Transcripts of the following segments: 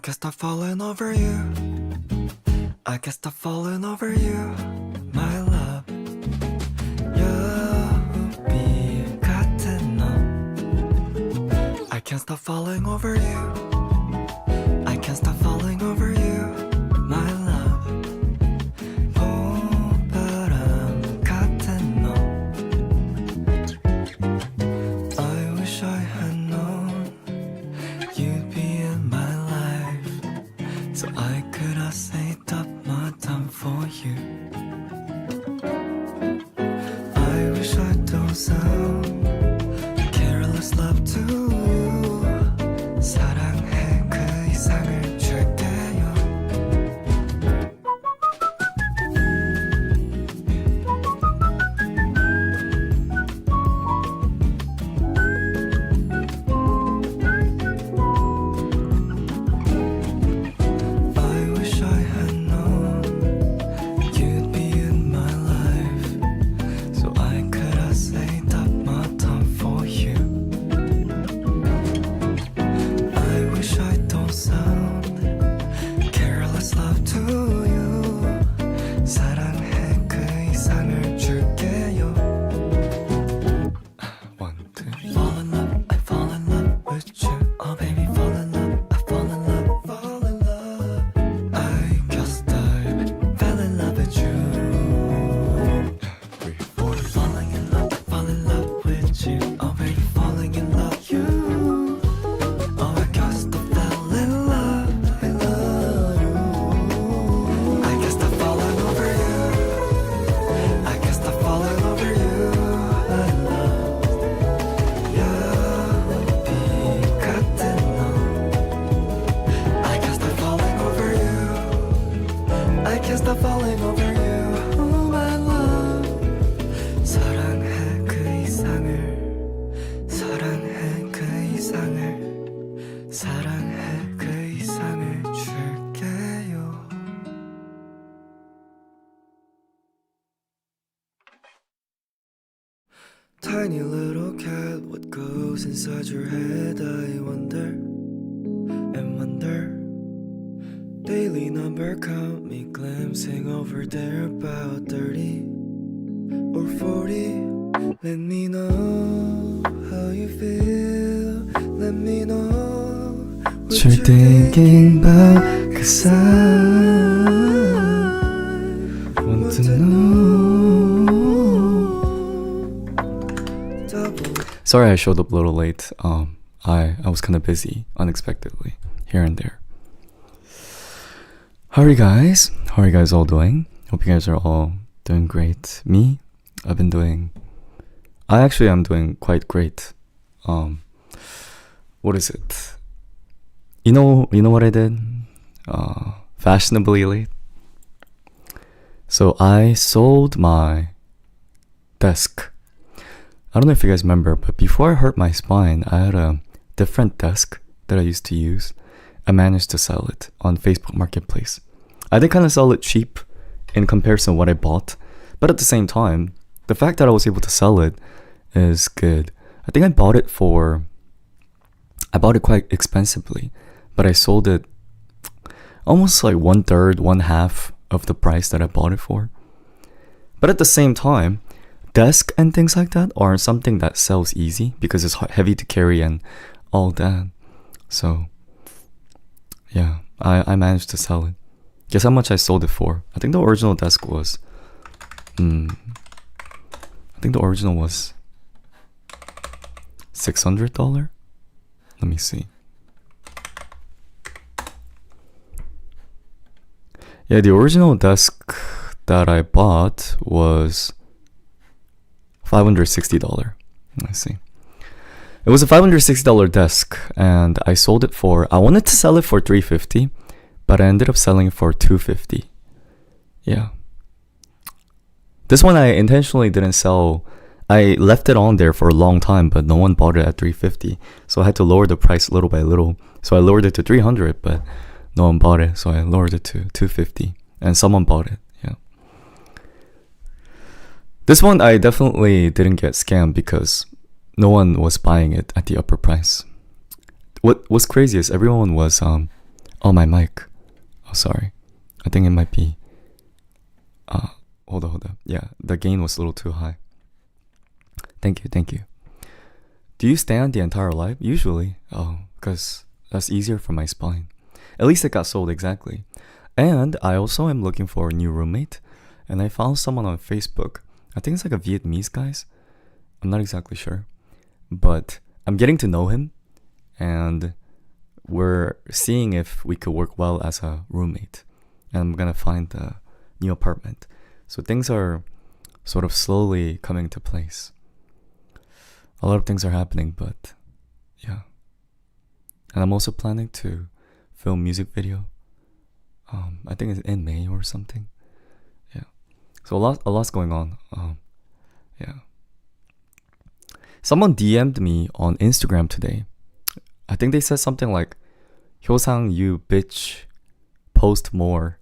can't stop falling over you. I can't stop falling over you, my love. 여우비 같은 너. I can't stop falling over you. I can't stop falling over you, my love. 봄바람 같은 너. I wish I had known you'd be in my life, so I could have saved up my time for you. I wish I don't sound careless love to you. 사랑해 그 이상을 줄게요. I wish I had known you'd be in my life, so I could have saved up my time for you. I wish I don't sound careless love to you. 사랑해 그 이상을 줄게요. One, two. Fall in love, I fall in love with you. Oh baby, fall in love, I fall in love, fall in love. I guess I fell in love with you. Three, four. Falling in love, fall in love with you. Oh baby, falling in love with you. Oh, I guess I fell in love, I love you. I guess I'm falling over you. I guess I'm falling over you. I love 여우비 같은 너. I guess I'm falling over you. I guess I'm falling over you. Oh, my love. 사랑해 그 이상을. 사랑해 그 이상을. 사랑해 그 이상을 줄게요. Tiny little cat, what goes inside your head? I wonder and wonder. Daily number count me glancing over there, about 30 or 40. Let me know how you feel. Let me know what you're thinking about, 'cause I want to know. Sorry I showed up a little late. I was kind of busy unexpectedly here and there. How are you guys? How are you guys all doing? Hope you guys are all doing great. Me, I actually am doing quite great. What is it? You know what I did? Fashionably late. So I sold my desk. I don't know if you guys remember, but before I hurt my spine, I had a different desk that I used to use. I managed to sell it on Facebook Marketplace. I did kind of sell it cheap in comparison to what I bought, but at the same time, the fact that I was able to sell it is good. I think I bought it quite expensively, but I sold it almost like 1/3, 1/2 of the price that I bought it for. But at the same time, desk and things like that are something that sells easy because it's heavy to carry and all that. So yeah, I managed to sell it. Guess how much I sold it for? I think the original desk was $600. Let me see. Yeah, the original desk that I bought was $560. Let's see. It was a $560 desk, and I sold it for, I wanted to sell it for $350, but I ended up selling it for $250. Yeah. This one I intentionally didn't sell. I left it on there for a long time, but no one bought it at $350. So I had to lower the price little by little. So I lowered it to $300, but no one bought it. So I lowered it to $250, and someone bought it. Yeah. This one I definitely didn't get scammed because no one was buying it at the upper price. What was crazy is everyone was Oh, my mic. Oh, sorry. I think it might be. Hold on. Yeah, the gain was a little too high. Thank you. Do you stand the entire life? Usually. Oh, because that's easier for my spine. At least it got sold exactly. And I also am looking for a new roommate. And I found someone on Facebook. I think it's like a Vietnamese guys. I'm not exactly sure. But I'm getting to know him. And we're seeing if we could work well as a roommate. And I'm gonna find a new apartment. So things are sort of slowly coming to place. A lot of things are happening, but yeah. And I'm also planning to film music video. I think it's in May or something. Yeah. So a lot's going on. Yeah. Someone DM'd me on Instagram today. I think they said something like, "Hyosang, you bitch, post more."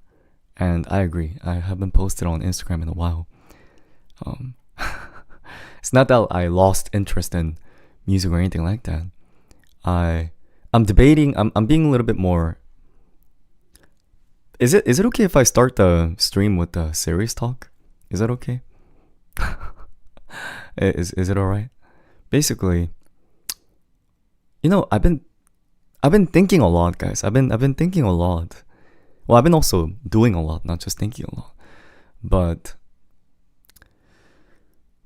And I agree. I haven't posted on Instagram in a while. It's not that I lost interest in music or anything like that. I'm debating. I'm being a little bit more. Is it okay if I start the stream with the serious talk? Is that okay? Is it alright? Basically, I've been thinking a lot, guys. I've been thinking a lot. Well, I've been also doing a lot, not just thinking a lot. But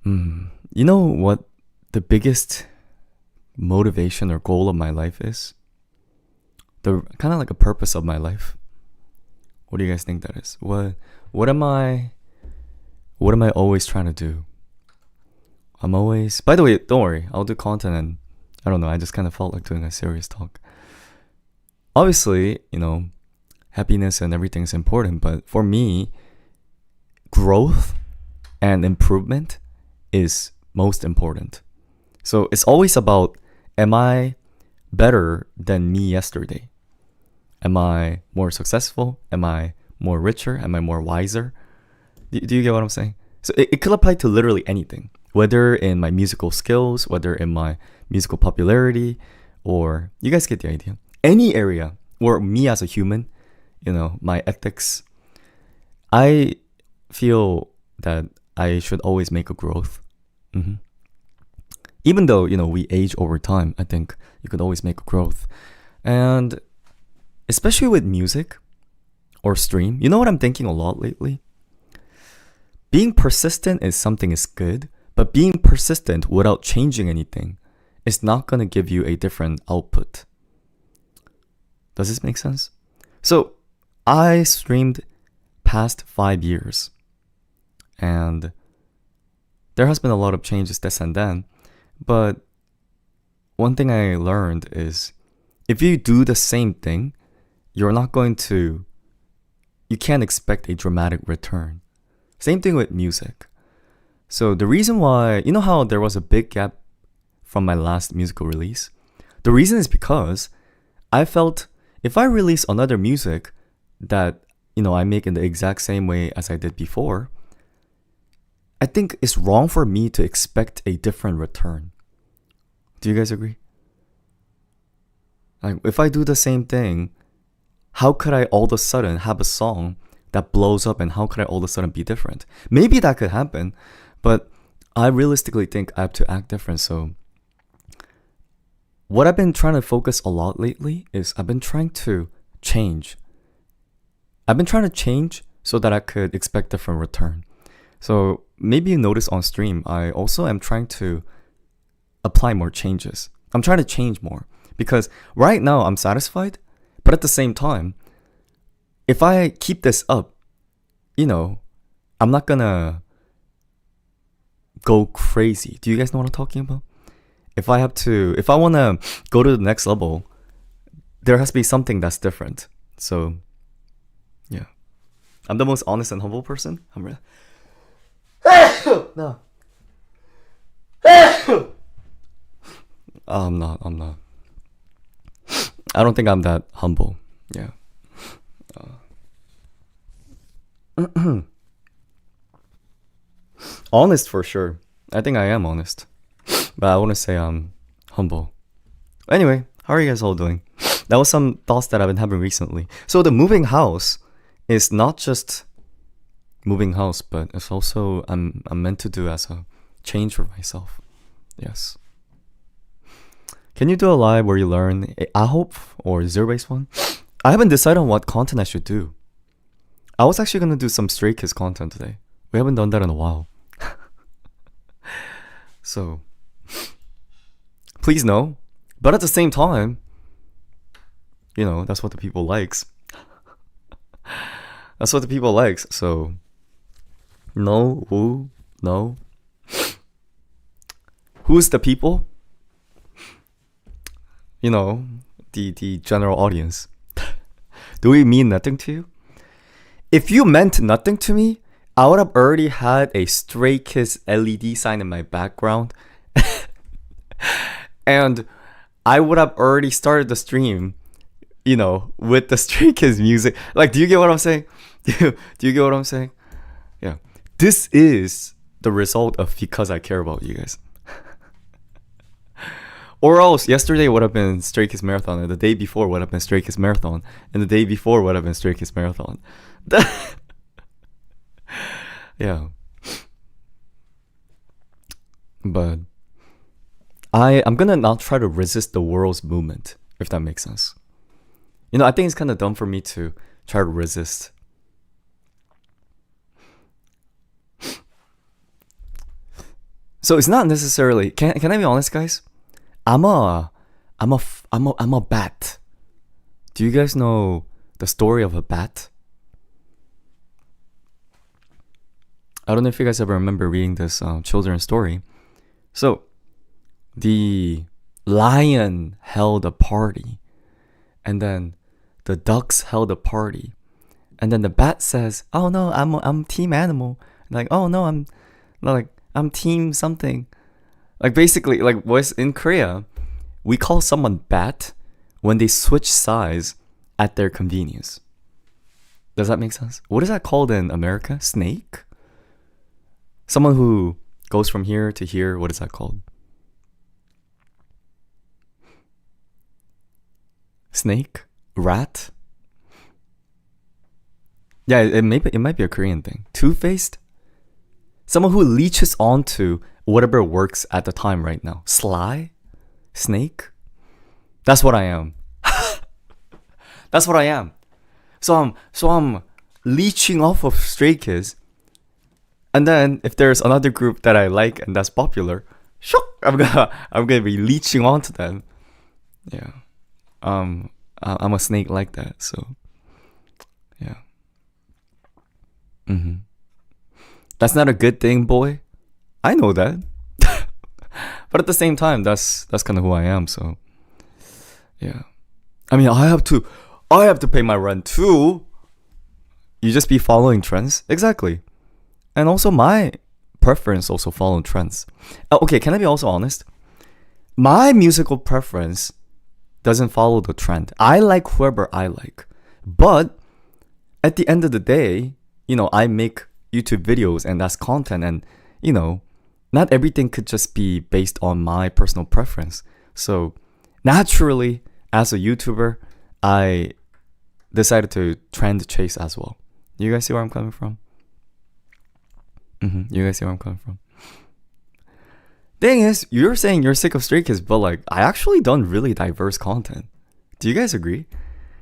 you know what the biggest motivation or goal of my life is? The kind of like a purpose of my life. What do you guys think that is? What am I always trying to do? I'm always, by the way, don't worry, I'll do content, and I don't know, I just kind of felt like doing a serious talk. Obviously, happiness and everything is important, but for me, growth and improvement is most important. So it's always about, am I better than me yesterday? Am I more successful? Am I more richer? Am I more wiser? Do you get what I'm saying? So it could apply to literally anything, whether in my musical skills, whether in my musical popularity, or you guys get the idea. Any area, or me as a human, my ethics. I feel that I should always make a growth. Even though, we age over time, I think you could always make a growth. And especially with music or stream, you know what I'm thinking a lot lately? Being persistent is good, but being persistent without changing anything is not going to give you a different output. Does this make sense? So I streamed past 5 years, and there has been a lot of changes this and then, but one thing I learned is if you do the same thing, you can't expect a dramatic return. Same thing with music. So the reason why, how there was a big gap from my last musical release? The reason is because I felt if I release another music that, I make in the exact same way as I did before, I think it's wrong for me to expect a different return. Do you guys agree? Like, if I do the same thing, how could I all of a sudden have a song that blows up, and how could I all of a sudden be different? Maybe that could happen, but I realistically think I have to act different. So what I've been trying to focus a lot lately is I've been trying to change. I've been trying to change so that I could expect different return. So maybe you notice on stream, I also am trying to apply more changes. I'm trying to change more because right now I'm satisfied, but at the same time, if I keep this up, I'm not gonna go crazy. Do you guys know what I'm talking about? If I want to go to the next level, there has to be something that's different. So, yeah. I'm the most honest and humble person. I'm really... No. I'm not. I don't think I'm that humble. Yeah. Honest for sure. I think I am honest. But I want to say I'm humble. Anyway, how are you guys all doing? That was some thoughts that I've been having recently. So the moving house is not just moving house, but it's also I'm meant to do as a change for myself. Yes. Can you do a live where you learn Ahop or zero base one? I haven't decided on what content I should do. I was actually gonna do some Stray Kids content today. We haven't done that in a while. So please no. But at the same time, you know, that's what the people likes. That's what the people likes. So no, who, no. Who's the people? You know, the general audience. Do we mean nothing to you? If you meant nothing to me, I would have already had a Stray Kids LED sign in my background. And I would have already started the stream, you know, with the Stray Kids music. Like, do you get what I'm saying? Do you get what I'm saying? Yeah. This is the result of because I care about you guys. Or else, yesterday would have been Stray Kids Marathon, and the day before would have been Stray Kids Marathon, and the day before would have been Stray Kids Marathon. Yeah. But I'm gonna not try to resist the world's movement, if that makes sense. You know, I think it's kind of dumb for me to try to resist. So it's not necessarily. Can I be honest, guys? I'm a bat. Do you guys know the story of a bat? I don't know if you guys ever remember reading this children's story. So, the lion held a party, and then the ducks held a party, and then the bat says, "Oh no, I'm team animal." Like, "Oh no, I'm team something." Like basically, like what's in Korea, we call someone bat when they switch sides at their convenience. Does that make sense? What is that called in America? Snake? Someone who goes from here to here, what is that called? Snake? Rat? Yeah, it might be a Korean thing. Two-faced? Someone who leeches onto whatever works at the time right now. Sly? Snake? That's what I am. That's what I am. So I'm leeching off of Stray Kids. And then if there's another group that I like and that's popular, I'm gonna be leeching onto them. Yeah. I'm a snake like that, so yeah. That's not a good thing, boy. I know that. But at the same time, that's kind of who I am, so yeah. I mean, I have to pay my rent too. You just be following trends? Exactly. And also my preference also follow trends. Okay, can I be also honest? My musical preference doesn't follow the trend. I like whoever I like. But at the end of the day, you know, I make YouTube videos and that's content, and you know, not everything could just be based on my personal preference. So naturally, as a YouTuber, I decided to trend chase as well. You guys see where I'm coming from? You guys see where I'm coming from? Thing is, you're saying you're sick of Stray Kids, but like, I actually done really diverse content. Do you guys agree?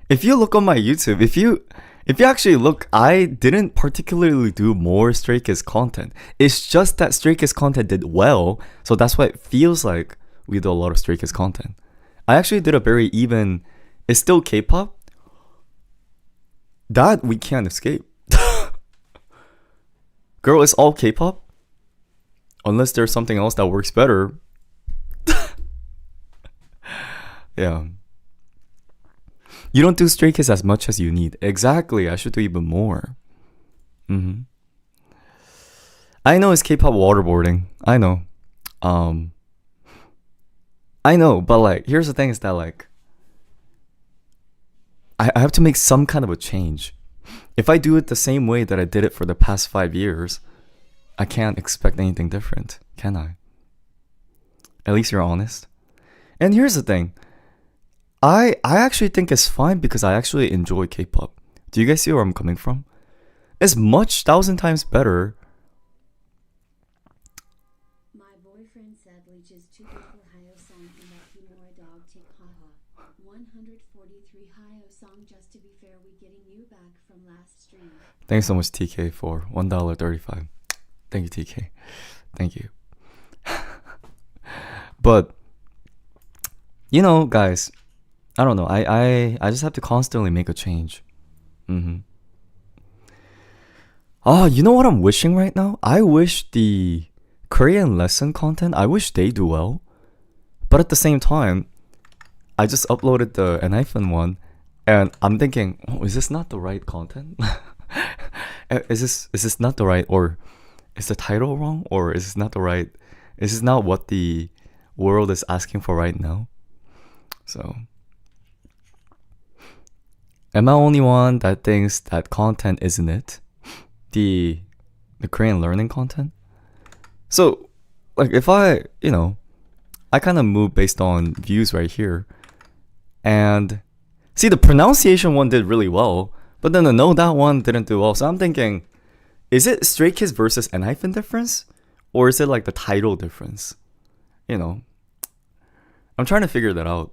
If you look on my YouTube, if you actually look, I didn't particularly do more Stray Kids content. It's just that Stray Kids content did well, so that's why it feels like we do a lot of Stray Kids content. I actually did a very even. It's still K-pop. That we can't escape. Girl, it's all K-pop. Unless there's something else that works better. Yeah. You don't do Stray Kids as much as you need. Exactly. I should do even more. I know it's K-pop waterboarding. I know. I know, but like, here's the thing is that like, I have to make some kind of a change. If I do it the same way that I did it for the past 5 years, I can't expect anything different, can I? At least you're honest. And here's the thing. I actually think it's fine because I actually enjoy K-pop. Do you guys see where I'm coming from? It's much thousand times better. My boyfriend said Leech's too beautiful Hayo song and that Kimura dog take haha. 143 Hayo song. Just to be fair, we getting you back from last stream. Thanks so much, TK, for $1.35. Thank you, TK. Thank you. But you know, guys, I don't know. I just have to constantly make a change. Oh, you know what I'm wishing right now? I wish the Korean lesson content, I wish they do well. But at the same time, I just uploaded the Enhypen one, and I'm thinking, oh, is this not the right content? Is this not the right, or is the title wrong, or is this not the right? Is this not what the world is asking for right now? So, am I only one that thinks that content isn't it? The Korean learning content? So, like, if I kind of move based on views right here. And see, the pronunciation one did really well, but then the no, that one didn't do well. So I'm thinking, is it Stray Kids versus Enhypen difference? Or is it like the title difference? You know, I'm trying to figure that out.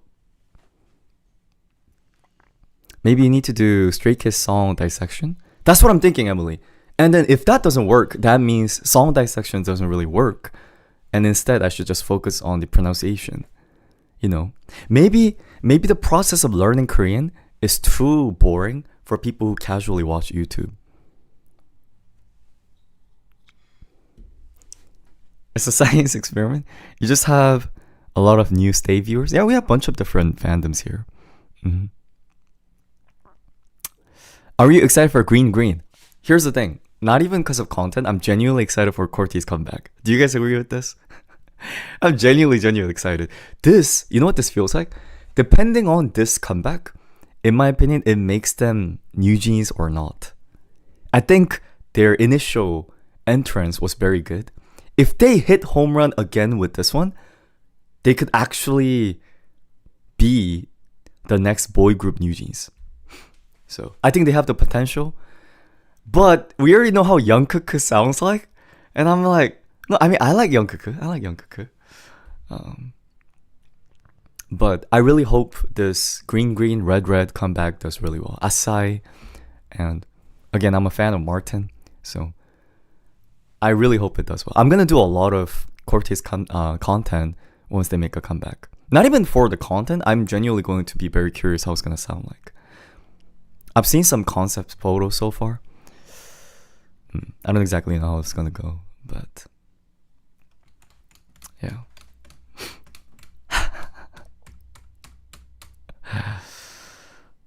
Maybe you need to do Stray Kids song dissection. That's what I'm thinking, Emily. And then if that doesn't work, that means song dissection doesn't really work. And instead, I should just focus on the pronunciation. You know, maybe the process of learning Korean is too boring for people who casually watch YouTube. It's a science experiment. You just have a lot of new stay viewers. Yeah, we have a bunch of different fandoms here. Are you excited for Green Green? Here's the thing. Not even because of content. I'm genuinely excited for Corty's comeback. Do you guys agree with this? I'm genuinely excited. This, you know what this feels like? Depending on this comeback, in my opinion, it makes them New Jeans or not. I think their initial entrance was very good. If they hit home run again with this one, they could actually be the next boy group New Jeans. So I think they have the potential. But we already know how Jungkook sounds like. And I'm like, no, I mean, I like Jungkook. But I really hope this green, green, red, red comeback does really well. Asai. And again, I'm a fan of Martin. So I really hope it does well. I'm going to do a lot of Cortez content once they make a comeback. Not even for the content. I'm genuinely going to be very curious how it's going to sound like. I've seen some concept photos so far. I don't exactly know how it's gonna go, but yeah.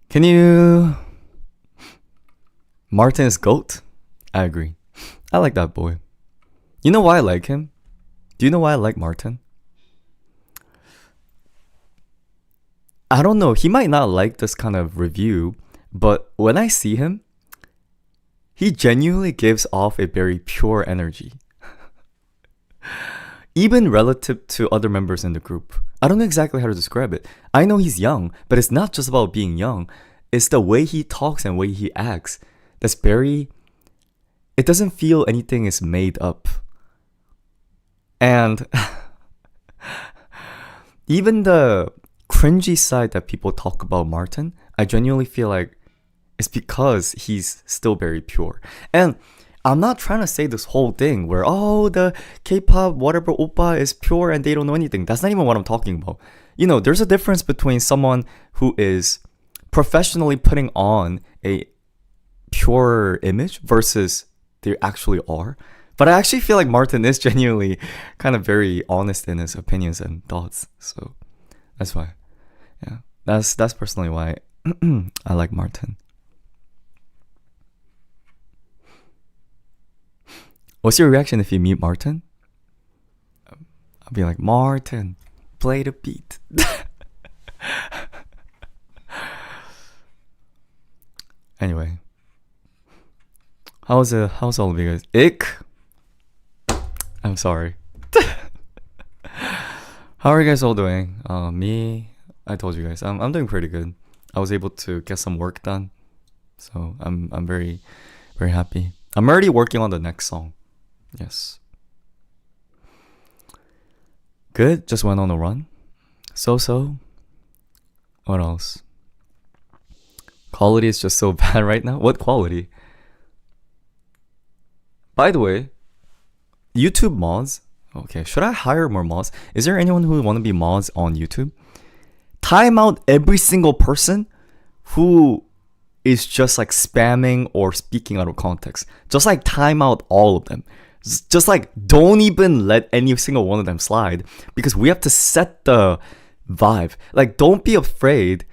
Can you... Martin is GOAT? I agree. I like that boy. You know why I like him? Do you know why I like Martin? I don't know. He might not like this kind of review, but when I see him, he genuinely gives off a very pure energy. Even relative to other members in the group. I don't know exactly how to describe it. I know he's young, but it's not just about being young. It's the way he talks and way he acts. That's very... It doesn't feel anything is made up. And even the cringy side that people talk about Martin, I genuinely feel like it's because he's still very pure. And I'm not trying to say this whole thing where, oh, the K-pop whatever oppa is pure and they don't know anything. That's not even what I'm talking about. You know, there's a difference between someone who is professionally putting on a pure image versus they actually are. But I actually feel like Martin is genuinely kind of very honest in his opinions and thoughts. So that's why. Yeah. That's personally why I like Martin. What's your reaction if you meet Martin? I'll be like, Martin, play the beat. Anyway. How's all of you guys? Ick. I'm sorry. How are you guys all doing? Me, I told you guys, I'm doing pretty good. I was able to get some work done, so I'm very very happy. I'm already working on the next song. Yes. Good. Just went on a run. So. What else? Quality is just so bad right now. What quality? By the way, YouTube mods. Okay, should I hire more mods? Is there anyone who would want to be mods on YouTube? Time out every single person who is just like spamming or speaking out of context. Just like time out all of them. Just like don't even let any single one of them slide because we have to set the vibe. Like don't be afraid,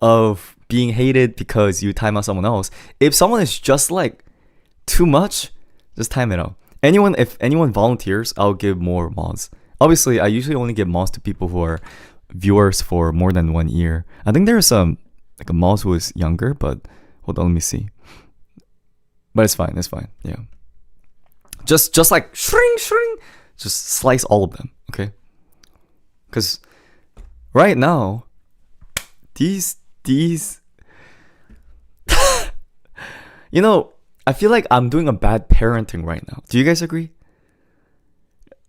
of being hated because you time out someone else. If someone is just like too much, just time it out. If anyone volunteers, I'll give more mods. Obviously, I usually only give mods to people who are viewers for more than 1 year. I think there's like a mod who is younger, but hold on, let me see. But it's fine. Yeah. Just like shrink, just slice all of them, okay? Because right now, these I feel like I'm doing a bad parenting right now. Do you guys agree?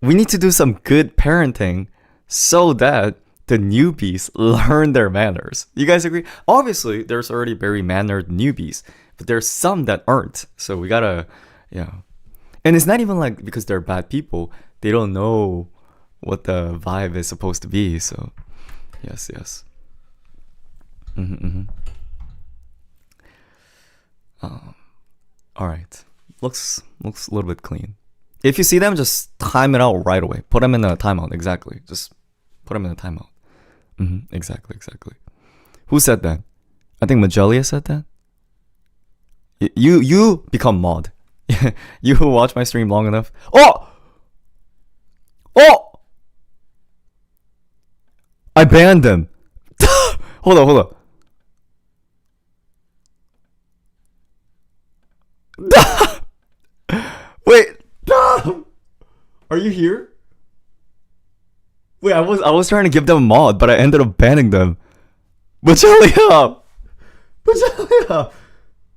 We need to do some good parenting so that the newbies learn their manners. You guys agree? Obviously, there's already very mannered newbies, but there's some that aren't. So we gotta, yeah. And it's not even like because they're bad people, they don't know what the vibe is supposed to be. So, yes. All right. Looks a little bit clean. If you see them, just time it out right away. Put them in a timeout. Exactly. Just put them in a timeout. Exactly. Who said that? I think Magellia said that. You become mod. You watch my stream long enough. Oh! I banned them. Hold on. Wait. Are you here? Wait, I was trying to give them a mod, but I ended up banning them. Magellia!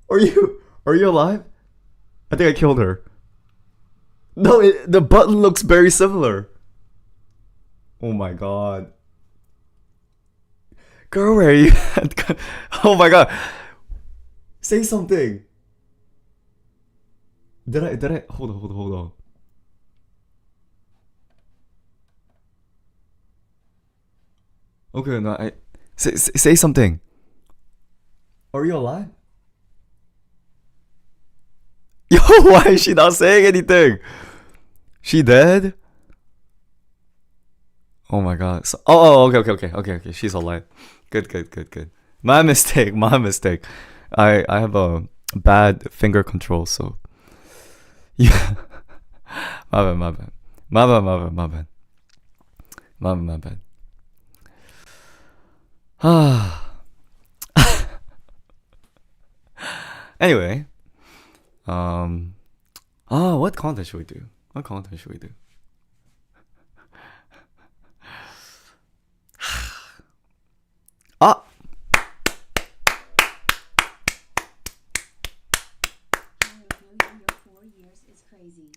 Are you alive? I think I killed her. No, the button looks very similar. Oh my god. Girl, where are you at? Oh my god. Say something. Did I hold on. Okay, no, say something. Are you alive? Yo, why is she not saying anything? She dead? Oh my god. Okay. She's alive. Good. My mistake. I have a bad finger control, so yeah. My bad. Anyway, what content should we do? Ah, Your 4 years is crazy.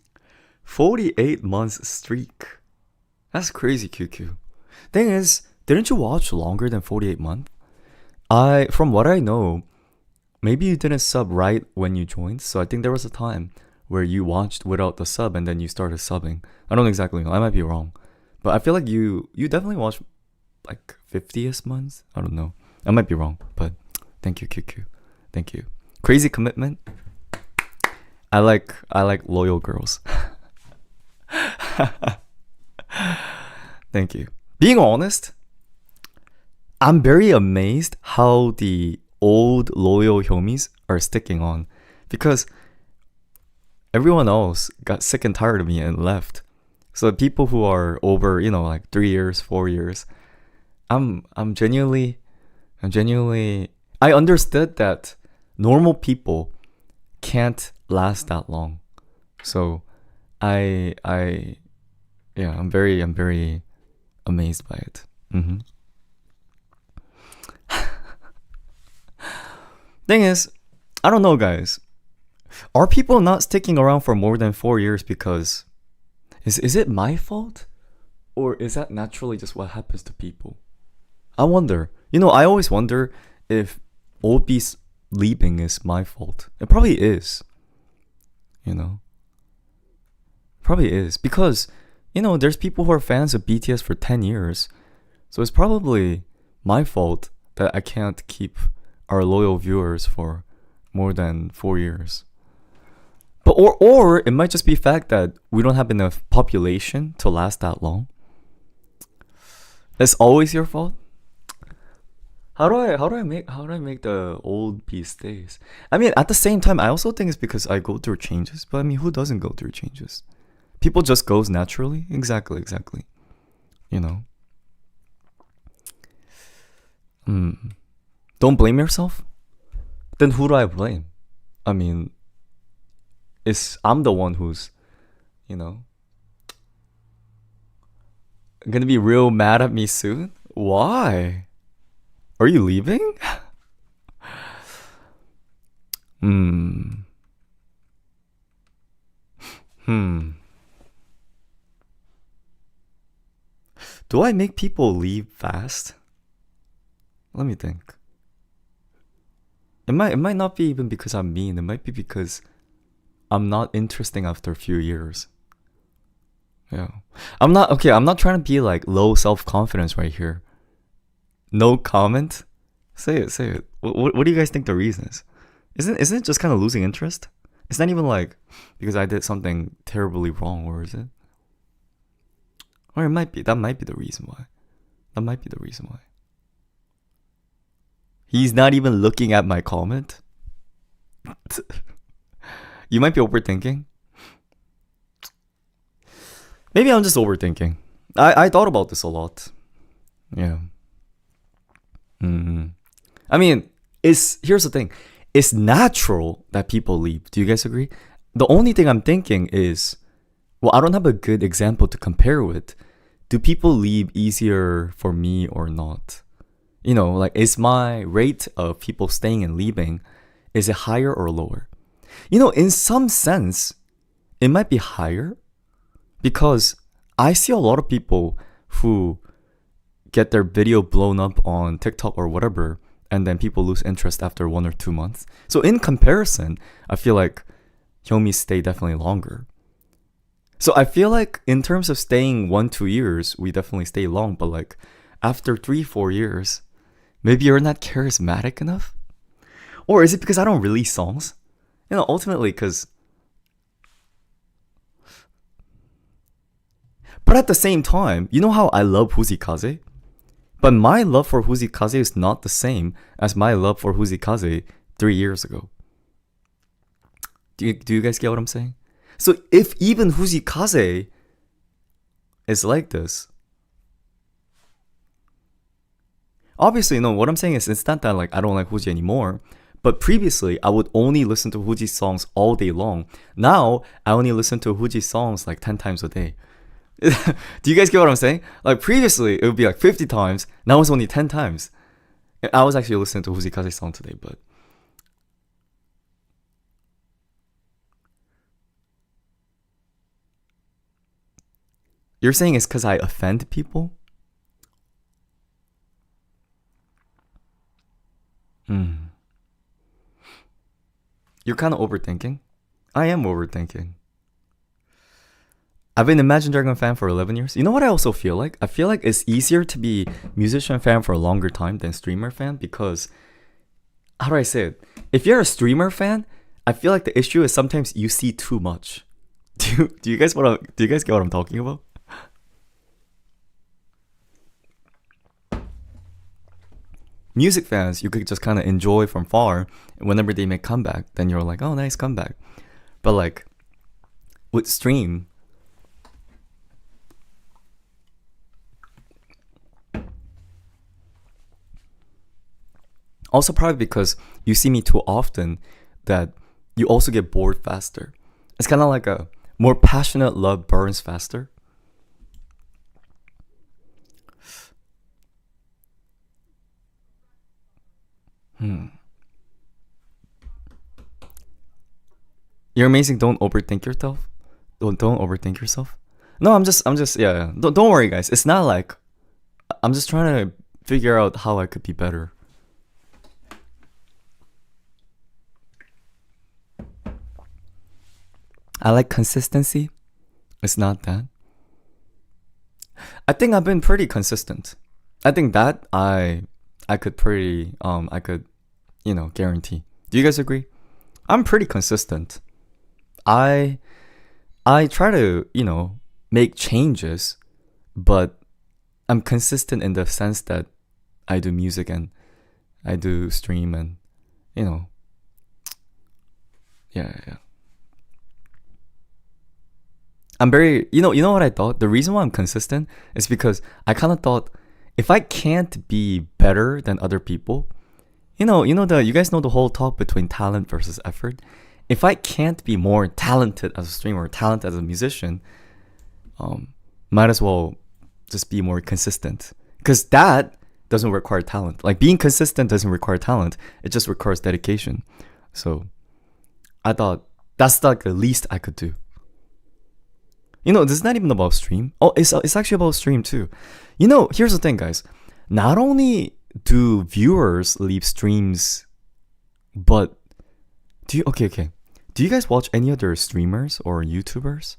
48 months streak. That's crazy, QQ. Thing is, didn't you watch longer than 48 months? From what I know, maybe you didn't sub right when you joined, so I think there was a time where you watched without the sub and then you started subbing. I don't exactly know. I might be wrong. But I feel like you definitely watched like 50th months. I don't know. I might be wrong, but thank you, QQ. Thank you. Crazy commitment. I like loyal girls. Thank you. Being honest, I'm very amazed how the old loyal homies are sticking on, because everyone else got sick and tired of me and left. So the people who are over, like 3 years, 4 years, I'm genuinely I understood that normal people can't last that long. So I'm very amazed by it. Thing is, I don't know, guys. Are people not sticking around for more than 4 years because is it my fault? Or is that naturally just what happens to people? I wonder. I always wonder if Obi's leaving is my fault. It probably is. You know? Probably is. Because, there's people who are fans of BTS for 10 years. So it's probably my fault that I can't keep our loyal viewers for more than 4 years. But or it might just be fact that we don't have enough population to last that long. It's always your fault. How do I make the old piece stays? I mean, at the same time, I also think it's because I go through changes. But I mean, who doesn't go through changes? People just goes naturally. Exactly. Don't blame yourself. Then who do I blame? I mean, I'm the one who's, gonna be real mad at me soon. Why? Are you leaving? Do I make people leave fast? Let me think. It might not be even because I'm mean. It might be because I'm not interesting after a few years. Yeah. I'm not trying to be like low self-confidence right here. No comment? Say it. What do you guys think the reason is? Isn't it just kind of losing interest? It's not even like because I did something terribly wrong, or is it? Or it might be. That might be the reason why. He's not even looking at my comment. You might be overthinking. Maybe I'm just overthinking. I thought about this a lot. Yeah. I mean, here's the thing. It's natural that people leave. Do you guys agree? The only thing I'm thinking is, well, I don't have a good example to compare with. Do people leave easier for me or not? Like, is my rate of people staying and leaving, is it higher or lower? In some sense, it might be higher because I see a lot of people who get their video blown up on TikTok or whatever, and then people lose interest after 1 or 2 months. So in comparison, I feel like Hyomi's stay definitely longer. So I feel like in terms of staying 1-2 years, we definitely stay long, but like after 3-4 years, maybe you're not charismatic enough? Or is it because I don't release songs? Ultimately, because... But at the same time, you know how I love Huzikaze? But my love for Huzikaze is not the same as my love for Huzikaze 3 years ago. Do you guys get what I'm saying? So if even Huzikaze is like this, obviously, no, what I'm saying is it's not that like I don't like Huji anymore. But previously, I would only listen to Huji's songs all day long. Now, I only listen to Huji's songs like 10 times a day. Do you guys get what I'm saying? Like previously, it would be like 50 times. Now it's only 10 times. I was actually listening to Huzikaze's song today, but... You're saying it's because I offend people? You're kind of overthinking. I am overthinking. I've been Imagine Dragon fan for 11 years. You know what I also feel like? I feel like it's easier to be musician fan for a longer time than streamer fan because, how do I say it? If you're a streamer fan, I feel like the issue is sometimes you see too much. Do you guys get what I'm talking about? Music fans, you could just kind of enjoy from far. And whenever they make comeback, then you're like, oh, nice comeback. But like, with stream, also probably because you see me too often that you also get bored faster. It's kind of like a more passionate love burns faster. You're amazing. Don't overthink yourself. Don't overthink yourself. No, I'm just yeah. Don't worry, guys. It's not like I'm just trying to figure out how I could be better. I like consistency. It's not that. I think I've been pretty consistent. I think that I could pretty I could, guarantee. Do you guys agree? I'm pretty consistent. I try to, make changes, but I'm consistent in the sense that I do music and I do stream and yeah. I'm very, you know what I thought? The reason why I'm consistent is because I kind of thought if I can't be better than other people, you guys know the whole talk between talent versus effort. If I can't be more talented as a streamer, talented as a musician, might as well just be more consistent. Because that doesn't require talent. Like being consistent doesn't require talent. It just requires dedication. So I thought that's like the least I could do. This is not even about stream. Oh, it's actually about stream too. Here's the thing, guys. Not only do viewers leave streams, but do you guys watch any other streamers or YouTubers?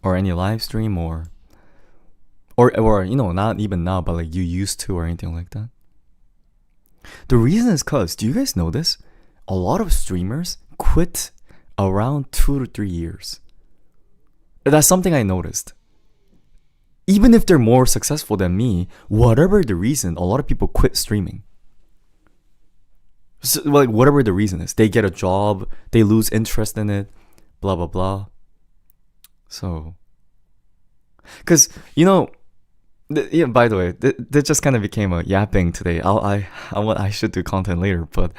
Or any live stream or not even now, but like you used to or anything like that? The reason is cause, do you guys know this? A lot of streamers quit around 2 to 3 years. That's something I noticed. Even if they're more successful than me, whatever the reason, a lot of people quit streaming. So, like whatever the reason is, they get a job, they lose interest in it, blah blah blah. So, because by the way, that just kind of became a yapping today. I should do content later, but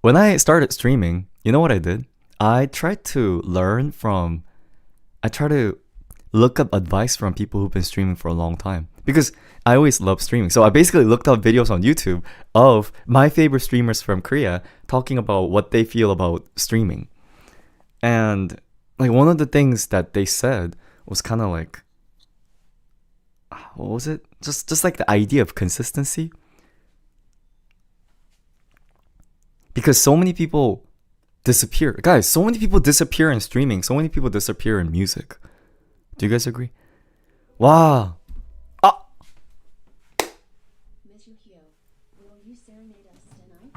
when I started streaming, you know what I did? I tried to look up advice from people who've been streaming for a long time, because I always love streaming. So I basically looked up videos on YouTube of my favorite streamers from Korea talking about what they feel about streaming. And like one of the things that they said was kind of like, what was it? Just like the idea of consistency. Because so many people disappear. Guys, so many people disappear in streaming. So many people disappear in music. Do you guys agree? Wow. Mr. Hyo, will you serenade us tonight?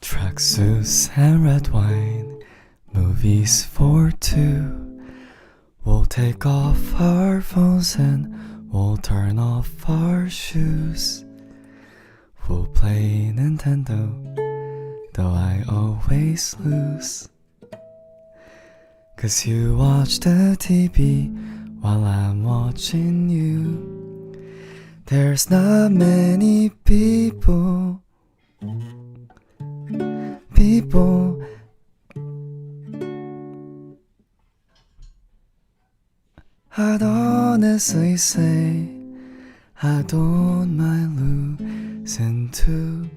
Tracksuits and red wine, movies for two. We'll take off our phones and we'll turn off our shoes. We'll play Nintendo, though I always lose. 'Cause you watch the TV while I'm watching you. There's not many people I'd honestly say I don't mind losing too.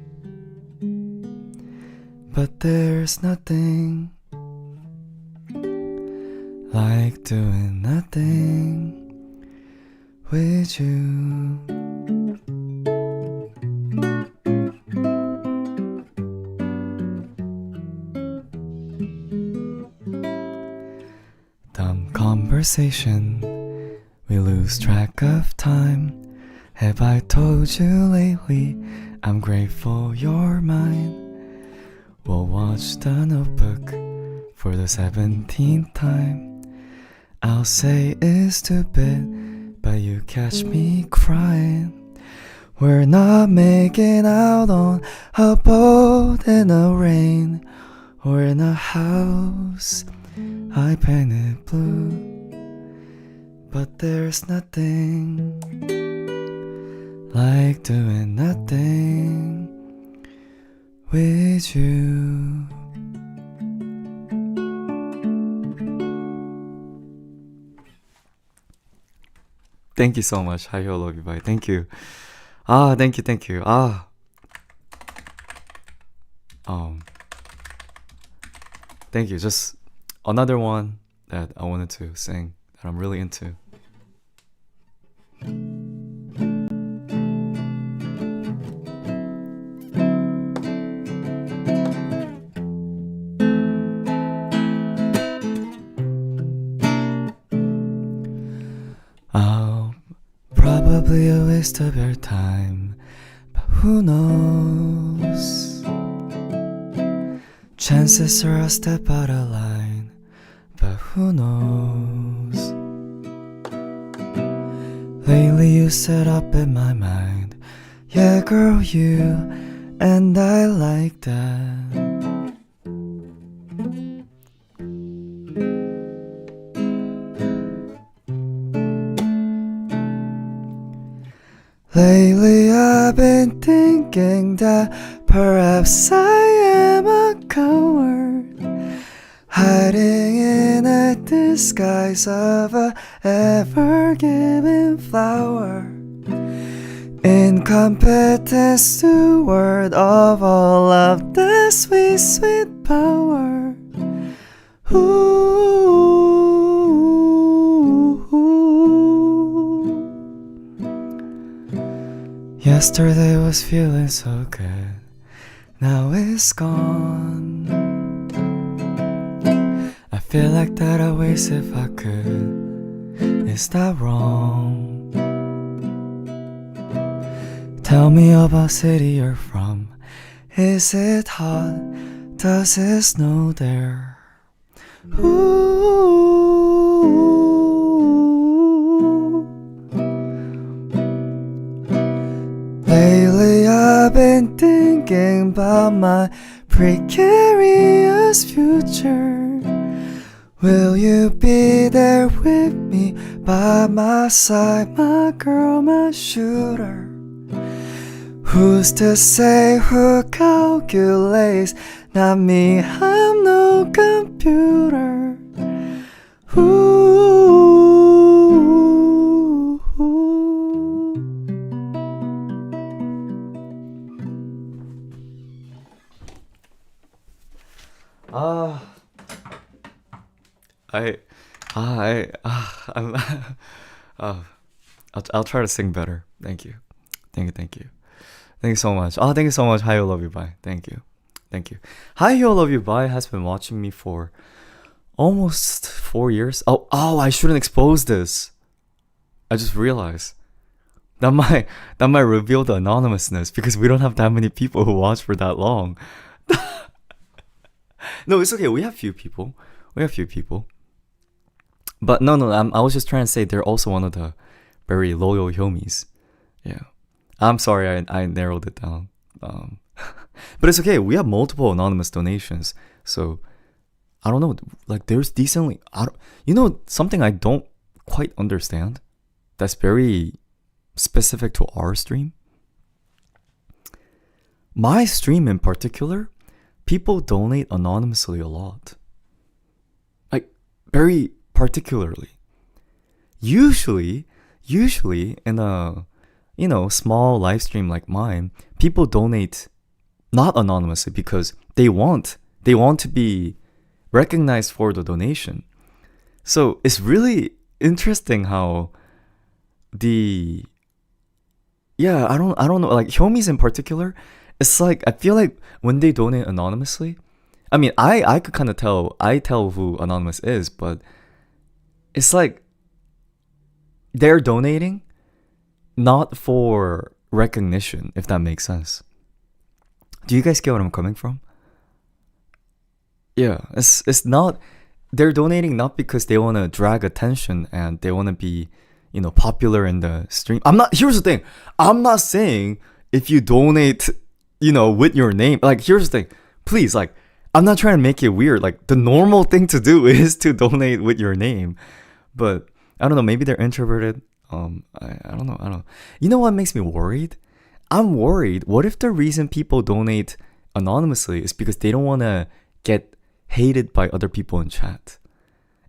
But there's nothing like doing nothing with you. Dumb conversation We lose track of time. Have I told you lately I'm grateful you're mine? We'll watch The Notebook for the 17th time. I'll say it's stupid, but you catch me crying. We're not making out on a boat in the rain or in a house I painted blue. But there's nothing like doing nothing with you. Thank you so much. Hi, hello, love you, bye. Thank you. Thank you. Thank you. Just another one that I wanted to sing that I'm really into. Probably a waste of your time, but who knows? Chances are a step out of line, but who knows? Lately you set up in my mind. Yeah, girl, you and I like that. Lately I've been thinking that perhaps I am a coward, hiding in a disguise of a ever-giving flower, incompetent steward of all of the sweet, sweet power. Yesterday was feeling so good, now it's gone. I feel like that I waste if I could. Is that wrong? Tell me about city you're from. Is it hot? Does it snow there? Lately I've been thinking about my precarious future. Will you be there with me by my side, my girl, my shooter? Who's to say who calculates? Not me, I'm no computer. I'll try to sing better. Thank you. Thank you so much. Thank you so much. Hi, I love you. Bye. Thank you. Hi, I love you. Bye has been watching me for almost 4 years. Oh, I shouldn't expose this. I just realized that might reveal the anonymousness because we don't have that many people who watch for that long. No, it's okay. We have few people. But no, I was just trying to say they're also one of the very loyal Hyomis. Yeah. I'm sorry I narrowed it down. But it's okay. We have multiple anonymous donations. So, I don't know. Like, there's decently... something I don't quite understand that's very specific to our stream? My stream in particular, people donate anonymously a lot. Like, very particularly. Usually in a small live stream like mine, people donate not anonymously because they want to be recognized for the donation. So it's really interesting how I don't know, like Hyomis in particular, it's like I feel like when they donate anonymously, I mean I could kind of tell who Anonymous is, but it's like they're donating not for recognition, if that makes sense. Do you guys get what I'm coming from? Yeah, it's not, they're donating not because they want to drag attention and they want to be, popular in the stream. Here's the thing. I'm not saying if you donate, with your name, like, here's the thing. Please, like, I'm not trying to make it weird. Like, the normal thing to do is to donate with your name. But I don't know, maybe they're introverted. I don't know. You know what makes me worried? I'm worried. What if the reason people donate anonymously is because they don't want to get hated by other people in chat?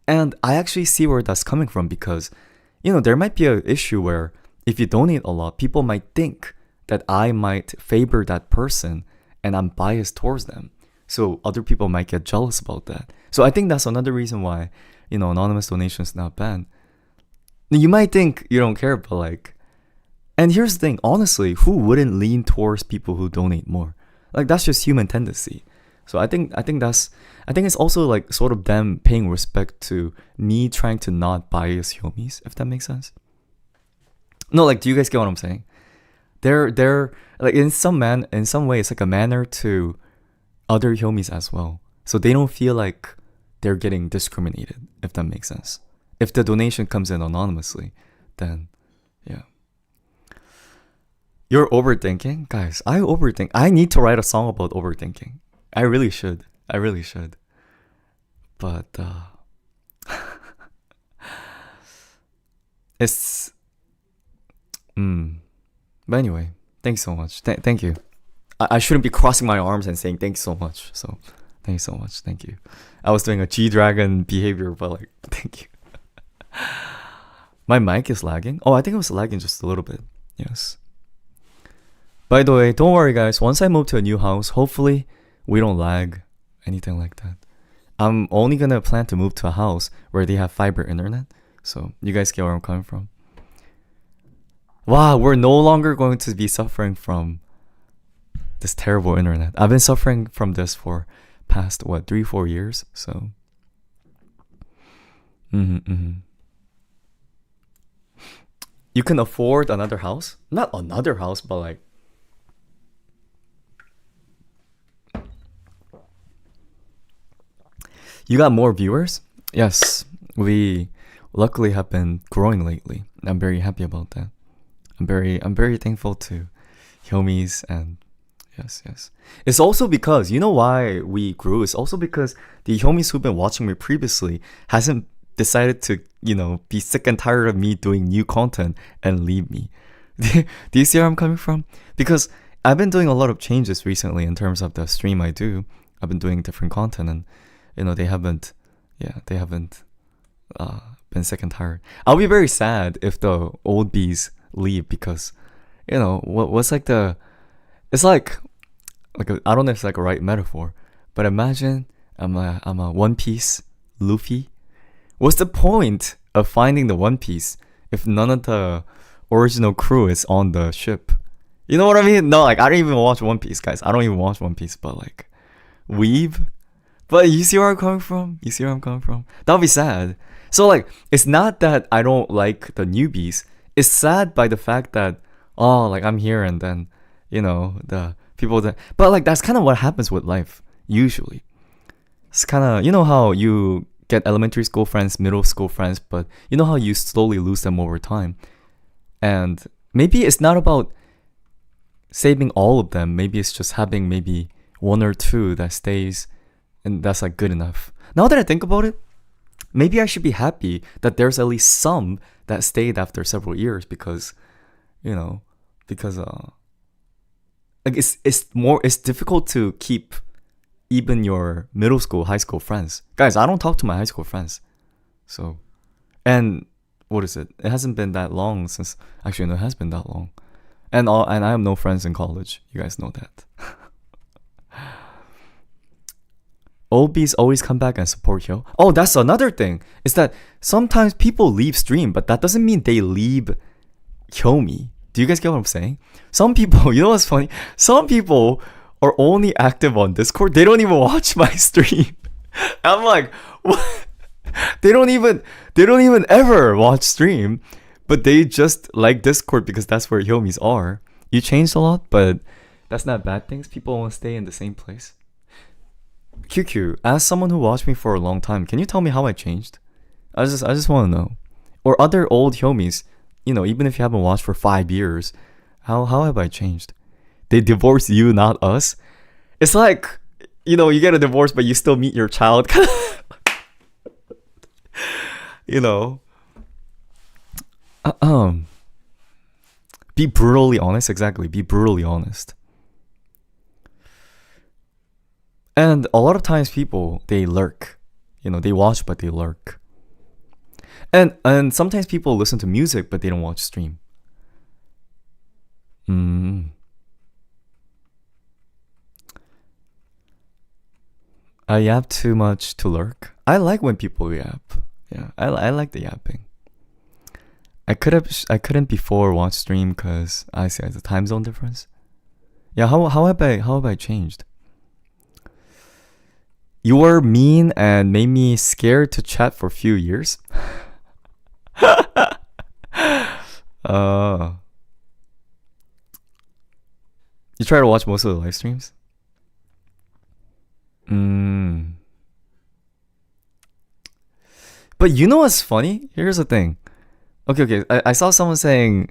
And I actually see where that's coming from because, there might be an issue where if you donate a lot, people might think that I might favor that person and I'm biased towards them. So other people might get jealous about that. So I think that's another reason why, anonymous donation is not banned. You might think you don't care, but like, and here's the thing, honestly, who wouldn't lean towards people who donate more? Like, that's just human tendency. So I think it's also like sort of them paying respect to me trying to not bias Hyomis, if that makes sense. No, like, do you guys get what I'm saying? They're like, in some way, it's like a manner to other Hyomis as well. So they don't feel like they're getting discriminated, if that makes sense. If the donation comes in anonymously, then yeah. You're overthinking? Guys, I overthink. I need to write a song about overthinking. I really should. But it's but anyway, thanks so much. Thank you. I shouldn't be crossing my arms and saying thanks so much. So thank you so much. Thank you. I was doing a G-Dragon behavior, but like, thank you. My mic is lagging. Oh, I think it was lagging just a little bit. Yes. By the way, don't worry guys. Once I move to a new house, hopefully we don't lag, anything like that. I'm only gonna plan to move to a house where they have fiber internet. So you guys get where I'm coming from. Wow, we're no longer going to be suffering from this terrible internet. I've been suffering from this for past 3-4 years. So you can afford another house? Not another house, but like, you got more viewers? Yes, we luckily have been growing lately. I'm very happy about that. I'm very thankful to Hyomis, and yes. It's also because, you know why we grew? It's also because the Hyomis who've been watching me previously hasn't decided to, be sick and tired of me doing new content and leave me. Do you see where I'm coming from? Because I've been doing a lot of changes recently in terms of the stream I do. I've been doing different content, and they haven't been sick and tired. I'll be very sad if the old bees leave because, what's like it's like I don't know if it's like a right metaphor, but imagine I'm a One Piece Luffy. What's the point of finding the One Piece if none of the original crew is on the ship? You know what I mean? No, like, I don't even watch One Piece, guys. I don't even watch One Piece, but like, weeb. But you see where I'm coming from? That would be sad. So like, it's not that I don't like the newbies. It's sad by the fact that, like, I'm here and then, the people that... But like, that's kind of what happens with life, usually. It's kind of, how you get elementary school friends, middle school friends, but you know how you slowly lose them over time. And maybe it's not about saving all of them. Maybe it's just having maybe one or two that stays, and that's like good enough. Now that I think about it, maybe I should be happy that there's at least some that stayed after several years because like it's difficult to keep even your middle school, high school friends. Guys, I don't talk to my high school friends. So, and what is it? It hasn't been that long since, actually no, it has been that long. And I have no friends in college. You guys know that. OBs always come back and support Hyo. Oh, that's another thing. Is that sometimes people leave stream, but that doesn't mean they leave Hyomi. Do you guys get what I'm saying? Some people, you know what's funny? Some people are only active on Discord. They don't even watch my stream. I'm like, what? They don't even ever watch stream, but they just like Discord because that's where Yomis are. You changed a lot, but that's not bad things. People won't stay in the same place. QQ, as someone who watched me for a long time, can you tell me how I changed? I just want to know. Or other old Yomis, you know, even if you haven't watched for 5 years, how have I changed? They divorced you, not us. It's like, you know, you get a divorce, but you still meet your child. You know. Be brutally honest. Exactly. Be brutally honest. And a lot of times people, they lurk. You know, they watch, but they lurk. And sometimes people listen to music, but they don't watch stream. I yap too much to lurk. I like when people yap. Yeah, I like the yapping. I couldn't before watch stream because I see the time zone difference. Yeah, how have I changed? You were mean and made me scared to chat for a few years. You try to watch most of the live streams? But you know what's funny? Here's the thing. Okay. I saw someone saying,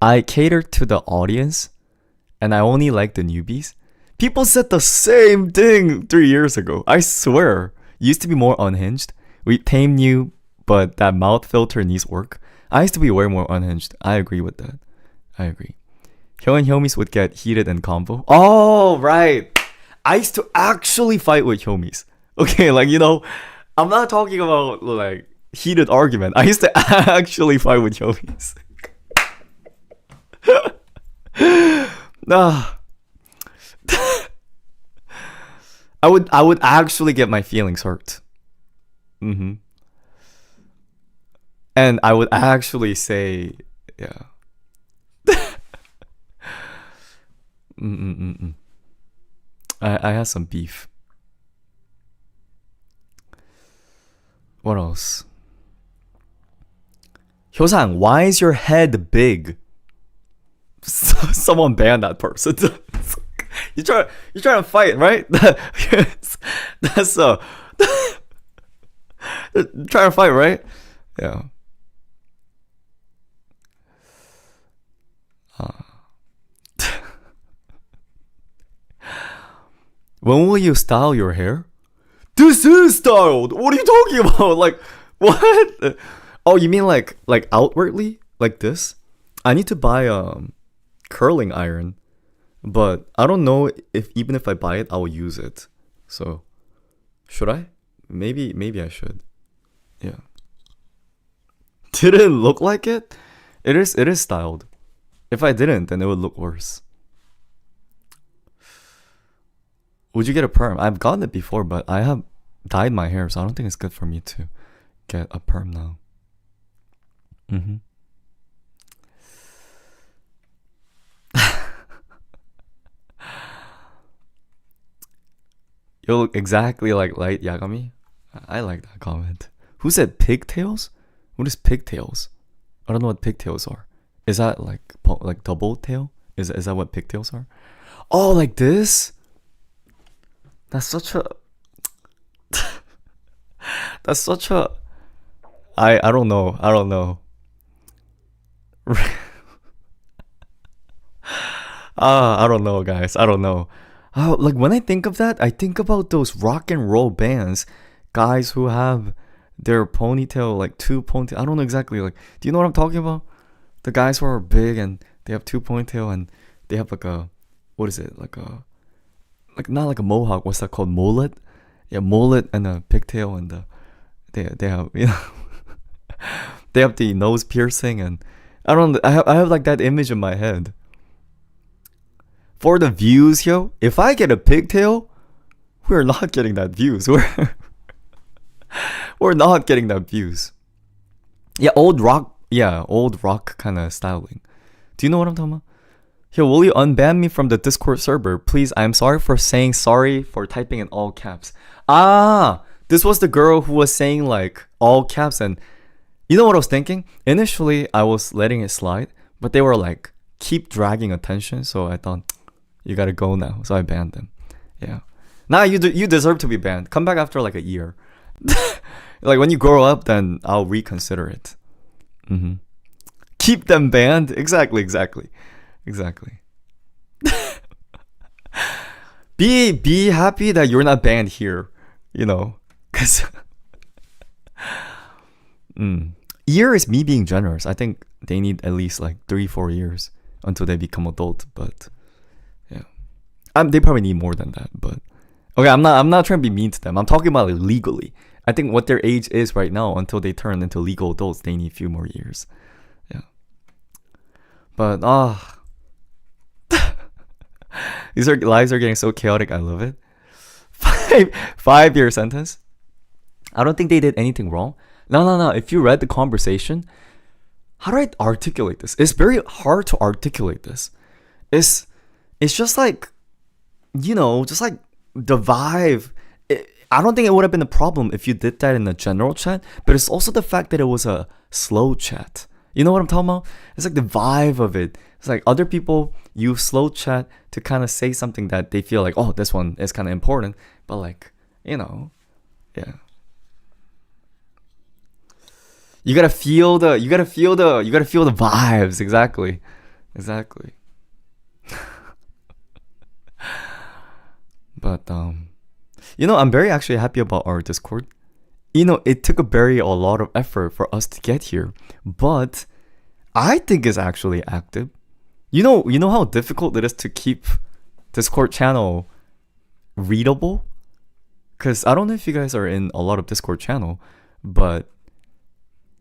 I cater to the audience and I only like the newbies. People said the same thing 3 years ago. I swear. Used to be more unhinged. We tamed you, but that mouth filter needs work. I used to be way more unhinged. I agree with that. I agree. Hyo and Hyomis would get heated and combo. Oh, right. I used to actually fight with Hyomis. Okay, like, you know, I'm not talking about, like, heated argument. I used to actually fight with Hyomis. Nah. I would actually get my feelings hurt. And I would actually say, yeah. I had some beef. What else? Hyosan, why is your head big? Someone ban that person. You're trying to fight, right? That's trying to fight, right? Yeah. When will you style your hair? This is styled. What are you talking about? Like, what? Oh, you mean like outwardly, like this? I need to buy curling iron, but I don't know if even if I buy it, I will use it. So, should I? Maybe I should. Yeah. Did it look like it? It is styled. If I didn't, then it would look worse. Would you get a perm? I've gotten it before, but I have dyed my hair, so I don't think it's good for me to get a perm now. You look exactly like Light Yagami. I like that comment. Who said pigtails? What is pigtails? I don't know what pigtails are. Is that like double tail? Is that what pigtails are? Oh, like this? That's such a I don't know. I don't know, guys. I don't know. Like when I think of that, I think about those rock and roll bands, guys who have their ponytail, like two ponytail. I don't know exactly. Like, do you know what I'm talking about? The guys who are big and they have two ponytail and they have like a, what is it? Like not like a mohawk. What's that called? Mullet? Yeah, mullet and a pigtail and they have, you know, they have the nose piercing and I don't know. I have like that image in my head. For the views, yo, if I get a pigtail, we're not getting that views. We're not getting that views. Yeah, old rock kind of styling. Do you know what I'm talking about? Yo, will you unban me from the Discord server? Please, I'm sorry for saying sorry for typing in all caps. Ah, this was the girl who was saying like all caps and You know what I was thinking? Initially, I was letting it slide, but they were like, keep dragging attention. So I thought, you gotta go now. So I banned them. Yeah. Now you deserve to be banned. Come back after like a year. Like when you grow up, then I'll reconsider it. Keep them banned. Exactly. Be happy that you're not banned here. You know, because year is me being generous. I think they need at least like 3-4 years until they become adult. But yeah, they probably need more than that. But okay, I'm not trying to be mean to them. I'm talking about like legally. I think what their age is right now until they turn into legal adults, they need a few more years. Yeah. But these lives are getting so chaotic. I love it. 5-year sentence. I don't think they did anything wrong. No. If you read the conversation, how do I articulate this? It's very hard to articulate this. It's just like, just like the vibe. I don't think it would have been a problem if you did that in the general chat, but it's also the fact that it was a slow chat. You know what I'm talking about? It's like the vibe of it. It's like other people use slow chat to kind of say something that they feel like, oh, this one is kind of important, but like, yeah. You gotta feel the vibes. Exactly. But I'm very actually happy about our Discord. It took a lot of effort for us to get here, but I think it's actually active. You know how difficult it is to keep Discord channel readable? Because I don't know if you guys are in a lot of Discord channel, but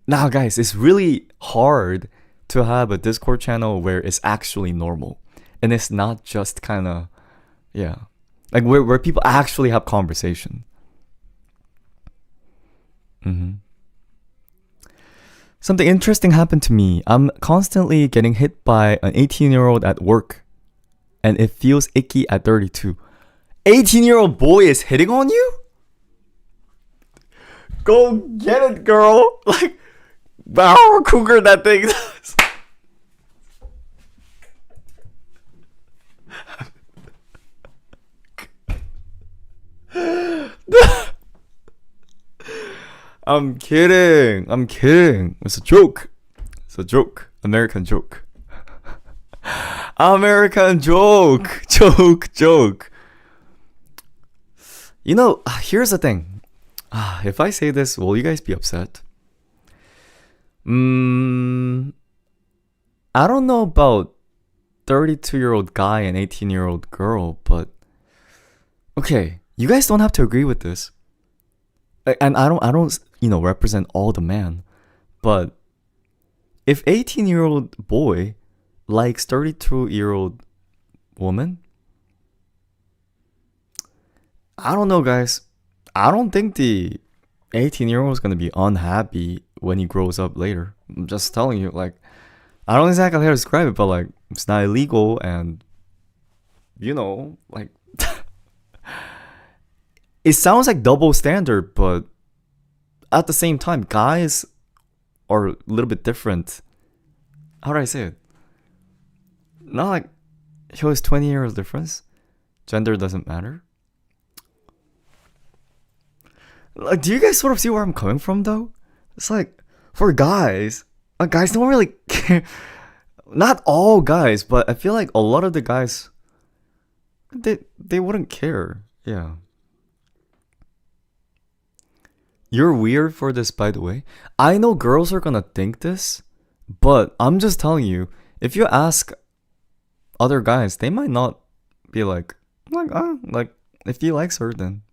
now guys, it's really hard to have a Discord channel where it's actually normal. And it's not just kind of, like where people actually have conversation. Something interesting happened to me. I'm constantly getting hit by an 18-year-old at work, and it feels icky at 32. 18-year-old boy is hitting on you? Go get it, girl. Like, wow, cougar that thing. I'm kidding. It's a joke. American joke. Joke. Here's the thing. If I say this, will you guys be upset? I don't know about 32-year-old guy and 18-year-old girl, but okay, you guys don't have to agree with this. And I don't represent all the men, but if 18-year-old boy likes 32-year-old woman, I don't know, guys. I don't think the 18-year-old is going to be unhappy when he grows up later. I'm just telling you, like, I don't exactly know how to describe it, but like, it's not illegal, and like, it sounds like double standard, but at the same time, guys are a little bit different. How do I say it? Not like, it's 20 years difference. Gender doesn't matter. Like, do you guys sort of see where I'm coming from, though? It's like, for guys don't really care. Not all guys, but I feel like a lot of the guys, they wouldn't care. Yeah. You're weird for this, by the way. I know girls are gonna think this, but I'm just telling you, if you ask other guys, they might not be like if he likes her, then.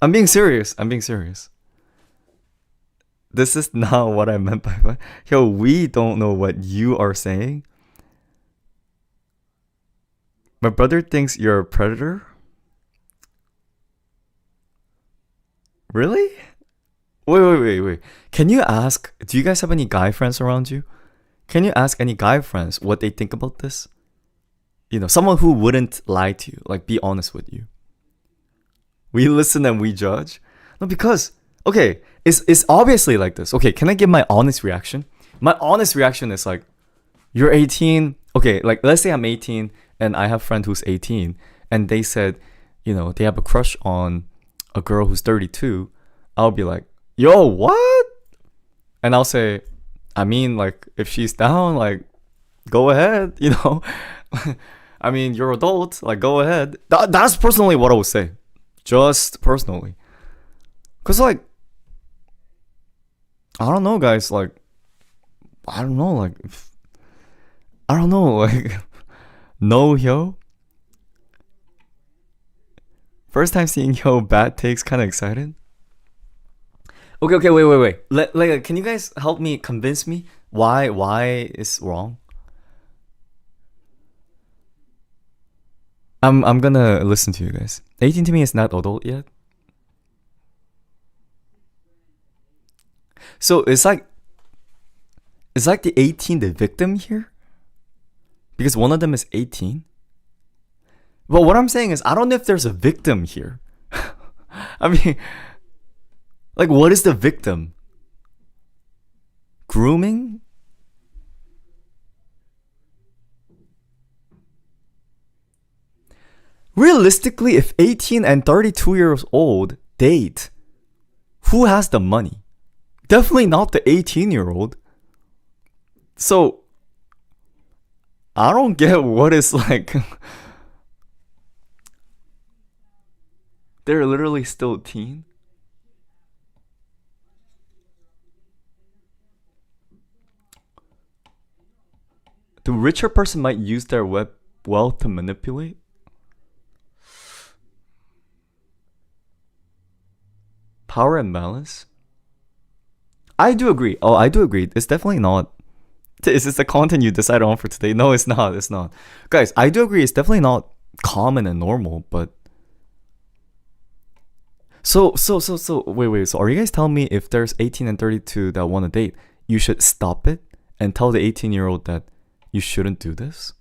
I'm being serious. This is not what I meant by that. Yo, we don't know what you are saying. My brother thinks you're a predator. Really? Wait. Can you ask, do you guys have any guy friends around you? Can you ask any guy friends what they think about this? Someone who wouldn't lie to you, like be honest with you. We listen and we judge. No, because okay, it's obviously like this. Okay, can I give my honest reaction? My honest reaction is like, you're 18. Okay, like let's say I'm 18 and I have a friend who's 18 and they said, they have a crush on a girl who's 32. I'll be like, yo, what? And I'll say, I mean, like, if she's down, like, go ahead, I mean, you're adult, like, go ahead. That's personally what I would say. Just personally. Because, like, I don't know, guys, like, I don't know, like, no, yo. First time seeing yo, bad takes, kind of excited. Okay, wait. Can you guys help me, convince me why is wrong? I'm gonna listen to you guys. 18 to me is not adult yet. So it's like the 18 the victim here? Because one of them is 18? But what I'm saying is, I don't know if there's a victim here. I mean, like, what is the victim? Grooming? Realistically, if 18 and 32 years old date, who has the money? Definitely not the 18-year-old. So, I don't get what is like... They're literally still teen. The richer person might use their wealth to manipulate. Power and malice. I do agree. Oh, I do agree. It's definitely not. Is this the content you decided on for today? No, it's not. It's not. Guys, I do agree. It's definitely not common and normal, but. So, wait. So, are you guys telling me if there's 18 and 32 that want to date, you should stop it and tell the 18-year-old that you shouldn't do this?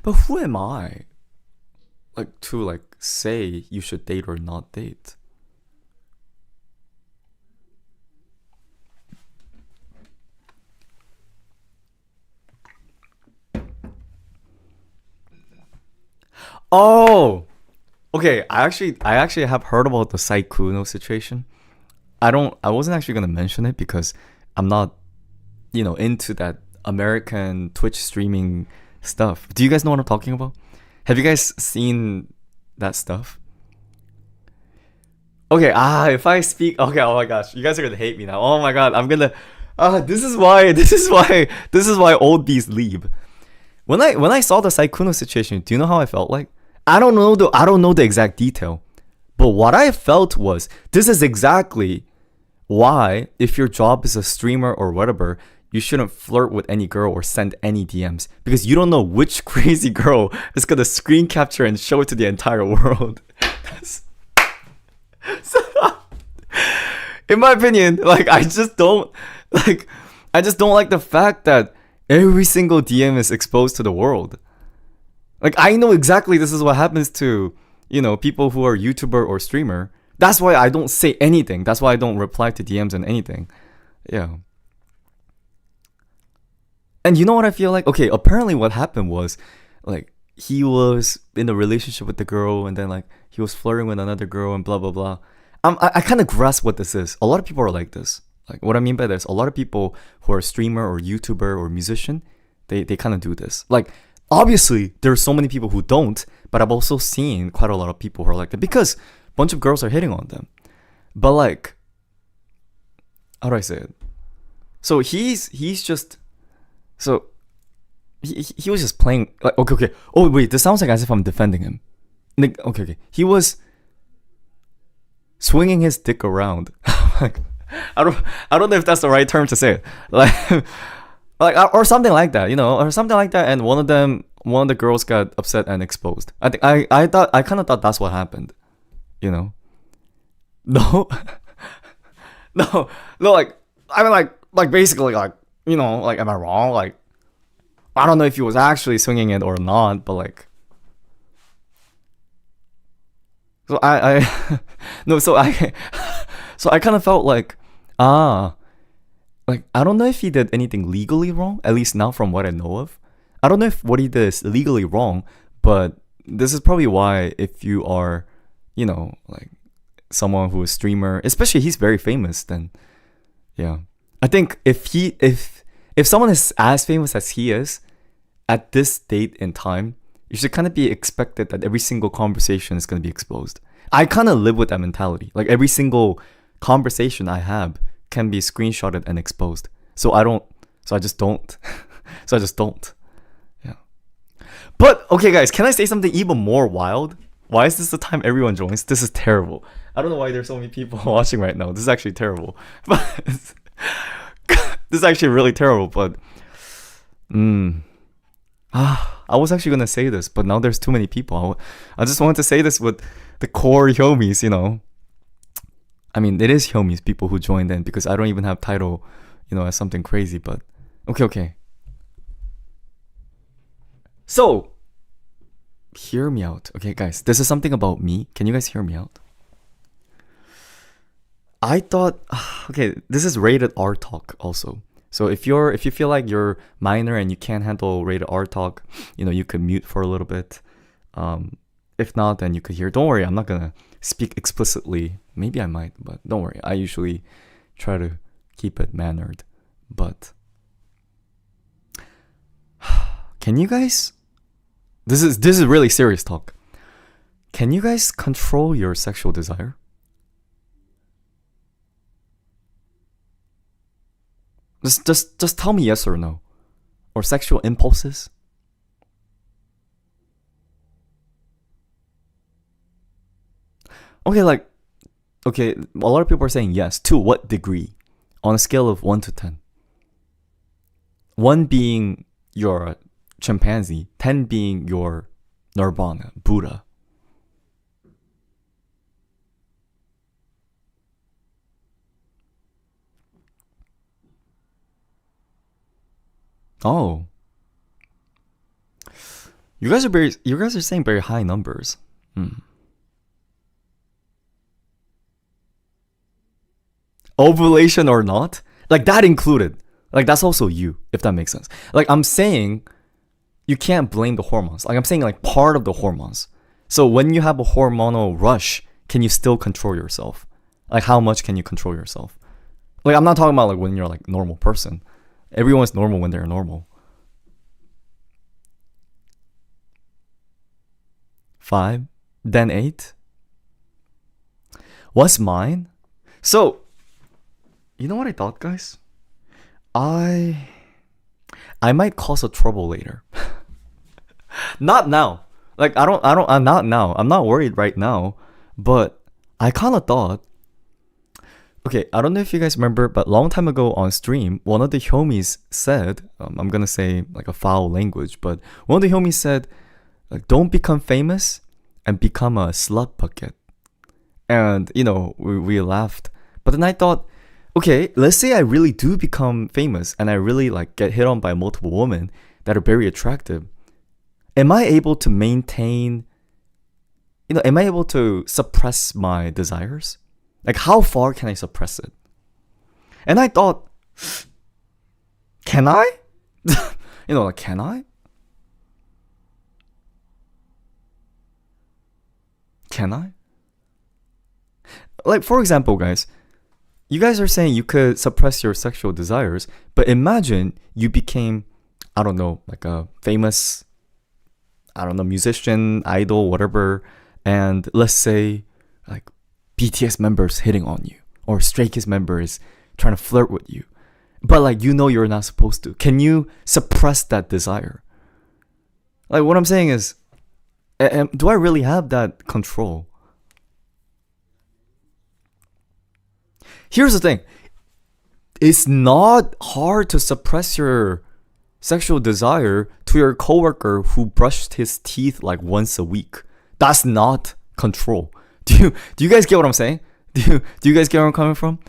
But who am I, like, to like say you should date or not date? Oh, okay. I actually have heard about the Saikuno situation. I wasn't actually gonna mention it because I'm not, into that American Twitch streaming stuff. Do you guys know what I'm talking about? Have you guys seen that stuff? Okay, if I speak, okay, oh my gosh, you guys are gonna hate me now. Oh my god, I'm gonna, this is why oldies leave. When I saw the Saikuno situation, do you know how I felt like? I don't know the exact detail, but what I felt was, this is exactly why, if your job is a streamer or whatever, you shouldn't flirt with any girl or send any DMs, because you don't know which crazy girl is gonna screen capture and show it to the entire world. In my opinion, like, I just don't like the fact that every single DM is exposed to the world. Like, I know exactly this is what happens to, people who are YouTuber or streamer. That's why I don't say anything. That's why I don't reply to DMs and anything. Yeah. And you know what I feel like? Okay, apparently what happened was, like, he was in a relationship with the girl, and then, like, he was flirting with another girl and blah, blah, blah. I kind of grasp what this is. A lot of people are like this. Like, what I mean by this, a lot of people who are a streamer or YouTuber or musician, they kind of do this. Like, obviously, there are so many people who don't, but I've also seen quite a lot of people who are like that because a bunch of girls are hitting on them. But, like, how do I say it? So he's just, so he was just playing, like, okay. Oh, wait, this sounds like as if I'm defending him. Like, okay. He was swinging his dick around. Like, I don't know if that's the right term to say it. Like, or something like that, or something like that. And one of the girls got upset and exposed. I think I kind of thought that's what happened, No, no, like, I mean, like basically, like, like, am I wrong? Like, I don't know if he was actually swinging it or not, but like, so I no, so I so I kind of felt like, like I don't know if he did anything legally wrong, at least not from what I know of. I don't know if what he did is legally wrong, but this is probably why if you are, you know, like someone who is streamer, especially he's very famous, then yeah. I think if someone is as famous as he is at this date in time, you should kind of be expected that every single conversation is going to be exposed. I kind of live with that mentality. Like every single conversation I have can be screenshotted and exposed. So I just don't. So I just don't. Yeah. But okay guys, can I say something even more wild? Why is this the time everyone joins? This is terrible. I don't know why there's so many people watching right now. This is actually terrible. But this is actually really terrible, but I was actually gonna say this, but now there's too many people. I just wanted to say this with the core Hyomis, you know. I mean, it is Hyomis, people who joined in, because I don't even have title, you know, as something crazy, but okay. So, hear me out. Okay, guys, this is something about me. Can you guys hear me out? I thought, okay, this is rated R talk also. So if you feel like you're minor and you can't handle rated R talk, you know, you could mute for a little bit. If not, then you could hear. Don't worry, I'm not gonna speak explicitly. Maybe I might, but don't worry. I usually try to keep it mannered. But can you guys? This is really serious talk. Can you guys control your sexual desire? Just tell me yes or no. Or sexual impulses? Okay, a lot of people are saying yes. To what degree? On a scale of 1 to 10. 1 being your chimpanzee, 10 being your nirvana, Buddha. Oh. You guys are saying very high numbers. Ovulation or not? Like that included. Like that's also you, if that makes sense. Like I'm saying you can't blame the hormones. Like I'm saying like part of the hormones. So when you have a hormonal rush, can you still control yourself? Like how much can you control yourself? Like I'm not talking about like when you're like normal person. Everyone's normal when they're normal. 5, then 8. What's mine? So, you know what I thought, guys? I might cause a trouble later. Not now. Like I'm not now. I'm not worried right now, but I kind of thought, okay, I don't know if you guys remember, but long time ago on stream, one of the Hyomis said, I'm gonna say like a foul language, but one of the Hyomis said, like, don't become famous and become a slut bucket. And, you know, we laughed. But then I thought, okay, let's say I really do become famous and I really like get hit on by multiple women that are very attractive. Am I able to maintain, you know, am I able to suppress my desires? Like, how far can I suppress it? And I thought, can I? You know, like, can I? Can I? Like, for example, guys, you guys are saying you could suppress your sexual desires, but imagine you became, I don't know, like a famous, I don't know, musician, idol, whatever, and let's say, like, BTS members hitting on you, or Stray Kids members trying to flirt with you, but like you know you're not supposed to. Can you suppress that desire? Like what I'm saying is, do I really have that control? Here's the thing. It's not hard to suppress your sexual desire to your coworker who brushed his teeth like once a week. That's not control. Do you guys get what I'm saying? Do you guys get where I'm coming from?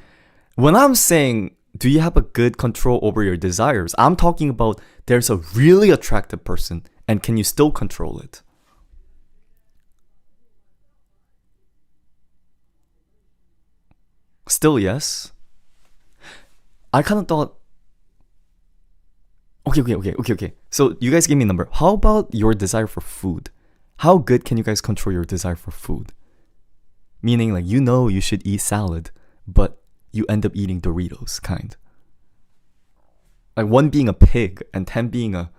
When I'm saying do you have a good control over your desires? I'm talking about there's a really attractive person and can you still control it? Still yes. I kind of thought okay. So you guys give me a number. How about your desire for food? How good can you guys control your desire for food? Meaning like you should eat salad, but you end up eating Doritos, kind. Like 1 being a pig and 10 being a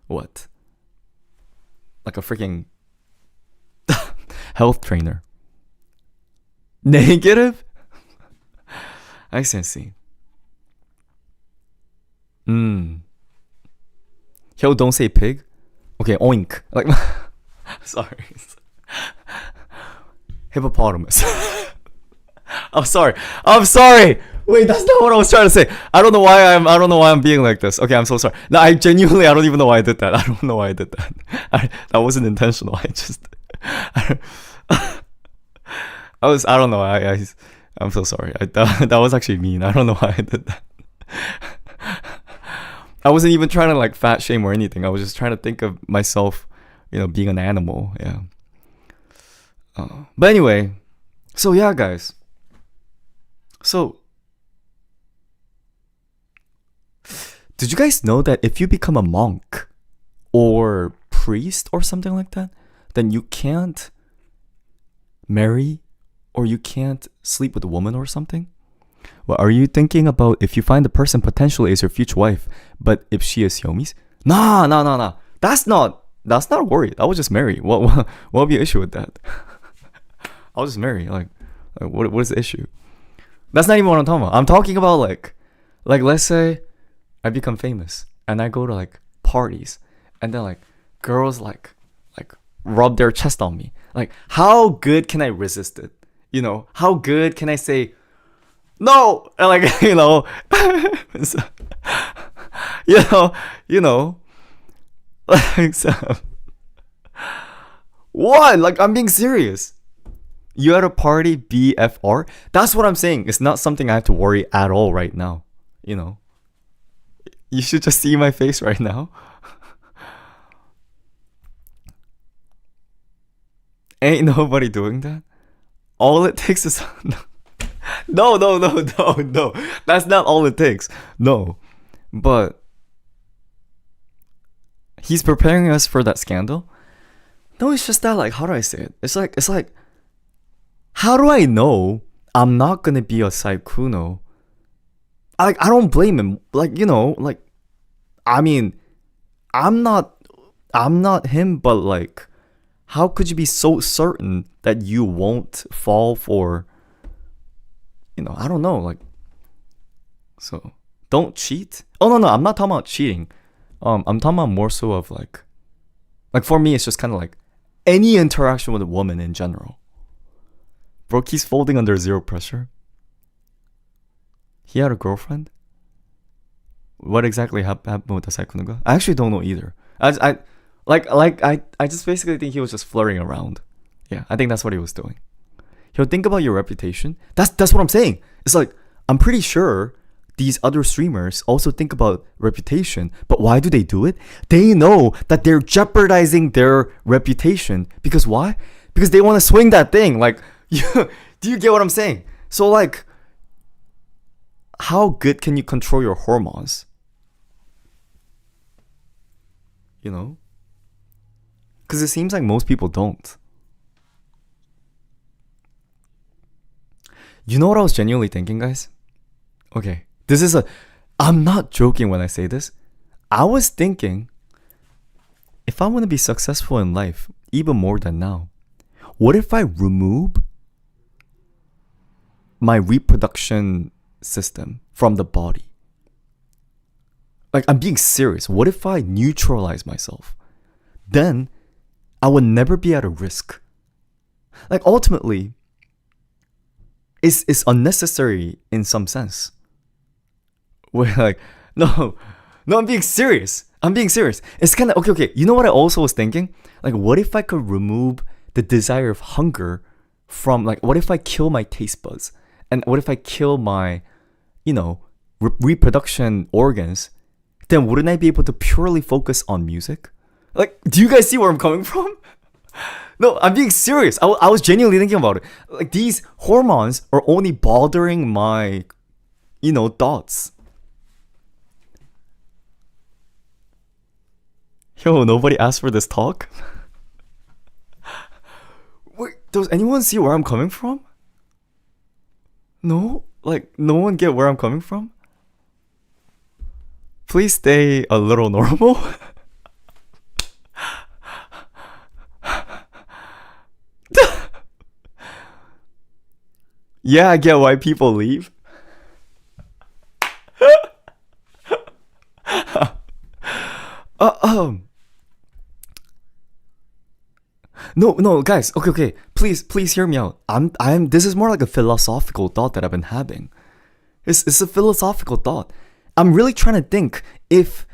what? Like a freaking health trainer. Negative? I see. Yo, don't say pig. Okay, oink. Like, sorry. Hippopotamus. I'm sorry. Wait, that's not what I was trying to say. I don't know why I'm being like this. Okay, I'm so sorry. No, I don't even know why I did that. I don't know why I did that. That wasn't intentional. I don't know. I'm so sorry. That was actually mean. I don't know why I did that. I wasn't even trying to like fat shame or anything. I was just trying to think of myself, being an animal. Yeah. But anyway, so yeah, guys. So, did you guys know that if you become a monk or priest or something like that, then you can't marry or you can't sleep with a woman or something? Well, are you thinking about if you find the person potentially is your future wife, but if she is Hyomi's? Nah. That's not a worry. I would just marry. What would be an issue with that? I'll just marry. Like what is the issue? That's not even what I'm talking about. I'm talking about like let's say I become famous and I go to like parties and then like girls like rub their chest on me. Like how good can I resist it? How good can I say no? And like so, like so, what? Like I'm being serious. You at a party, BFR? That's what I'm saying. It's not something I have to worry at all right now. You should just see my face right now. Ain't nobody doing that. All it takes is no. That's not all it takes. No. But he's preparing us for that scandal. No, it's just that like, how do I say it? It's like how do I know I'm not gonna be a Saikuno? I don't blame him. I mean, I'm not him, but like, how could you be so certain that you won't fall for, I don't know, like, so don't cheat. Oh no, I'm not talking about cheating. I'm talking about more so of like for me, it's just kind of like any interaction with a woman in general. Bro, he's folding under zero pressure. He had a girlfriend? What exactly happened with the Saikunuga? I actually don't know either. I just basically think he was just flirting around. Yeah, I think that's what he was doing. He'll think about your reputation. That's what I'm saying. It's like, I'm pretty sure these other streamers also think about reputation, but why do they do it? They know that they're jeopardizing their reputation. Because why? Because they want to swing that thing. Like, do you get what I'm saying? So like, how good can you control your hormones? Because it seems like most people don't. You know what I was genuinely thinking, guys? Okay, I'm not joking when I say this. I was thinking, if I want to be successful in life, even more than now, what if I remove my reproduction system from the body? Like, I'm being serious. What if I neutralize myself? Then I would never be at a risk. Like, ultimately, it's unnecessary in some sense. We're like, no, I'm being serious. It's kind of, okay. You know what I also was thinking? Like, what if I could remove the desire of hunger from, like, what if I kill my taste buds? And what if I kill my, reproduction organs, then wouldn't I be able to purely focus on music? Like, do you guys see where I'm coming from? No, I'm being serious. I was genuinely thinking about it. Like, these hormones are only bothering my, thoughts. Yo, nobody asked for this talk? Wait, does anyone see where I'm coming from? No? Like, no one get where I'm coming from? Please stay a little normal. Yeah, I get why people leave. No, guys. Okay. Please hear me out. This is more like a philosophical thought that I've been having. It's a philosophical thought. I'm really trying to think if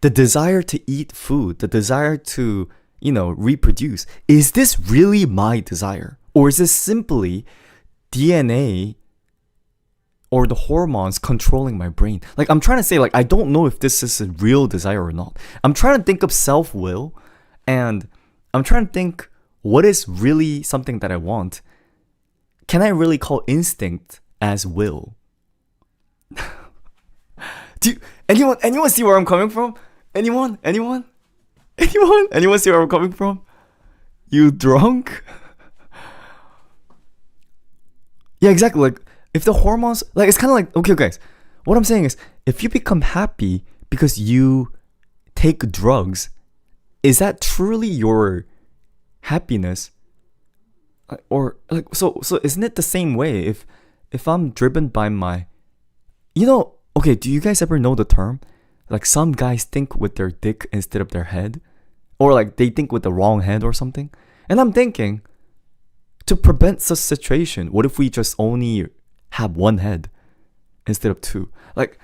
the desire to eat food, the desire to, reproduce, is this really my desire? Or is this simply DNA or the hormones controlling my brain? Like, I'm trying to say, like, I don't know if this is a real desire or not. I'm trying to think of self-will, and I'm trying to think what is really something that I want. Can I really call instinct as will? Anyone see where I'm coming from? Anyone see where I'm coming from? You drunk? Yeah, exactly. Like, if the hormones, like, it's kind of like, okay, guys, what I'm saying is, if you become happy because you take drugs, is that truly your happiness? Or, like, so isn't it the same way if I'm driven by my, okay, do you guys ever know the term? Like, some guys think with their dick instead of their head, or like they think with the wrong head or something. And I'm thinking, to prevent such situation, what if we just only have one head instead of two? Like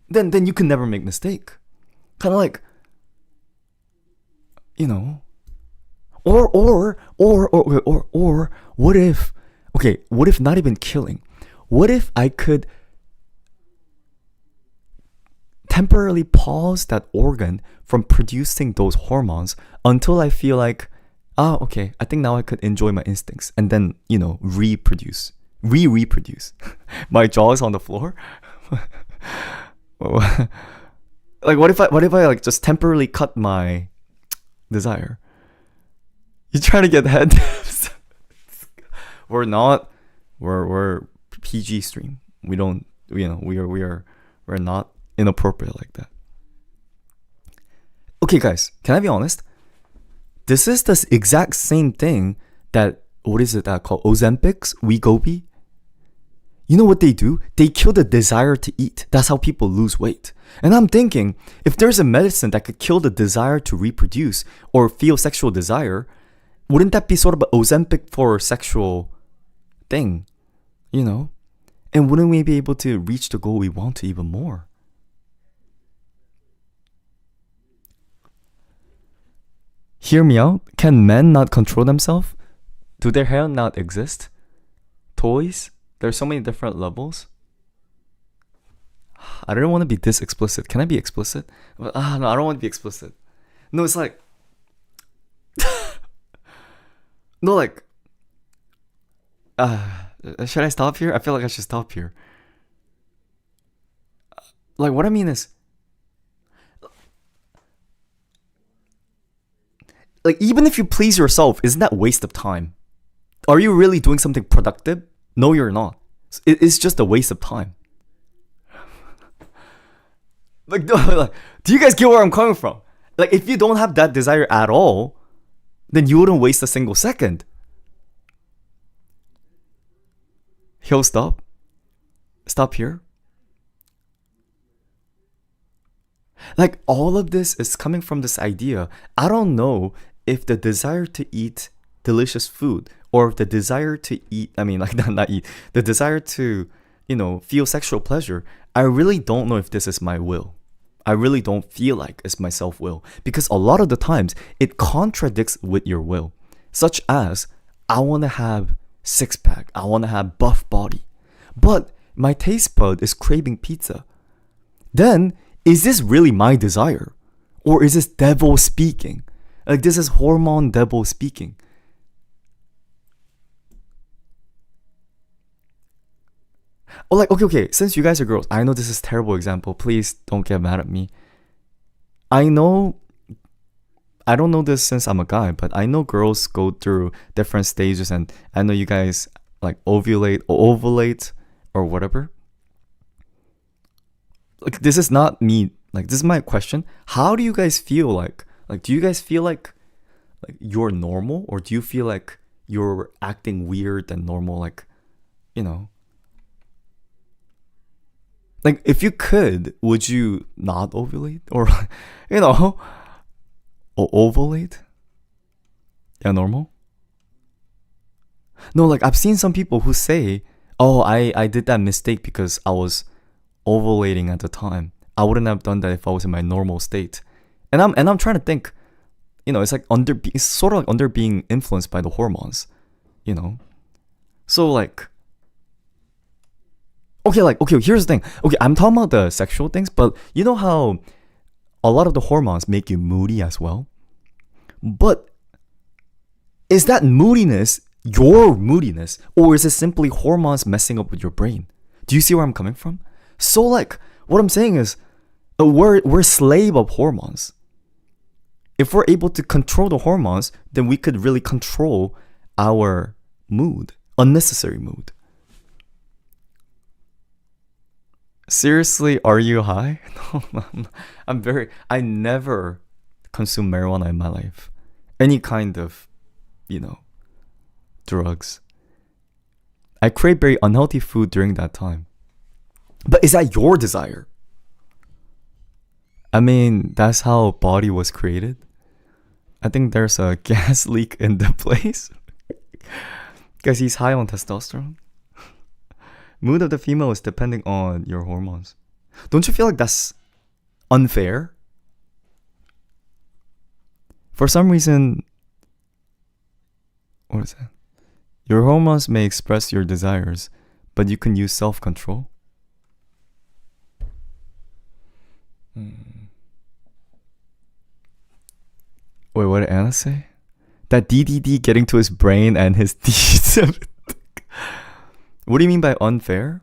then you can never make mistake. Kind of like, or what if, okay, what if not even killing? What if I could temporarily pause that organ from producing those hormones until I feel like, okay, I think now I could enjoy my instincts, and then, reproduce. My jaw is on the floor. Like, what if I like just temporarily cut my desire? You trying to get head? We're not. We're PG stream. We don't. We're not inappropriate like that. Okay, guys, can I be honest? This is the exact same thing that, what is it that called? Ozempics, Wegovy. You know what they do? They kill the desire to eat. That's how people lose weight. And I'm thinking, if there's a medicine that could kill the desire to reproduce or feel sexual desire, wouldn't that be sort of an Ozempic for sexual thing? And wouldn't we be able to reach the goal we want to even more? Hear me out. Can men not control themselves? Do their hair not exist? Toys? There's so many different levels. I don't want to be this explicit. Can I be explicit? No, I don't want to be explicit. No, it's like, no, like, should I stop here? I feel like I should stop here. Like, what I mean is, like, even if you please yourself, isn't that a waste of time? Are you really doing something productive? No, you're not. It's just a waste of time. Like, do you guys get where I'm coming from? Like, if you don't have that desire at all, then you wouldn't waste a single second. Yo, stop. Stop here. Like, all of this is coming from this idea. I don't know if the desire to eat delicious food, or if the desire to eat, not eat, the desire to, feel sexual pleasure, I really don't know if this is my will. I really don't feel like it's my self-will, because a lot of the times it contradicts with your will, such as, I want to have six-pack, I want to have buff body, but my taste bud is craving pizza, then is this really my desire? Or is this devil speaking? Like, this is hormone devil speaking. Oh, like, okay, since you guys are girls, I know this is a terrible example. Please don't get mad at me. I don't know this since I'm a guy, but I know girls go through different stages, and I know you guys like ovulate or ovulate or whatever. Like, this is not me. Like, this is my question. How do you guys feel like? Like, do you guys feel like you're normal, or do you feel like you're acting weird than normal? Like, you know. Like, if you could, would you not ovulate? Or, you know, or ovulate? Yeah, normal? No, like, I've seen some people who say, oh, I did that mistake because I was ovulating at the time. I wouldn't have done that if I was in my normal state. And I'm trying to think, you know, it's like it's sort of like under being influenced by the hormones, you know? So, like, okay, here's the thing. Okay, I'm talking about the sexual things, but you know how a lot of the hormones make you moody as well? But is that moodiness your moodiness, or is it simply hormones messing up with your brain? Do you see where I'm coming from? So, like, what I'm saying is, we're slave of hormones. If we're able to control the hormones, then we could really control our mood, unnecessary mood. Seriously, are you high? No, I never consume marijuana in my life. Any kind of, you know, drugs. I crave very unhealthy food during that time. But is that your desire? I mean, that's how body was created. I think there's a gas leak in the place. Because he's high on testosterone. Mood of the female is depending on your hormones. Don't you feel like that's unfair? For some reason, what is that? Your hormones may express your desires, but you can use self-control. Wait, what did Anna say? That DDD getting to his brain and his deeds. What do you mean by unfair?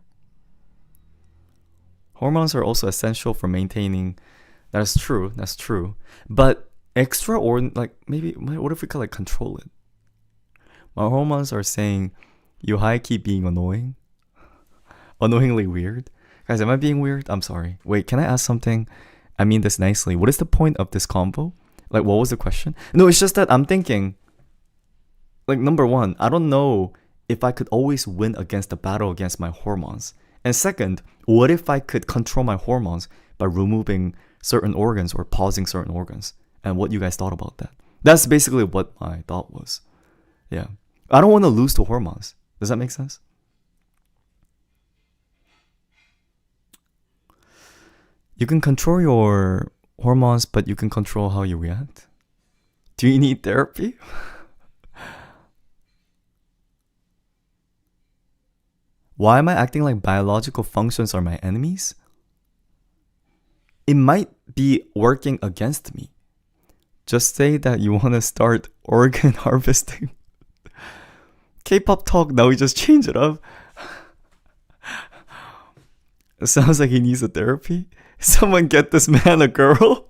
Hormones are also essential for maintaining. That's true. But like, maybe, what if we could like control it? My hormones are saying, you high keep being annoying. Annoyingly weird. Guys, am I being weird? I'm sorry. Wait, can I ask something? I mean this nicely. What is the point of this convo? Like, what was the question? No, it's just that I'm thinking, like, number one, I don't know if I could always win against the battle against my hormones. And second, what if I could control my hormones by removing certain organs or pausing certain organs? And what you guys thought about that? That's basically what my thought was. Yeah. I don't want to lose to hormones. Does that make sense? You can control your hormones, but you can control how you react. Do you need therapy? Why am I acting like biological functions are my enemies? It might be working against me. Just say that you want to start organ harvesting. K-pop talk, now we just change it up. It sounds like he needs a therapy. Someone get this man a girl.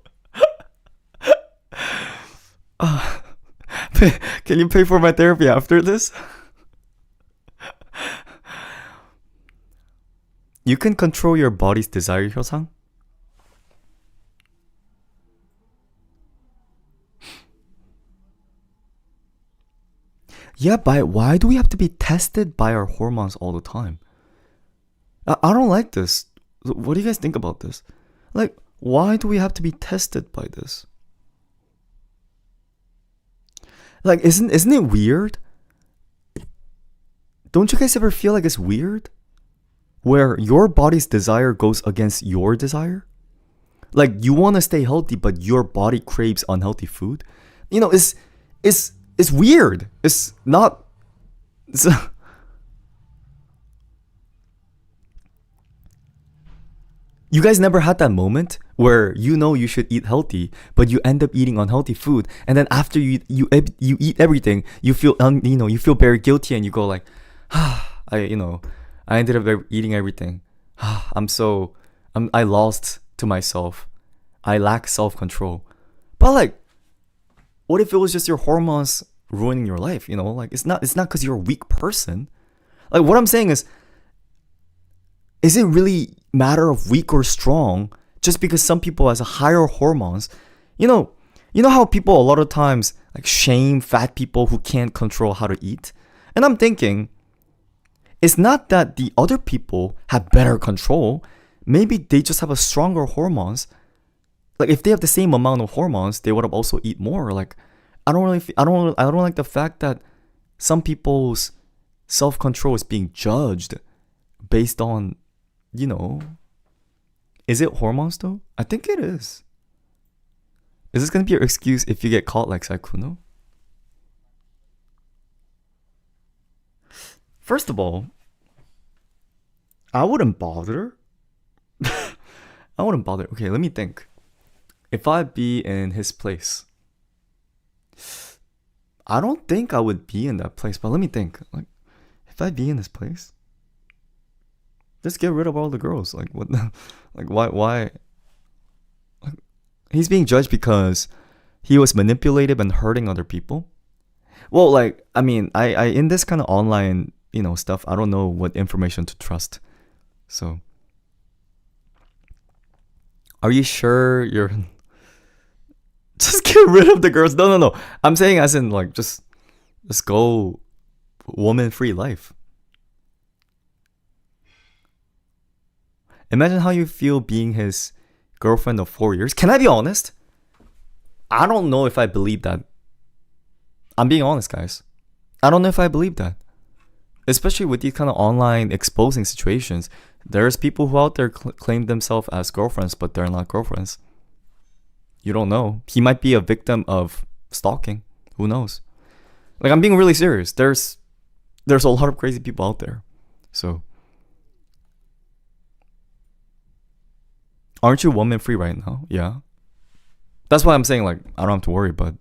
Can you pay for my therapy after this? You can control your body's desire, Hyosang. Yeah, but why do we have to be tested by our hormones all the time? I don't like this. What do you guys think about this? Like, why do we have to be tested by this? Like, isn't it weird? Don't you guys ever feel like it's weird? Where your body's desire goes against your desire? Like, you want to stay healthy, but your body craves unhealthy food? You know, it's weird. It's not... You guys never had that moment where you know you should eat healthy, but you end up eating unhealthy food, and then after you eat everything, you feel you feel very guilty, and you go like, I ended up eating everything. I lost to myself. I lack self control. But like, what if it was just your hormones ruining your life? Like it's not because you're a weak person. Like what I'm saying is it really matter of weak or strong just because some people has a higher hormones? You know how people a lot of times like shame fat people who can't control how to eat? And I'm thinking, it's not that the other people have better control. Maybe they just have a stronger hormones. Like if they have the same amount of hormones, they would have also eat more. Like I don't like the fact that some people's self-control is being judged based on, is it hormones though? I think it is. Is this gonna be your excuse if you get caught like Saikuno? First of all, I wouldn't bother. I wouldn't bother. Okay, let me think. If I'd be in his place, I don't think I would be in that place, but let me think. Like, if I'd be in this place, just get rid of all the girls. Like, what? Like, why? Like, he's being judged because he was manipulative and hurting other people. Well, like, I mean, I in this kind of online, stuff, I don't know what information to trust. So, are you sure you're? Just get rid of the girls. No. I'm saying as in like just go woman-free life. Imagine how you feel being his girlfriend of 4 years. Can I be honest? I don't know if I believe that. I'm being honest, guys. I don't know if I believe that. Especially with these kind of online exposing situations. There's people who out there claim themselves as girlfriends, but they're not girlfriends. You don't know. He might be a victim of stalking. Who knows? Like, I'm being really serious. There's a lot of crazy people out there. So, aren't you woman free right now? Yeah. That's why I'm saying, like, I don't have to worry, but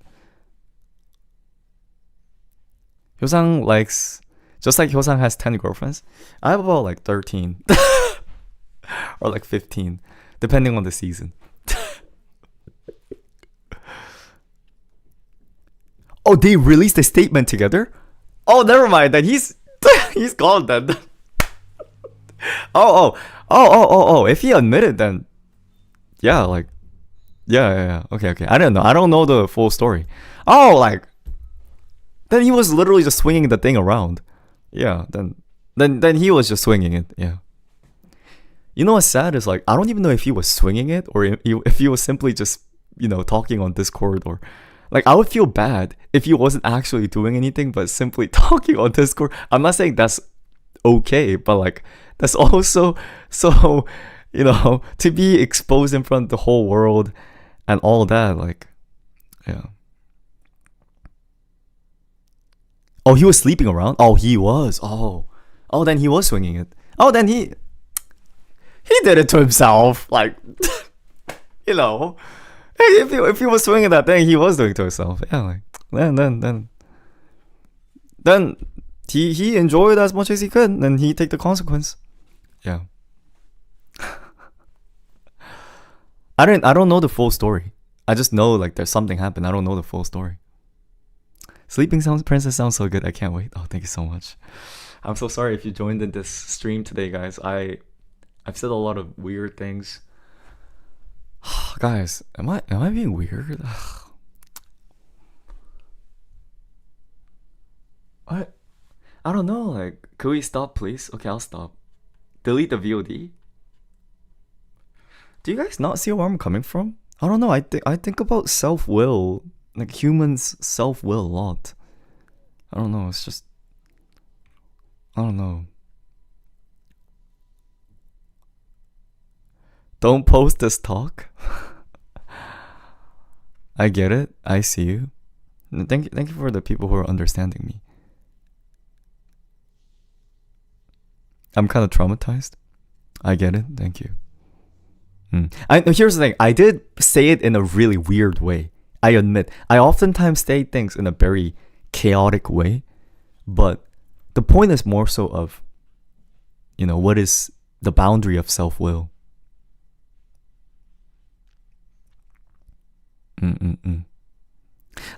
Hyo-sang likes, just like Hyo-sang has 10 girlfriends, I have about like 13 or like 15, depending on the season. Oh, they released a statement together? Oh, never mind. Then he's gone then. Oh. If he admitted, then yeah, like yeah. Okay. I don't know. I don't know the full story. Oh, like then he was literally just swinging the thing around. Yeah. Then he was just swinging it. Yeah. You know what's sad is like I don't even know if he was swinging it or if he was simply just talking on Discord or. Like, I would feel bad if he wasn't actually doing anything, but simply talking on Discord. I'm not saying that's okay, but like, that's also so, to be exposed in front of the whole world and all that, like, yeah. Oh, he was sleeping around? Oh, he was. Oh, then he was swinging it. Oh, then he did it to himself. Like, If he was swinging that thing, he was doing it to himself. Yeah, like then he enjoyed as much as he could, and he take the consequence. Yeah. I don't know the full story. I just know like there's something happened. I don't know the full story. Sleeping Princess sounds so good. I can't wait. Oh, thank you so much. I'm so sorry if you joined in this stream today, guys. I've said a lot of weird things. Guys, am I being weird? What? I don't know. Like, could we stop, please? Okay, I'll stop. Delete the VOD. Do you guys not see where I'm coming from? I don't know. I think about self-will, like humans' self-will a lot. I don't know. It's just, I don't know. Don't post this talk. I get it. I see you. Thank you for the people who are understanding me. I'm kind of traumatized. I get it. Thank you. Here's the thing. I did say it in a really weird way. I admit. I oftentimes say things in a very chaotic way, but the point is more so of, what is the boundary of self-will?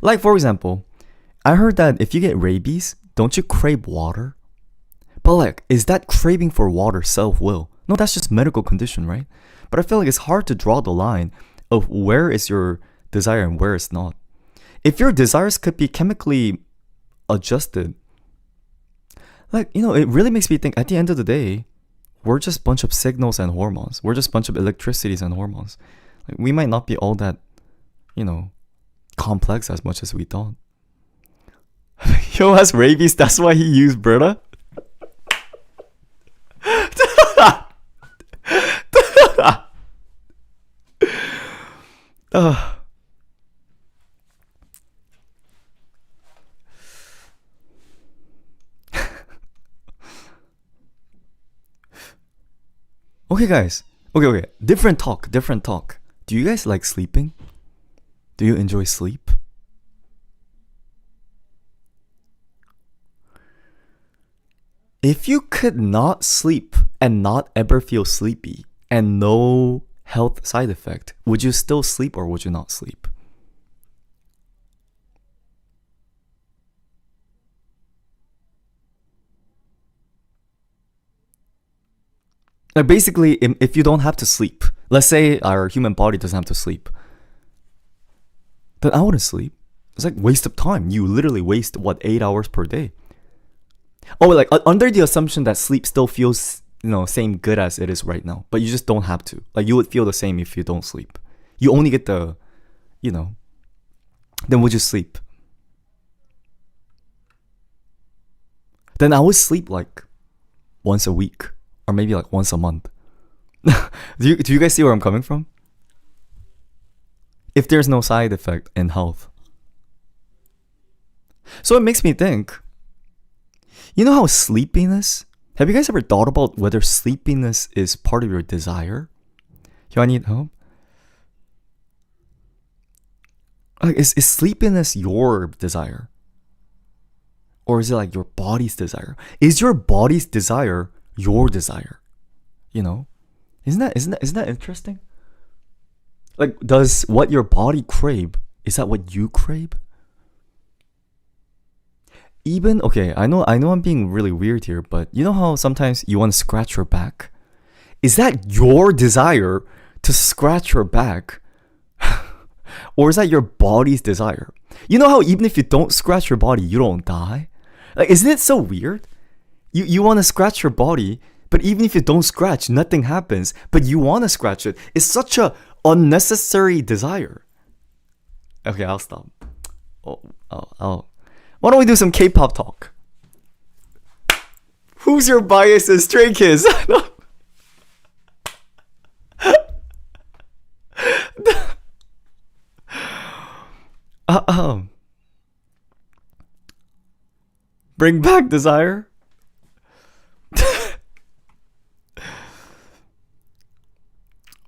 Like, for example, I heard that if you get rabies, don't you crave water? But like, is that craving for water self-will? No, that's just medical condition, right? But I feel like it's hard to draw the line of where is your desire and where it's not. If your desires could be chemically adjusted, like, it really makes me think at the end of the day, we're just a bunch of signals and hormones. We're just a bunch of electricities and hormones. Like, we might not be all that, complex as much as we thought. Yo has rabies, that's why he used Brita? Okay, guys. Okay. Different talk. Do you guys like sleeping? Do you enjoy sleep? If you could not sleep and not ever feel sleepy and no health side effect, would you still sleep or would you not sleep? Like, basically, if you don't have to sleep, let's say our human body doesn't have to sleep, then I wouldn't sleep. It's like waste of time. You literally waste 8 hours per day. Oh, like under the assumption that sleep still feels, same good as it is right now, but you just don't have to. Like, you would feel the same if you don't sleep. You only get the, then would you sleep? Then I would sleep like once a week or maybe like once a month. Do you guys see where I'm coming from? If there's no side effect in health. So it makes me think, how sleepiness? Have you guys ever thought about whether sleepiness is part of your desire? Yo, I need help. Like, is sleepiness your desire? Or is it like your body's desire? Is your body's desire your desire? Isn't that interesting? Like, does what your body crave, is that what you crave? Even, okay, I know I'm being really weird here, but you know how sometimes you want to scratch your back? Is that your desire to scratch your back? Or is that your body's desire? You know how even if you don't scratch your body, you don't die? Like, isn't it so weird? You want to scratch your body, but even if you don't scratch, nothing happens, but you want to scratch it. It's such a unnecessary desire. Okay, I'll stop. Why don't we do some K-pop talk? Who's your biases? Stray Kids. Bring back desire.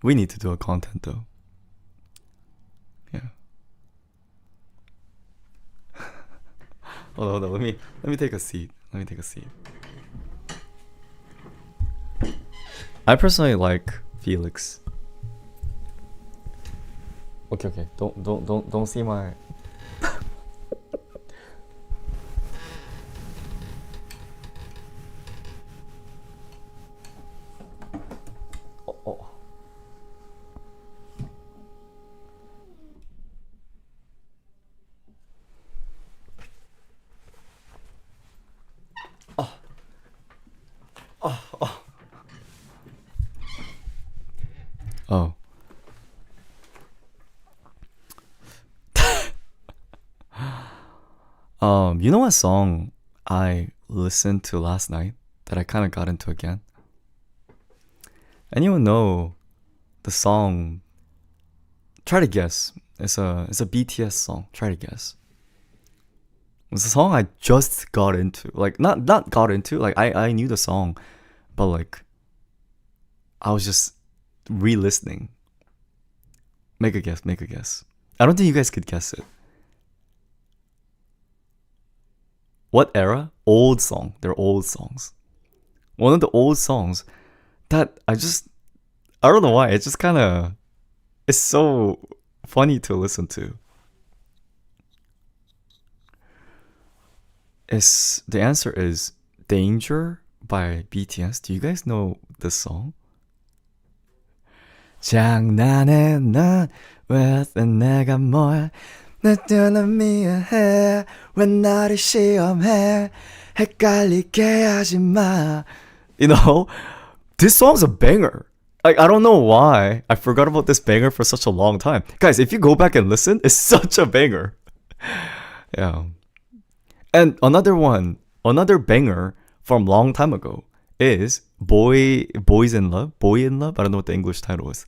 We need to do a content though. Yeah. Hold on. Let me take a seat. I personally like Felix. Okay. Don't see my. Oh. You know what song I listened to last night that I kind of got into again? Anyone know the song? Try to guess. It's a BTS song. Try to guess. It's a song I just got into. Like, not got into. Like, I knew the song, but like, I was just re-listening Make a guess, make a guess. I don't think you guys could guess it. What era? Old song. They're old songs. One of the old songs that I don't know why, it's so funny to listen to. The answer is Danger by BTS. Do you guys know this song? 장난해 넌 왜 내가 뭐야 내 눈은 미안해 왜 나를 시험해 헷갈리게 하지 마. You know, this song's a banger. Like, I don't know why I forgot about this banger for such a long time. Guys, if you go back and listen, it's such a banger. Yeah. And another banger from long time ago is Boys in Love. Boy in Love? I don't know what the English title is.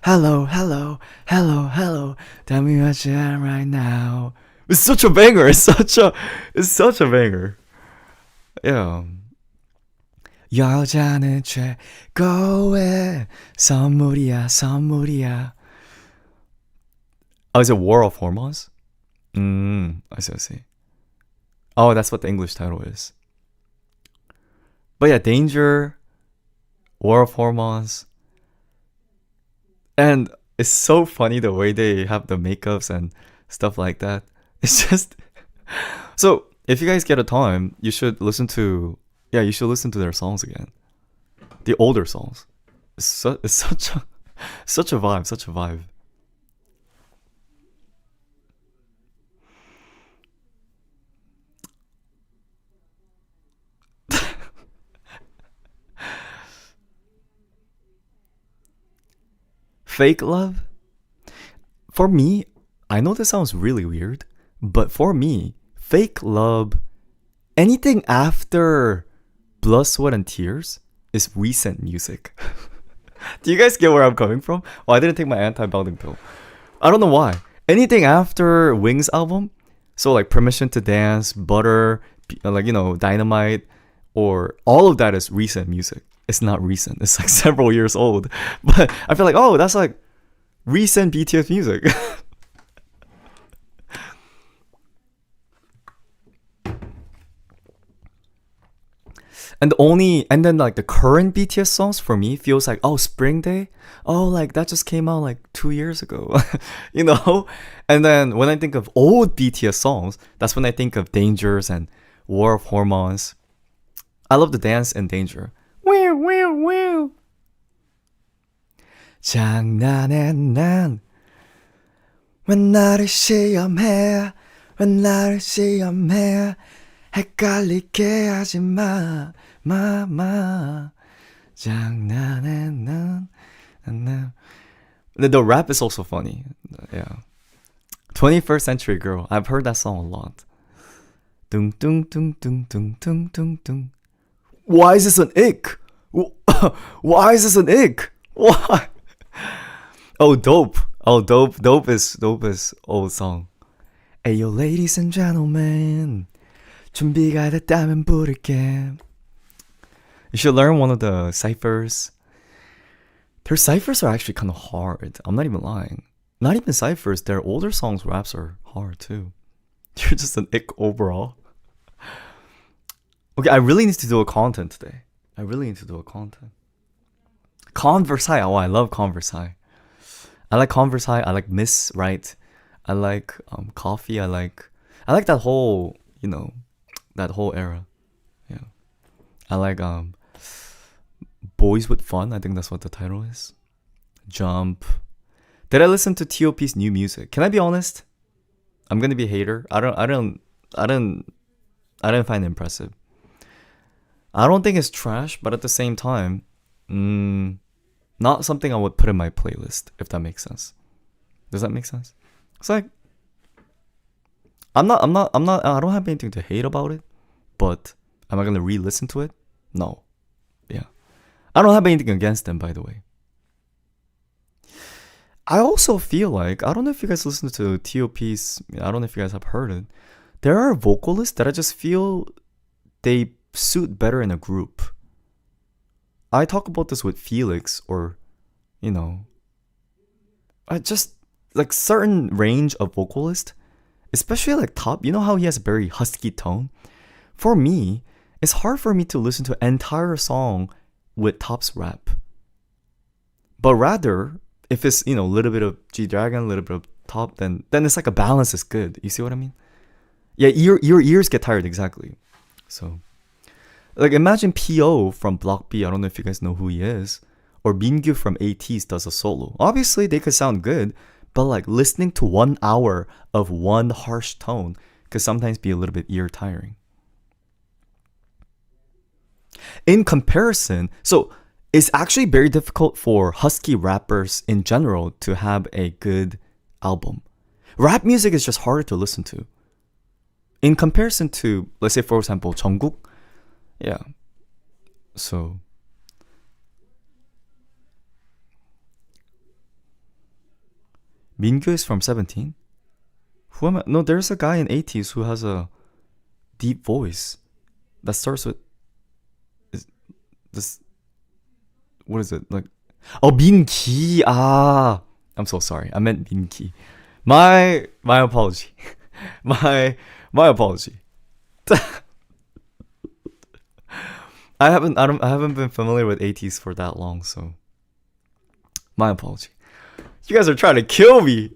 Hello, hello, hello, hello. Tell me what you are right now. It's such a banger. It's such a banger. Yeah. 여자는 최고의 선물이야, 선물이야. Oh, is it War of Hormones? I see. Oh, that's what the English title is. But yeah, Danger, War of Hormones. And it's so funny the way they have the makeups and stuff like that. It's just... So, if you guys get a time, you should listen to their songs again. The older songs. It's such a vibe. Fake love? For me, I know this sounds really weird, but for me, fake love, anything after Blood, Sweat, and Tears is recent music. Do you guys get where I'm coming from? Oh, I didn't take my anti-balding pill. I don't know why. Anything after Wings album, so like Permission to Dance, Butter, like, you know, Dynamite, or all of that is recent music. It's not recent. It's like several years old. But I feel like, oh, that's like recent BTS music. And then like the current BTS songs for me feels like, oh, Spring Day. Oh, like that just came out like 2 years ago, you know? And then when I think of old BTS songs, that's when I think of Dangers and War of Hormones. I love the dance in Danger. Wow. 장난해 난 왜 나를 시험해 왜 나를 시험해 헷갈리게 하지 마 장난해 난 The rap is also funny. Yeah. 21st Century Girl. I've heard that song a lot. Dung dung dung dung dung dung dung dung. Why is this an ick? Why is this an ick? Why? Oh, Dope. Dope is old song. Ayo, ladies and gentlemen. 준비가 됐다면 부를게. You should learn one of the ciphers. Their ciphers are actually kind of hard. I'm not even lying. Not even ciphers. Their older songs raps are hard too. You're just an ick overall. Okay, I really need to do a content today. Converse-High. Oh, I love Converse-High. I like Converse-High. I like Miss Right. I like Coffee. I like that whole, you know, that whole era. Yeah. I like Boys with Fun. I think that's what the title is. Jump. Did I listen to T.O.P's new music? Can I be honest? I'm gonna be a hater. I didn't find it impressive. I don't think it's trash, but at the same time, not something I would put in my playlist, if that makes sense. Does that make sense? It's like, I don't have anything to hate about it, but am I gonna re-listen to it? No. Yeah. I don't have anything against them, by the way. I also feel like, I don't know if you guys listen to T.O.P's, I don't know if you guys have heard it. There are vocalists that I just feel they suit better in a group. I talk about this with Felix, or, you know, like certain range of vocalist, especially like Top. You know how he has a very husky tone. For me, it's hard for me to listen to an entire song with Top's rap. But rather, if it's a little bit of G Dragon, a little bit of Top, then it's like a balance is good. You see what I mean? Yeah, your ears get tired exactly. So, like imagine PO from Block B. I don't know if you guys know who he is, or Mingyu from ATEEZ does a solo. Obviously, they could sound good, but like listening to 1 hour of one harsh tone could sometimes be a little bit ear tiring. In comparison, so it's actually very difficult for husky rappers in general to have a good album. Rap music is just harder to listen to. In comparison to, let's say for example, Jungkook. Yeah. So Mingyu is from 17. Who am I? No, there's a guy in ATEEZ who has a deep voice that starts with this. What is it like? Oh, Minki. Ah, I'm so sorry. I meant Minki. My apology. my apology. I haven't been familiar with ATEEZ for that long, so my apology. You guys are trying to kill me.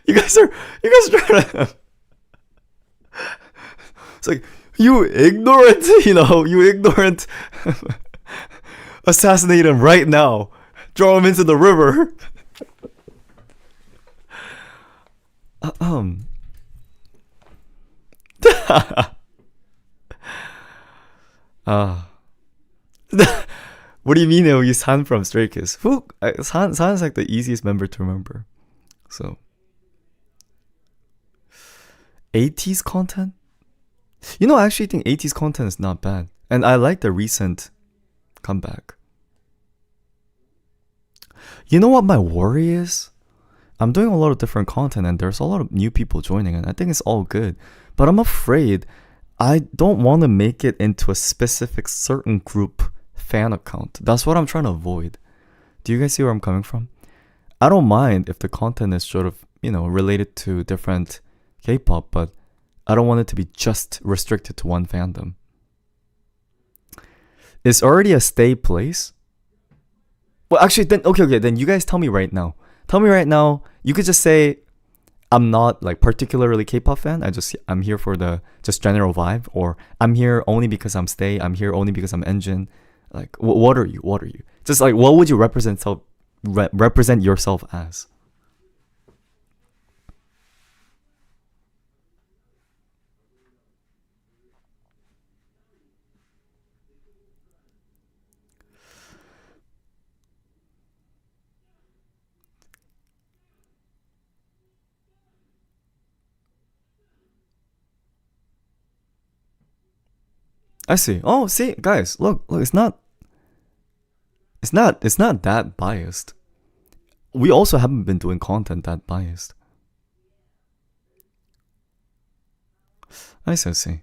You guys are trying to. It's like, you ignorant, you ignorant. Assassinate him right now. Throw him into the river. What do you mean he'll use Han from Stray Kids? Han is like the easiest member to remember. So ATEEZ content? I actually think ATEEZ content is not bad. And I like the recent comeback. You know what my worry is? I'm doing a lot of different content and there's a lot of new people joining and I think it's all good. But I'm afraid I don't want to make it into a specific certain group fan account. That's what I'm trying to avoid. Do you guys see where I'm coming from? I don't mind if the content is sort of, related to different K-pop, but I don't want it to be just restricted to one fandom. It's already a stay place. Well, actually, then okay, then you guys tell me right now. Tell me right now. You could just say, I'm not like particularly K-pop fan. I'm here for the just general vibe, or I'm here only because I'm stay. I'm here only because I'm engine. Like, what are you? What are you? Just like, what would you represent yourself as? I see. Oh, see, guys, look, it's not that biased. We also haven't been doing content that biased. I see.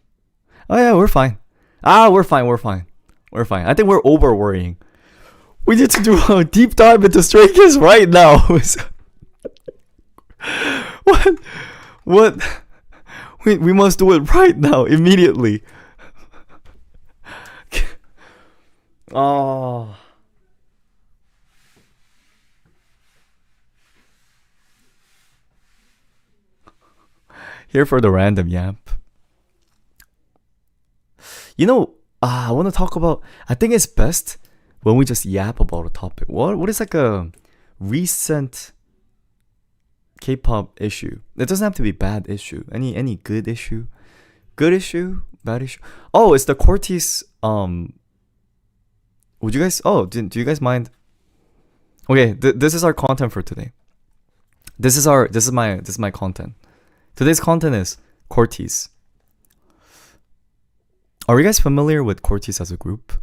Oh yeah, we're fine. We're fine. I think we're over worrying. We need to do a deep dive into Stray Kids right now. What? We must do it right now, immediately. Oh. Here for the random yap. I want to talk about, I think it's best when we just yap about a topic. What is like a recent K-pop issue? It doesn't have to be bad issue. Any good issue? Good issue? Bad issue? Oh, it's the Cortez would you guys? Oh, do you guys mind? Okay, this is our content for today. This is my content. Today's content is Cortez. Are you guys familiar with Cortez as a group?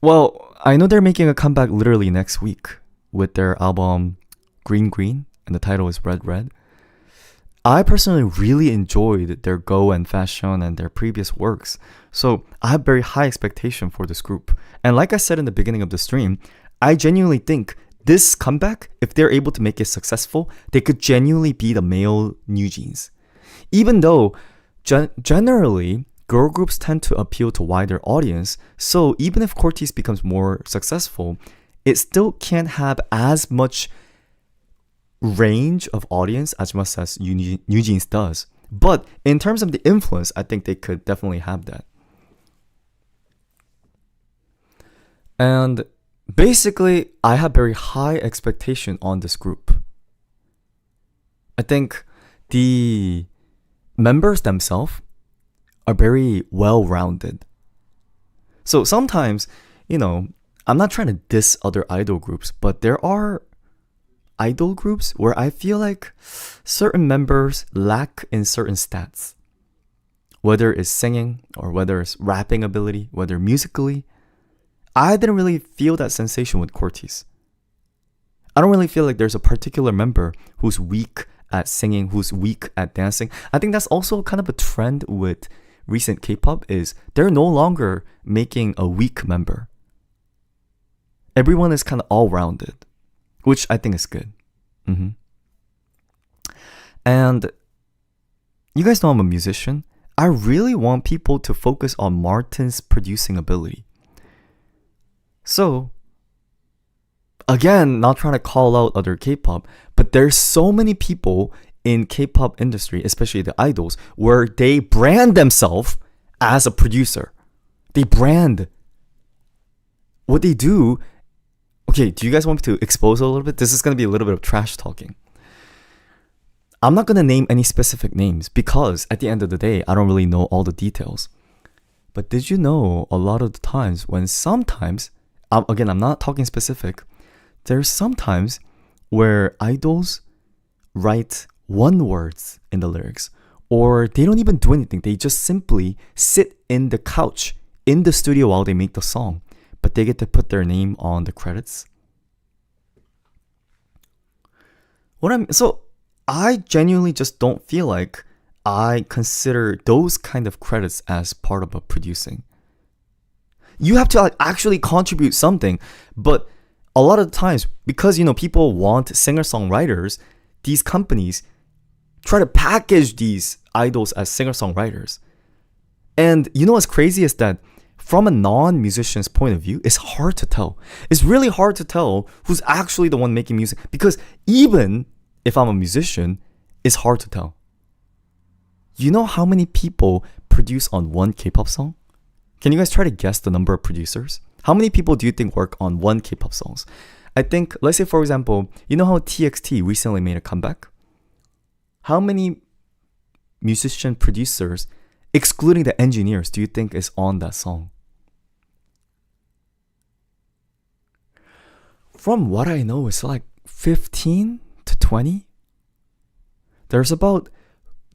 Well, I know they're making a comeback literally next week with their album Green Green, and the title is Red Red. I personally really enjoyed their Go and Fashion and their previous works. So I have very high expectation for this group. And like I said in the beginning of the stream, I genuinely think this comeback, if they're able to make it successful, they could genuinely be the male New Jeans. Even though generally girl groups tend to appeal to wider audience, so even if Cortez becomes more successful, it still can't have as much range of audience as much as New Jeans does. But in terms of the influence, I think they could definitely have that. And basically, I have very high expectation on this group. I think the members themselves are very well-rounded. So sometimes, I'm not trying to diss other idol groups, but there are idol groups where I feel like certain members lack in certain stats. Whether it's singing or whether it's rapping ability, whether musically, I didn't really feel that sensation with Cortez. I don't really feel like there's a particular member who's weak at singing, who's weak at dancing. I think that's also kind of a trend with recent K-pop is they're no longer making a weak member. Everyone is kind of all-rounded, which I think is good. And you guys know I'm a musician. I really want people to focus on Martin's producing ability. So, again, not trying to call out other K-pop, but there's so many people in K-pop industry, especially the idols, where they brand themselves as a producer. They brand what they do. Okay, do you guys want me to expose a little bit? This is going to be a little bit of trash talking. I'm not going to name any specific names because at the end of the day, I don't really know all the details. But did you know a lot of the times when sometimes, again, I'm not talking specific, there's sometimes where idols write one words in the lyrics, or they don't even do anything. They just simply sit in the couch in the studio while they make the song, but they get to put their name on the credits. So I genuinely just don't feel like I consider those kind of credits as part of a producing. You have to actually contribute something, but a lot of the times, because people want singer-songwriters, these companies try to package these idols as singer-songwriters. And what's crazy is that from a non-musician's point of view, it's hard to tell. It's really hard to tell who's actually the one making music, because even if I'm a musician, it's hard to tell. You know how many people produce on one K-pop song? Can you guys try to guess the number of producers? How many people do you think work on one K-pop songs? I think, let's say for example, you know how TXT recently made a comeback? How many musician producers, excluding the engineers, do you think is on that song? From what I know, it's like 15 to 20. There's about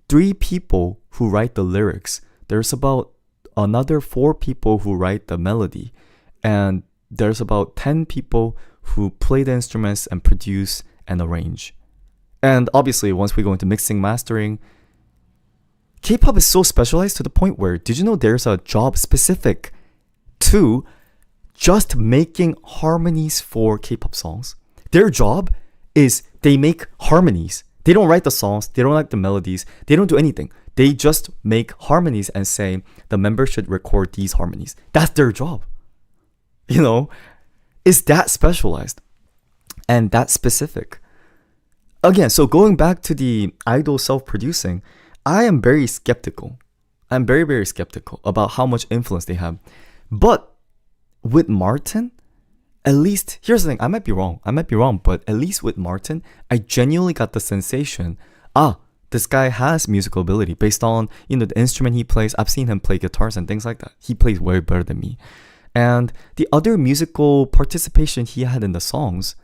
3 people who write the lyrics. There's about another 4 people who write the melody. And there's about 10 people who play the instruments and produce and arrange. And obviously, once we go into mixing, mastering, K-pop is so specialized to the point where, did you know there's a job specific to just making harmonies for K-pop songs? Their job is they make harmonies. They don't write the songs, they don't write the melodies, they don't do anything. They just make harmonies and say the members should record these harmonies. That's their job. It's that specialized and that specific. Again, so going back to the idol self-producing, I am very skeptical. I'm very, very skeptical about how much influence they have. But with Martin, at least, here's the thing, I might be wrong, but at least with Martin, I genuinely got the sensation, this guy has musical ability based on, the instrument he plays. I've seen him play guitars and things like that. He plays way better than me. And the other musical participation he had in the songs,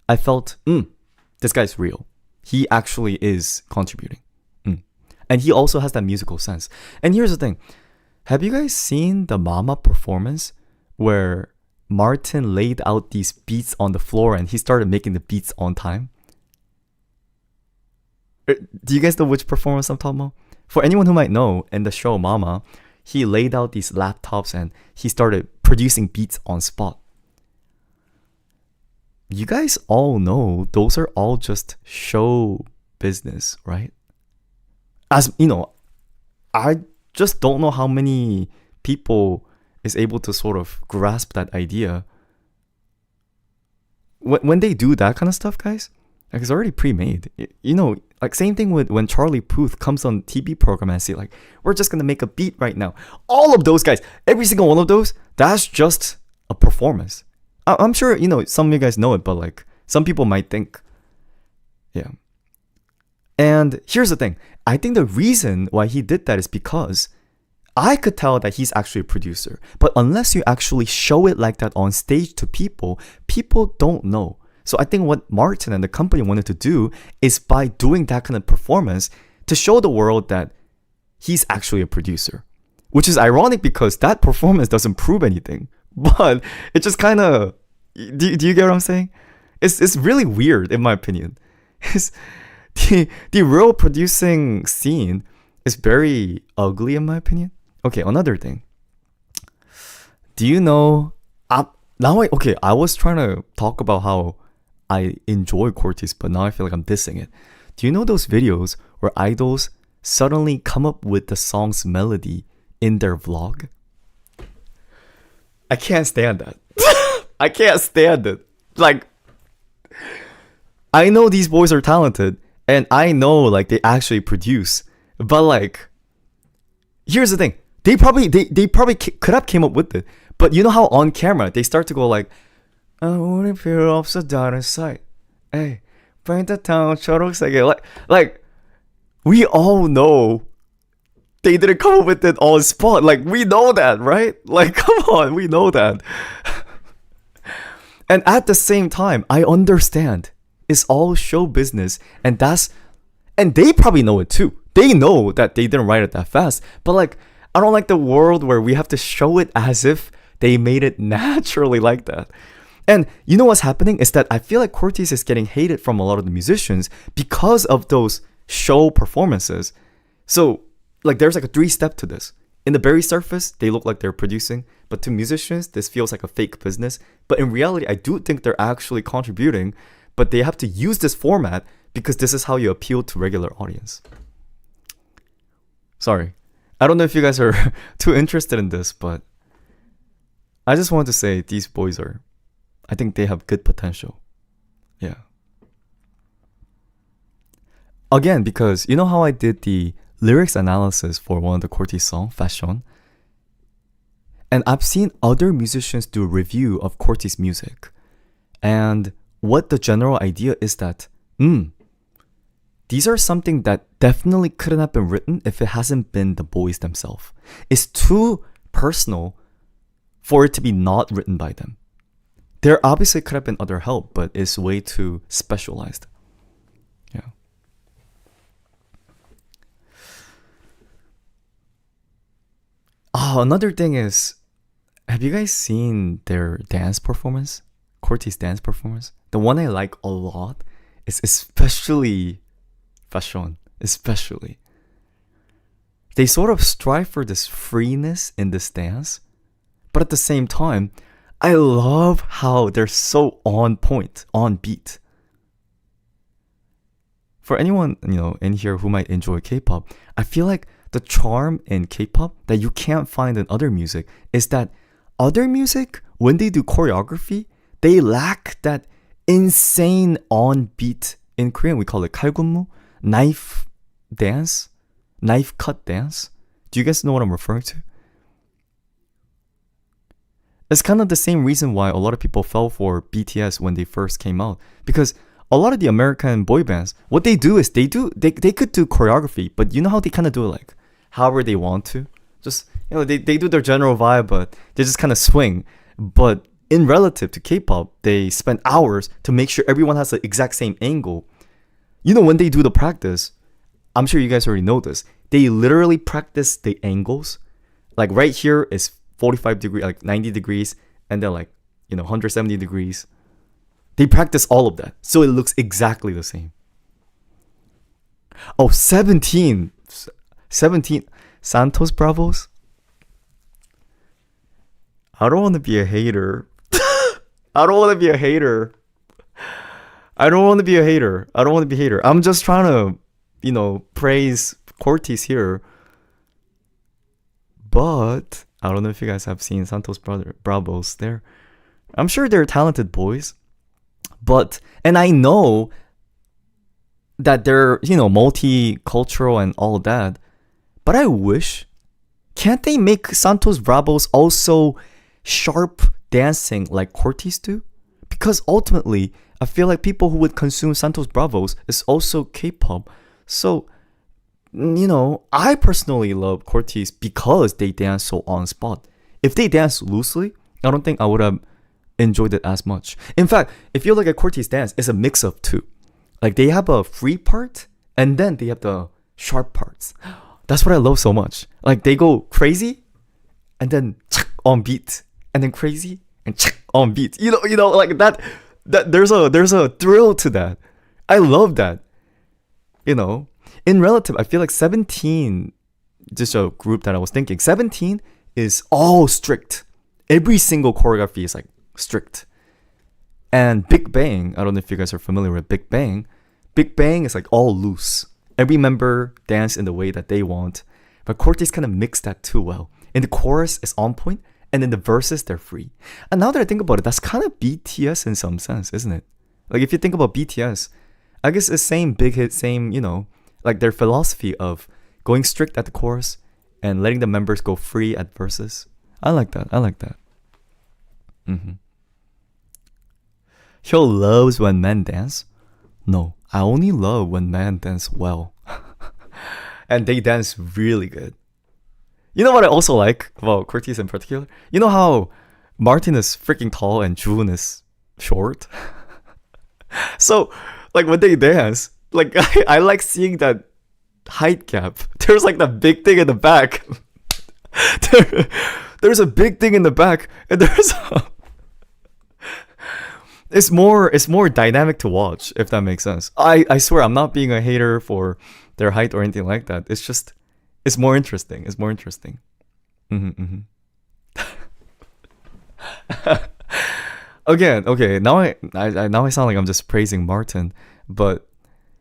I felt, this guy's real. He actually is contributing. And he also has that musical sense. And here's the thing. Have you guys seen the Mama performance where Martin laid out these beats on the floor and he started making the beats on time? Do you guys know which performance I'm talking about? For anyone who might know, in the show Mama, he laid out these laptops and he started producing beats on spot. You guys all know those are all just show business, right? As you know, I just don't know how many people is able to sort of grasp that idea. When they do that kind of stuff, guys, like it's already pre-made. You know, like same thing with when Charlie Puth comes on TV program and say like, we're just gonna make a beat right now. All of those guys, every single one of those, that's just a performance. I'm sure, you know, some of you guys know it, but like some people might think, yeah. And here's the thing. I think the reason why he did that is because I could tell that he's actually a producer. But unless you actually show it like that on stage to people, people don't know. So I think what Martin and the company wanted to do is by doing that kind of performance to show the world that he's actually a producer. Which is ironic because that performance doesn't prove anything. But it just kind of... Do you get what I'm saying? It's really weird in my opinion. The real producing scene is very ugly in my opinion. Okay, another thing. Do you know... I was trying to talk about how I enjoy Cortez, but now I feel like I'm dissing it. Do you know those videos where idols suddenly come up with the song's melody in their vlog? I can't stand that. I can't stand it. Like, I know these boys are talented, and I know like they actually produce, but like, here's the thing. They probably could have came up with it, but you know how on camera they start to go like, I wouldn't feel upside down inside. Hey, paint the town 초록색에. Like, we all know they didn't come up with it on spot. Like, we know that, right? Like, come on, we know that. And at the same time, I understand it's all show business, and they probably know it too. They know that they didn't write it that fast, but like, I don't like the world where we have to show it as if they made it naturally like that. And you know what's happening is that I feel like Cortez is getting hated from a lot of the musicians because of those show performances. So like there's like a 3-step to this. In the very surface, they look like they're producing, but to musicians, this feels like a fake business. But in reality, I do think they're actually contributing, but they have to use this format because this is how you appeal to regular audience. Sorry. I don't know if you guys are too interested in this, but I just wanted to say these boys I think they have good potential. Yeah. Again, because you know how I did the lyrics analysis for one of the Cortez songs, Fashion? And I've seen other musicians do a review of Cortez music. And what the general idea is that, these are something that definitely couldn't have been written if it hasn't been the boys themselves. It's too personal for it to be not written by them. There obviously could have been other help, but it's way too specialized. Yeah. Oh, another thing is, have you guys seen their dance performance? Cortez dance performance? The one I like a lot is especially Fashion. Especially. They sort of strive for this freeness in this dance, but at the same time, I love how they're so on point, on beat. For anyone, you know, in here who might enjoy K-pop, I feel like the charm in K-pop that you can't find in other music is that other music, when they do choreography, they lack that insane on beat. In Korean, we call it 칼군무, knife dance, knife cut dance. Do you guys know what I'm referring to? It's kind of the same reason why a lot of people fell for BTS when they first came out. Because a lot of the American boy bands, what they do is they could do choreography, but you know how they kind of do it like however they want to? Just, you know, they do their general vibe, but they just kind of swing. But in relative to K-pop, they spend hours to make sure everyone has the exact same angle. You know, when they do the practice, I'm sure you guys already know this, they literally practice the angles. Like right here is 45 degrees, like 90 degrees, and then like, you know, 170 degrees. They practice all of that, so it looks exactly the same. Oh, 17. 17 Santos Bravos. I don't want to be a hater. I don't want to be a hater. I don't want to be a hater. I don't want to be a hater. I'm just trying to, praise Cortez here. But I don't know if you guys have seen Santos Bravos there. I'm sure they're talented boys. And I know that they're, multicultural and all that. But I wish, can't they make Santos Bravos also sharp dancing like Cortez do? Because ultimately, I feel like people who would consume Santos Bravos is also K-pop. So, I personally love Cortez because they dance so on spot. If they dance loosely, I don't think I would have enjoyed it as much. In fact, if you look at Cortez dance, it's a mix of two. Like they have a free part and then they have the sharp parts. That's what I love so much. Like they go crazy and then on beat and then crazy and on beat. Like that there's a thrill to that. I love that. In Relative, I feel like 17, just a group that I was thinking, 17 is all strict. Every single choreography is like strict. And Big Bang, I don't know if you guys are familiar with Big Bang. Big Bang is like all loose. Every member dance in the way that they want. But Cortez kind of mixed that too well. And the chorus is on point, and then the verses, they're free. And now that I think about it, that's kind of BTS in some sense, isn't it? Like if you think about BTS, I guess it's same big hit, same, like their philosophy of going strict at the chorus and letting the members go free at verses. I like that. Hyo loves when men dance. No, I only love when men dance well. And they dance really good. You know what I also like about Cortez in particular? You know how Martin is freaking tall and June is short? So, like when they dance, like I like seeing that height gap. There's like that big thing in the back. There's a big thing in the back, and it's more dynamic to watch, if that makes sense. I swear I'm not being a hater for their height or anything like that. It's more interesting. It's more interesting. Again, okay. Now I sound like I'm just praising Martin, but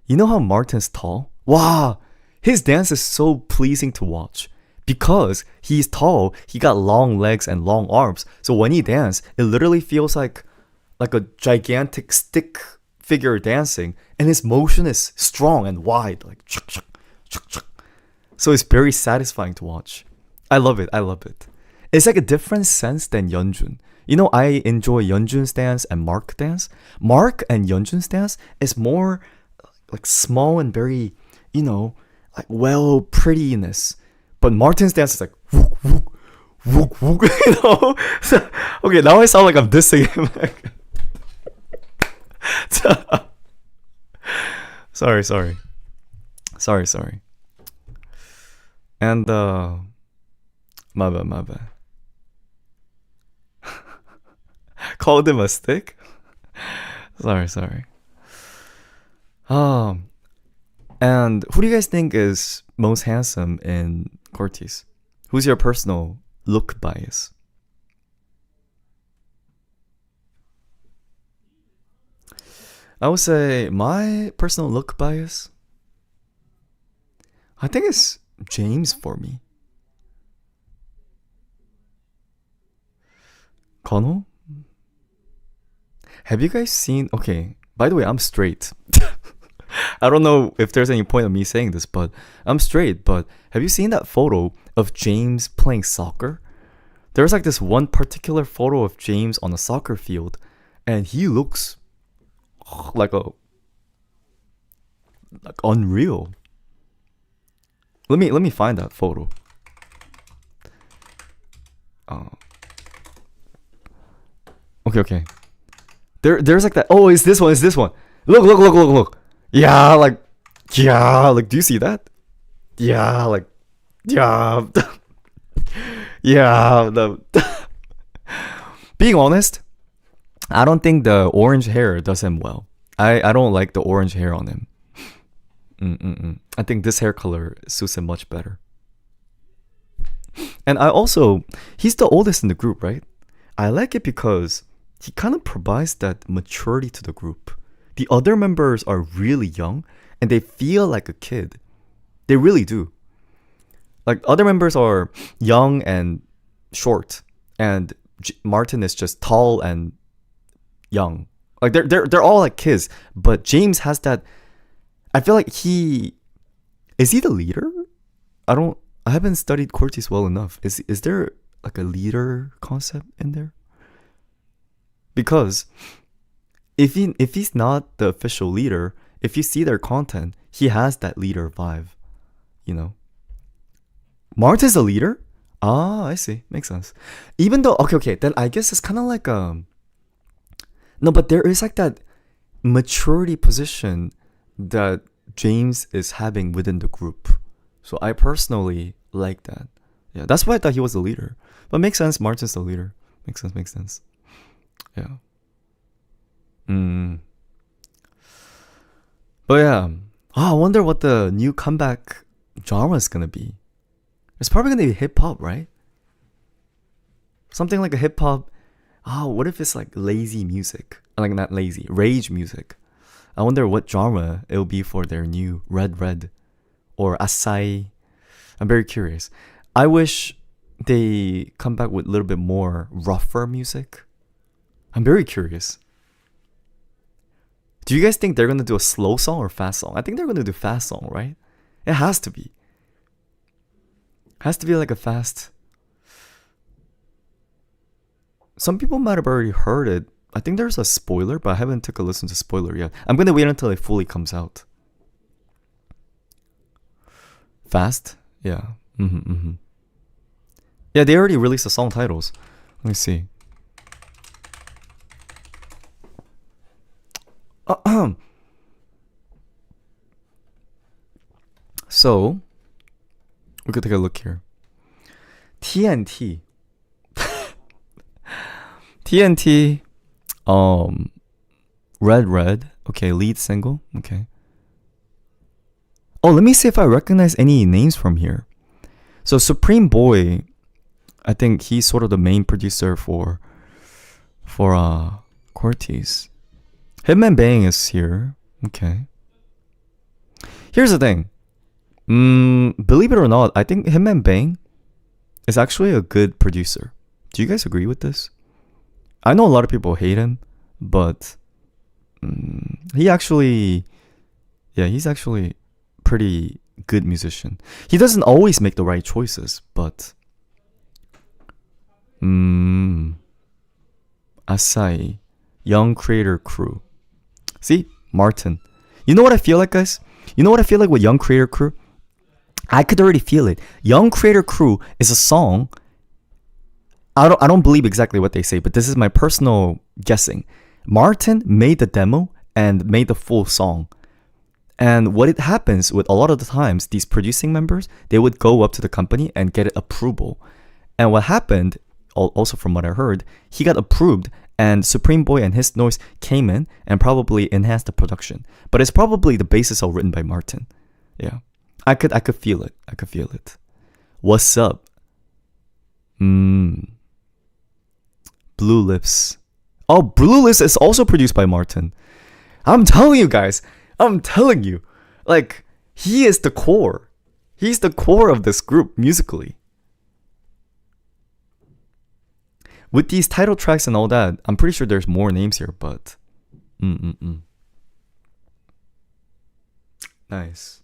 you know how Martin's tall? Wow, his dance is so pleasing to watch because he's tall. He got long legs and long arms, so when he dances, it literally feels like a gigantic stick figure dancing, and his motion is strong and wide, like so it's very satisfying to watch. I love it. It's like a different sense than Yeonjun. I enjoy Yeonjun's dance and Mark dance. Mark and Yeonjun's dance is more like small and very, like well prettiness. But Martin's dance is like wook wook wook wook. So, okay, now I sound like I'm dissing him. Sorry. And my bad. Called him a stick? Sorry. And who do you guys think is most handsome in Cortez? Who's your personal look bias? I would say my personal look bias, I think it's James for me. Kono? Have you guys seen... Okay, by the way, I'm straight. I don't know if there's any point of me saying this, but I'm straight. But have you seen that photo of James playing soccer? There's like this one particular photo of James on a soccer field, and he looks like unreal. Let me find that photo. Okay. There's like that. Oh, it's this one. Look. Yeah, do you see that? Yeah. Being honest, I don't think the orange hair does him well. I don't like the orange hair on him. I think this hair color suits him much better. And he's the oldest in the group, right? I like it because he kind of provides that maturity to the group. The other members are really young and they feel like a kid. They really do. Like other members are young and short, and Martin is just tall and young. Like they're all like kids, but James has that. I feel like he the leader? I haven't studied Cortez well enough. Is there like a leader concept in there? Because if he's not the official leader, if you see their content, he has that leader vibe, you know. Martin's a leader? Ah, I see. Makes sense. Even though okay, then I guess it's kind of like no, but there is like that maturity position that James is having within the group. So I personally like that. Yeah, that's why I thought he was the leader. But makes sense, Martin's the leader. Makes sense. Yeah. But yeah. I wonder what the new comeback genre is gonna be. It's probably gonna be hip hop, right? Something like a hip hop. What if it's like lazy music? Like not lazy, rage music. I wonder what genre it'll be for their new Red Red or Asai. I'm very curious. I wish they come back with a little bit more rougher music. I'm very curious. Do you guys think they're gonna do a slow song or fast song? I think they're gonna do fast song, right? It has to be. Has to be like a fast. Some people might have already heard it. I think there's a spoiler, but I haven't took a listen to spoiler yet. I'm gonna wait until it fully comes out. Fast? Yeah. Yeah, they already released the song titles. Let me see. So, we could take a look here. TNT. TNT. Red Red. Okay, lead single. Okay. Oh, let me see if I recognize any names from here. So Supreme Boy, I think he's sort of the main producer for Cortez. Hitman Bang is here. Okay. Here's the thing. Believe it or not, I think Hitman Bang is actually a good producer. Do you guys agree with this? I know a lot of people hate him, but he's actually pretty good musician. He doesn't always make the right choices, but Asai, Young Creator Crew. See, Martin. You know what I feel like, guys? You know what I feel like with Young Creator Crew? I could already feel it. Young Creator Crew is a song. I don't believe exactly what they say, but this is my personal guessing. Martin made the demo and made the full song. And what it happens with a lot of the times, these producing members, they would go up to the company and get approval. And what happened, also from what I heard, he got approved and Supreme Boy and His Noise came in and probably enhanced the production. But it's probably the basis all written by Martin. Yeah. I could feel it. I could feel it. What's up? Blue Lips. Oh, Blue Lips is also produced by Martin. I'm telling you guys. I'm telling you. Like, he is the core. He's the core of this group musically. With these title tracks and all that, I'm pretty sure there's more names here, but nice.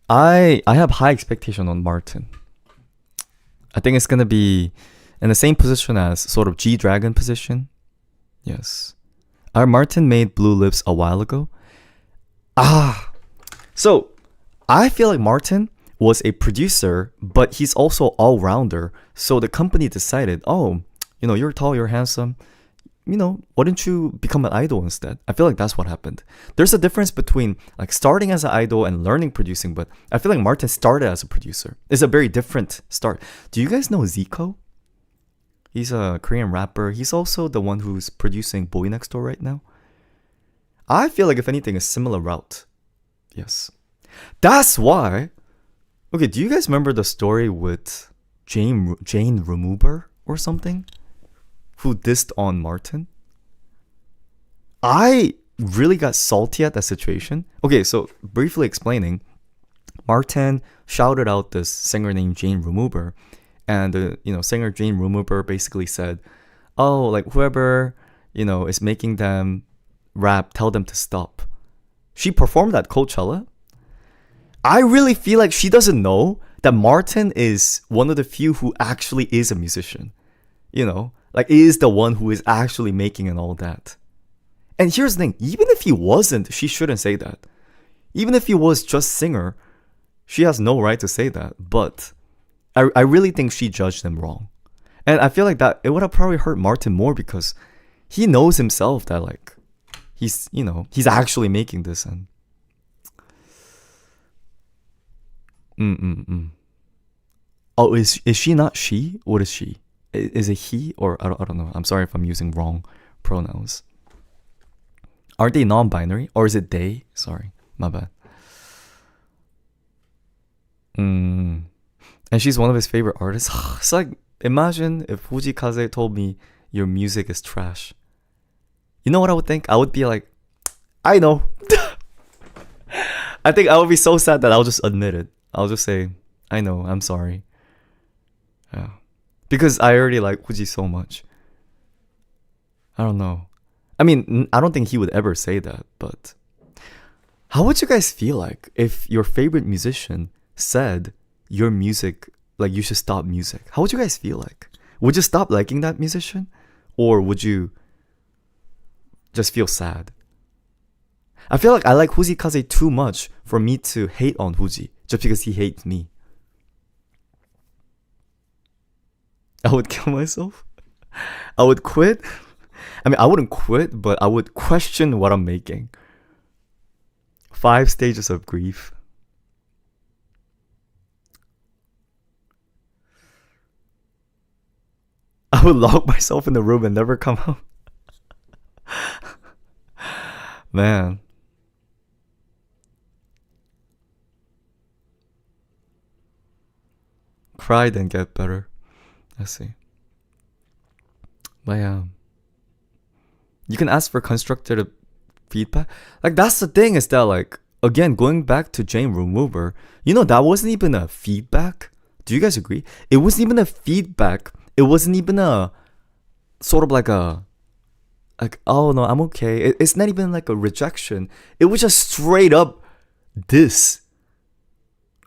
I have high expectation on Martin. I think it's gonna be in the same position as sort of G-Dragon position. Yes. Our Martin made Blue Lips a while ago. So I feel like Martin was a producer, but he's also all-rounder. So the company decided, you're tall, you're handsome. Why don't you become an idol instead? I feel like that's what happened. There's a difference between like starting as an idol and learning producing, but I feel like Martin started as a producer. It's a very different start. Do you guys know Zico? He's a Korean rapper. He's also the one who's producing Boy Next Door right now. I feel like if anything, a similar route. Yes. That's why. Okay, do you guys remember the story with Jane Remover or something? Who dissed on Martin? I really got salty at that situation. Okay, so briefly explaining, Martin shouted out this singer named Jane Remover, and the singer Jane Remover basically said, "Oh, like whoever is making them rap, tell them to stop." She performed at Coachella. I really feel like she doesn't know that Martin is one of the few who actually is a musician. Like is the one who is actually making and all that. And here's the thing, even if he wasn't, she shouldn't say that. Even if he was just singer, she has no right to say that. But I really think she judged him wrong. And I feel like that it would have probably hurt Martin more because he knows himself that like he's actually making this and Oh, is she not she? What is she? Is it he or I don't know. I'm sorry if I'm using wrong pronouns. Are they non-binary or is it they? Sorry, my bad. And she's one of his favorite artists. It's like imagine if Fuji Kaze told me your music is trash. You know what I would think? I would be like, I know. I think I would be so sad that I'll just admit it. I'll just say, I know, I'm sorry. Yeah. Because I already like Fuji so much. I don't know. I mean, I don't think he would ever say that, but how would you guys feel like if your favorite musician said your music, like you should stop music? How would you guys feel like? Would you stop liking that musician? Or would you just feel sad? I feel like I like Fuji Kaze too much for me to hate on Fuji just because he hates me. I would kill myself. I would quit. I mean, I wouldn't quit, but I would question what I'm making. 5 stages of grief. I would lock myself in the room and never come out. Man. Cry then get better. Let's see. But yeah. You can ask for constructive feedback. Like that's the thing is that like again going back to Jane Remover, that wasn't even a feedback. Do you guys agree? It wasn't even a feedback. It wasn't even a sort of like oh no, I'm okay. It's not even like a rejection. It was just straight up this.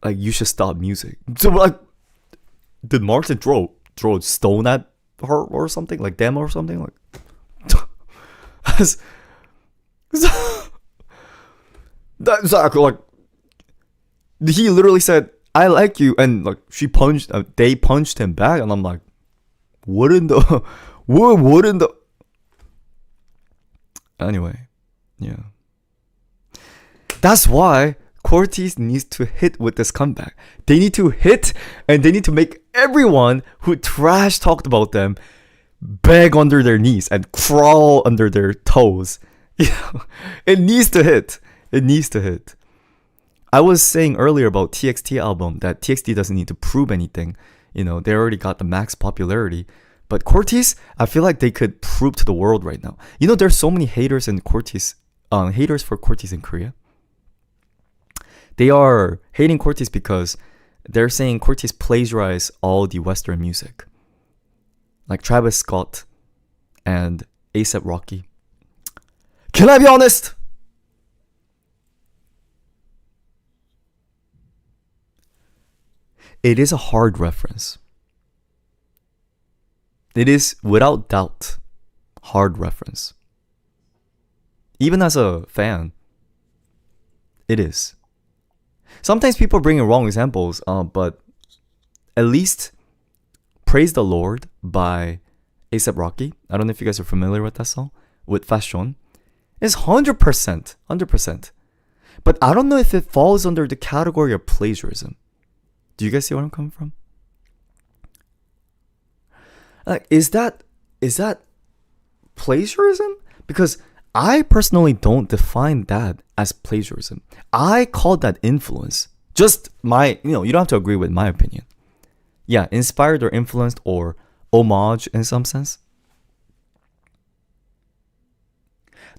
Like you should stop music. So like did Martin throw a stone at her or something? Like them or something? Like that's like he literally said I like you and like they punched him back and I'm like what in the anyway, yeah, that's why Cortez needs to hit with this comeback. They need to hit and they need to make everyone who trash talked about them beg under their knees and crawl under their toes. It needs to hit. It needs to hit. I was saying earlier about TXT album that TXT doesn't need to prove anything. They already got the max popularity. But Cortez, I feel like they could prove to the world right now. There's so many haters for Cortez in Korea. They are hating Cortez because they're saying Cortez plagiarized all the Western music. Like Travis Scott and A$AP Rocky. Can I be honest? It is a hard reference. It is, without doubt, hard reference. Even as a fan, it is. Sometimes people bring in wrong examples, but at least Praise the Lord by A$AP Rocky. I don't know if you guys are familiar with that song. With Fashion. It's 100%. But I don't know if it falls under the category of plagiarism. Do you guys see where I'm coming from? Like, is that plagiarism? Because I personally don't define that as plagiarism. I call that influence. Just my, you don't have to agree with my opinion. Yeah, inspired or influenced or homage in some sense.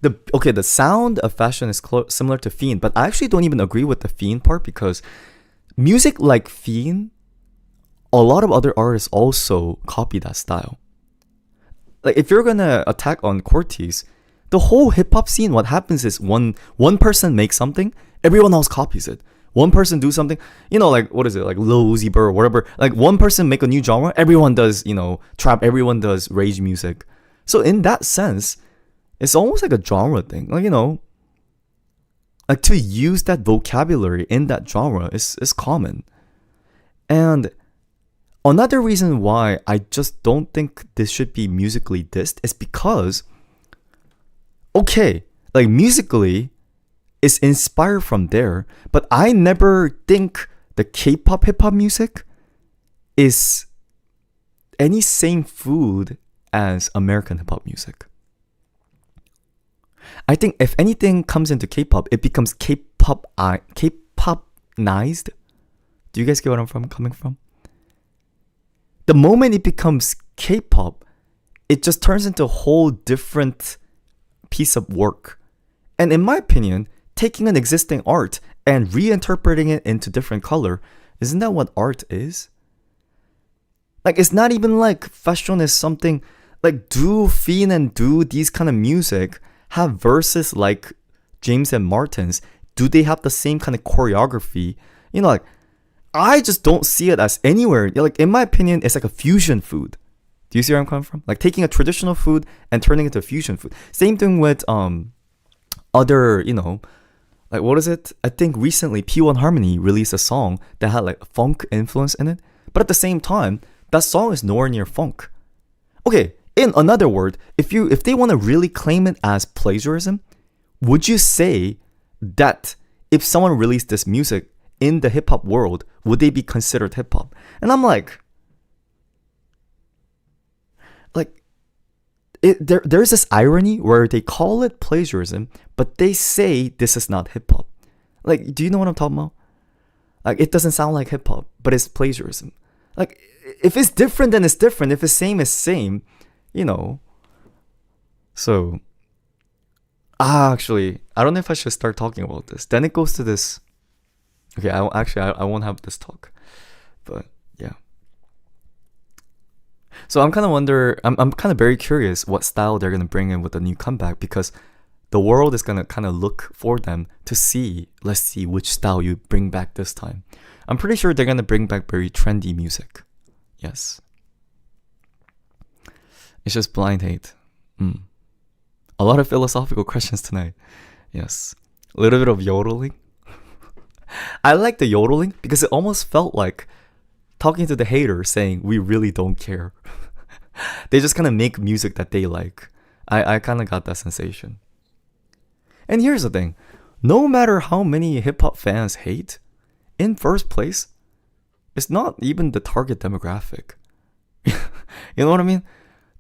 The sound of fashion is similar to Fiend, but I actually don't even agree with the Fiend part because music like Fiend, a lot of other artists also copy that style. Like if you're gonna attack on Cortez, the whole hip hop scene, what happens is one person makes something, everyone else copies it. One person do something, like what is it, like Lil Uzi Vert or whatever. Like one person make a new genre, everyone does, trap, everyone does rage music. So in that sense, it's almost like a genre thing. Like, like to use that vocabulary in that genre is common. And another reason why I just don't think this should be musically dissed is because, okay, like musically, it's inspired from there, but I never think the K-pop hip-hop music is any same food as American hip-hop music. I think if anything comes into K-pop, it becomes K-pop-nized. Do you guys get what I'm coming from? The moment it becomes K-pop, it just turns into a whole different piece of work. And in my opinion, taking an existing art and reinterpreting it into different color, isn't that what art is? Like, it's not even like fashion is something, like, do Fiend and do these kind of music have verses like James and Martin's? Do they have the same kind of choreography? Like, I just don't see it as anywhere. Like, in my opinion, it's like a fusion food. Do you see where I'm coming from? Like taking a traditional food and turning it into a fusion food. Same thing with other, like what is it? I think recently P1 Harmony released a song that had like funk influence in it. But at the same time, that song is nowhere near funk. Okay, in another word, if they want to really claim it as plagiarism, would you say that if someone released this music in the hip hop world, would they be considered hip hop? And I'm like there's this irony where they call it plagiarism, but they say this is not hip hop. Like, do you know what I'm talking about? Like, it doesn't sound like hip hop, but it's plagiarism. Like, if it's different, then it's different. If it's same, it's same. So, actually, I don't know if I should start talking about this. Then it goes to this. Okay, I won't have this talk, but yeah. So I'm kind of very curious what style they're gonna bring in with the new comeback, because the world is gonna kind of look for them to see. Let's see which style you bring back this time. I'm pretty sure they're gonna bring back very trendy music. Yes. It's just blind hate. A lot of philosophical questions tonight. Yes. A little bit of yodeling. I like the yodeling because it almost felt like talking to the hater saying, we really don't care. They just kind of make music that they like. I kind of got that sensation. And here's the thing. No matter how many hip-hop fans hate, in first place, it's not even the target demographic. You know what I mean?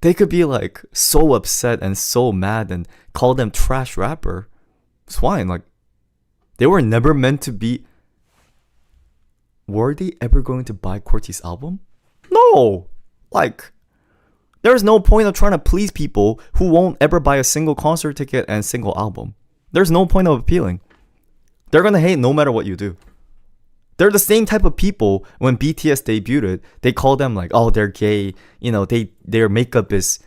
They could be like so upset and so mad and call them trash rapper. It's fine. Like, they were never meant to be. Were they ever going to buy Cortez album? No. Like, there's no point of trying to please people who won't ever buy a single concert ticket and single album. There's no point of appealing. They're gonna hate no matter what you do. They're the same type of people when BTS debuted. They call them like, oh, they're gay. Their makeup is,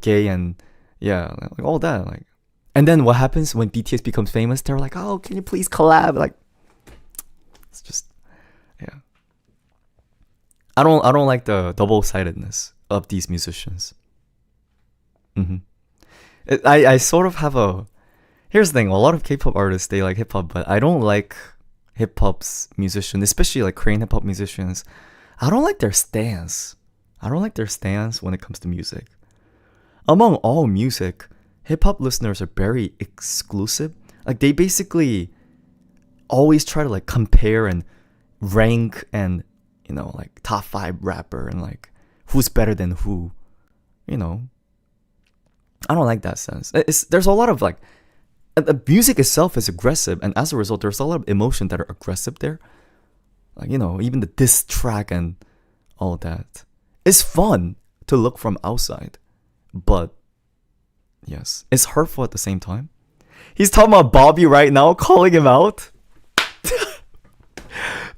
gay and yeah, like all that. Like, and then what happens when BTS becomes famous? They're like, oh, can you please collab? Like, it's just, yeah. I don't like the double-sidedness of these musicians. I sort of have a. Here's the thing: a lot of K-pop artists, they like hip hop, but I don't like hip hop's musicians, especially like Korean hip hop musicians. I don't like their stance. I don't like their stance when it comes to music. Among all music, hip hop listeners are very exclusive. Like, they basically always try to like compare and rank and like top 5 rapper and like who's better than who. I don't like that sense. There's a lot of like And the music itself is aggressive, and as a result, there's a lot of emotion that are aggressive there. Like, even the diss track and all that. It's fun to look from outside, but yes, it's hurtful at the same time. He's talking about Bobby right now, calling him out.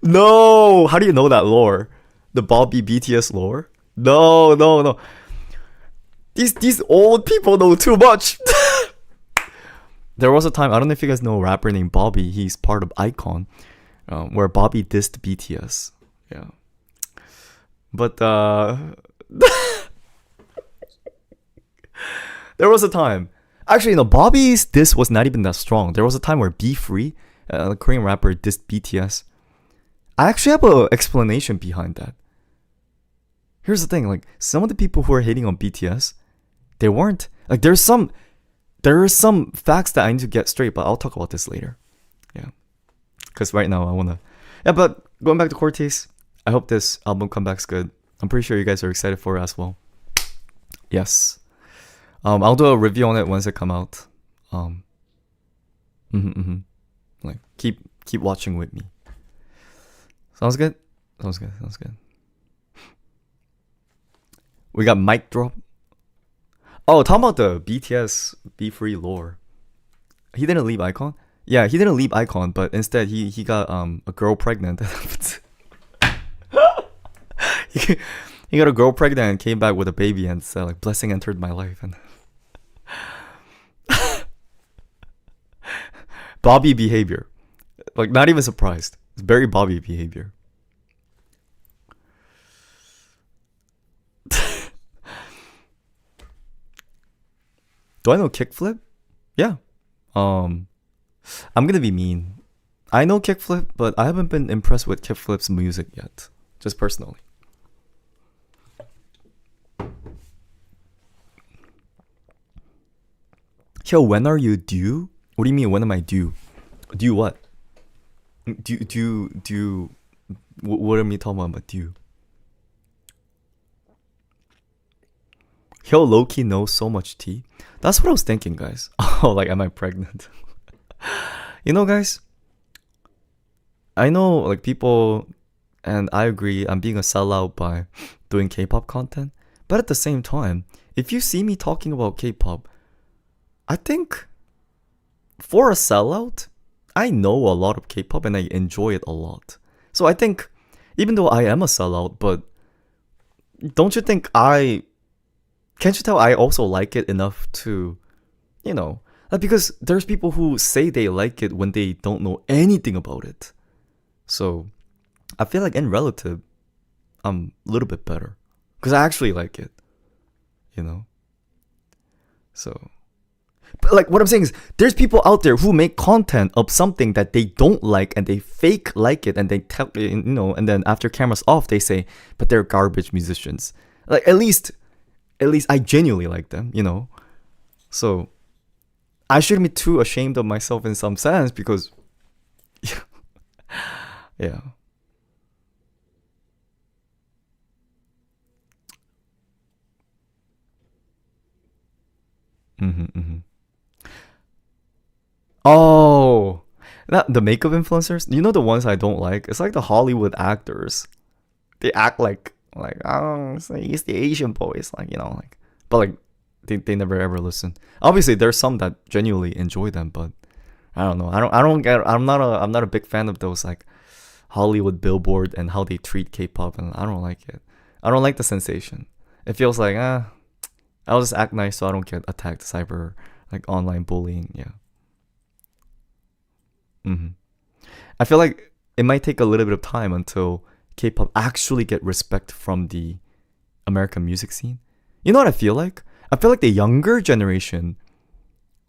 No, how do you know that lore? The Bobby BTS lore? No, no, no. These old people know too much. There was a time, I don't know if you guys know a rapper named Bobby. He's part of iKON, where Bobby dissed BTS. Yeah. But there was a time. Actually, Bobby's diss was not even that strong. There was a time where Be Free, the Korean rapper, dissed BTS. I actually have an explanation behind that. Here's the thing, like, some of the people who are hating on BTS, they weren't, like, there are some facts that I need to get straight, but I'll talk about this later. Yeah. Because right now I want to, yeah, but going back to Cortez, I hope this album comeback's good. I'm pretty sure you guys are excited for it as well. Yes. I'll do a review on it once it come out. Like, keep watching with me. Sounds good? Sounds good. We got Mic Drop. Oh, talking about the BTS Be Free lore. He didn't leave iKON? Yeah, he didn't leave iKON, but instead he got a girl pregnant. he got a girl pregnant and came back with a baby and said, like, blessing entered my life. And Bobby behavior. Like, not even surprised. It's very Bobby behavior. Do I know Kickflip? Yeah. I'm gonna be mean. I know Kickflip, but I haven't been impressed with Kickflip's music yet. Just personally. Yo, when are you due? What do you mean, when am I due? Due what? Due. What am I talking about due? Yo, low-key knows so much tea. That's what I was thinking, guys. Oh, like, am I pregnant? Guys, I know, like, people, and I agree, I'm being a sellout by doing K-pop content. But at the same time, if you see me talking about K-pop, I think for a sellout, I know a lot of K-pop and I enjoy it a lot. So I think, even though I am a sellout, but don't you think can't you tell I also like it enough to, because there's people who say they like it when they don't know anything about it. So I feel like in relative, I'm a little bit better because I actually like it, So, but like what I'm saying is there's people out there who make content of something that they don't like and they fake like it and they tell, and then after cameras off, they say, but they're garbage musicians. Like at least I genuinely like them, So I shouldn't be too ashamed of myself in some sense because, yeah. Oh, the makeup influencers. You know the ones I don't like. It's like the Hollywood actors. They act like oh, he's the Asian boys, but like they never ever listen. Obviously, there's some that genuinely enjoy them, but I don't know. I'm not a big fan of those like Hollywood billboard and how they treat K-pop, and I don't like it. I don't like the sensation. It feels like I'll just act nice so I don't get attacked cyber like online bullying. Yeah. I feel like it might take a little bit of time until K-pop actually get respect from the American music scene. You know what I feel like? I feel like the younger generation,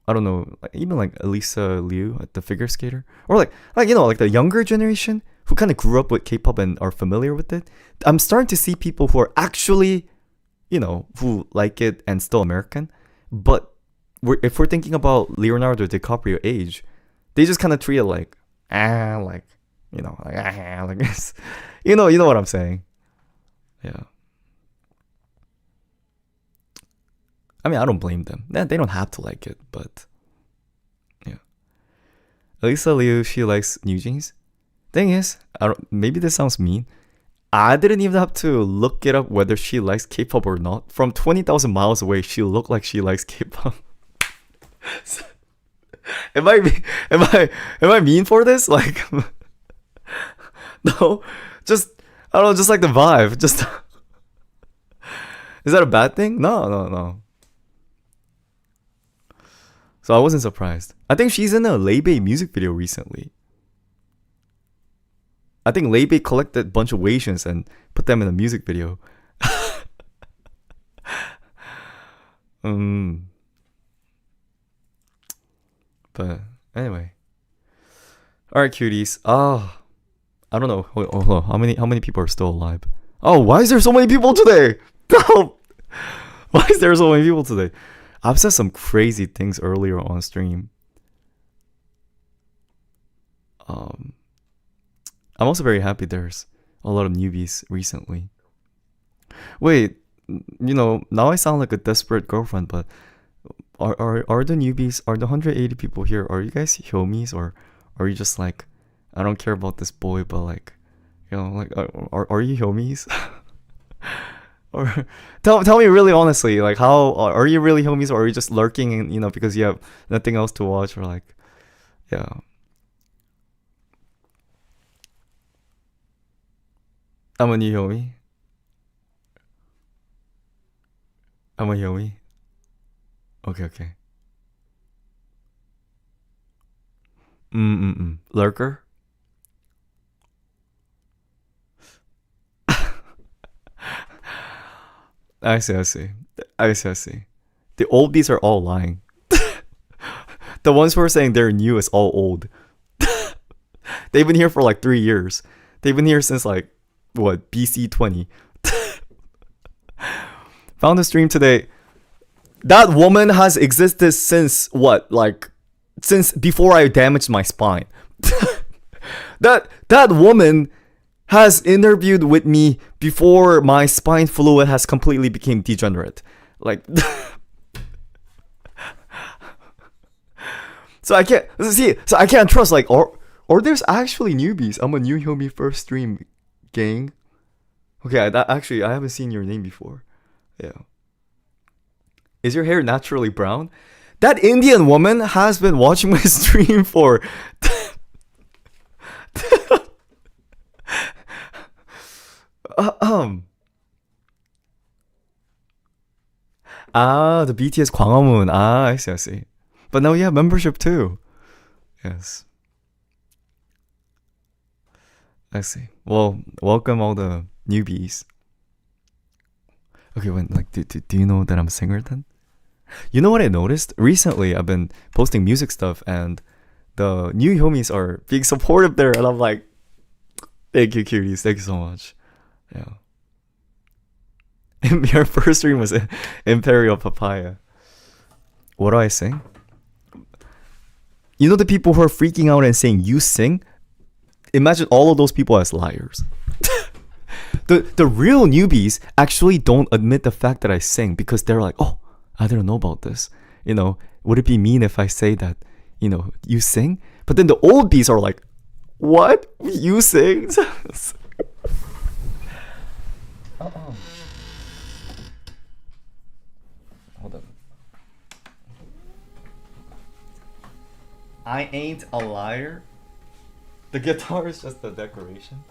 I don't know, even like Elisa Liu, the figure skater, or like the younger generation who kind of grew up with K-pop and are familiar with it. I'm starting to see people who are actually, who like it and still American. But if we're thinking about Leonardo DiCaprio age, they just kind of treat it like this. You know what I'm saying? Yeah. I mean, I don't blame them. They don't have to like it, but yeah. Lisa Liu, she likes New Jeans. Thing is, I don't, maybe this sounds mean. I didn't even have to look it up whether she likes K-pop or not. From 20,000 miles away, she looked like she likes K-pop. Am I mean for this? Like, no, just I don't know, just like the vibe. Just is that a bad thing? No. So I wasn't surprised. I think she's in a Leibei music video recently. I think Leibei collected a bunch of Wations and put them in a music video. But anyway. Alright, cuties. I don't know. Hold on. How many people are still alive? Oh, why is there so many people today? Oh, why is there so many people today? I've said some crazy things earlier on stream. I'm also very happy there's a lot of newbies recently. Wait, now I sound like a desperate girlfriend, but are the newbies, are the 180 people here, are you guys homies, or are you just like, I don't care about this boy, but like, like, are you homies? Or tell me really honestly, like, how are you really homies, or are you just lurking and because you have nothing else to watch, or like, yeah. I'm a new homie. I'm a homie. Okay. Lurker? I see. The old bees are all lying. The ones who are saying they're new is all old. They've been here for like 3 years. They've been here since like, what, BC 20. Found a stream today. That woman has existed since what? Like, since before I damaged my spine. That woman has interviewed with me before my spine fluid has completely became degenerate. Like, so I can't trust, like, or there's actually newbies. I'm a new homie first stream, gang. Okay, I haven't seen your name before. Yeah. Is your hair naturally brown? That Indian woman has been watching my stream for the BTS Gwanghwamun. I see. But now you have membership too. Yes. I see. Well, welcome all the newbies. Okay, do you know that I'm a singer then? You know what I noticed? Recently, I've been posting music stuff, and the new homies are being supportive there, and I'm like, thank you, cuties. Thank you so much. Yeah. Your first stream was Imperial Papaya. What do I sing? You know the people who are freaking out and saying you sing? Imagine all of those people as liars. The real newbies actually don't admit the fact that I sing, because they're like, oh, I didn't know about this. Would it be mean if I say that, you sing? But then the old bees are like, what? You sing? Hold up. I ain't a liar. The guitar is just a decoration.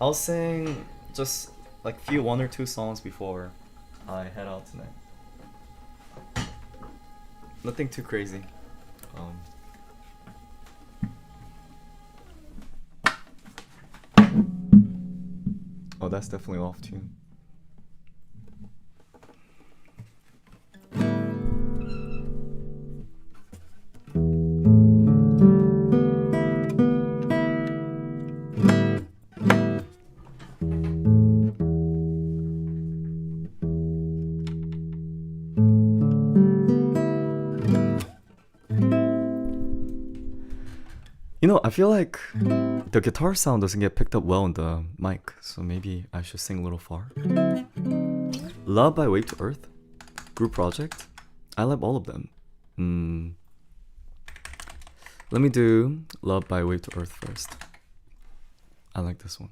I'll sing just like one or two songs before I head out tonight. Nothing too crazy. Oh, that's definitely off tune. I feel like the guitar sound doesn't get picked up well on the mic, so maybe I should sing a little far. Love by Wave to Earth, group project. I love all of them. Let me do Love by Wave to Earth first. I like this one.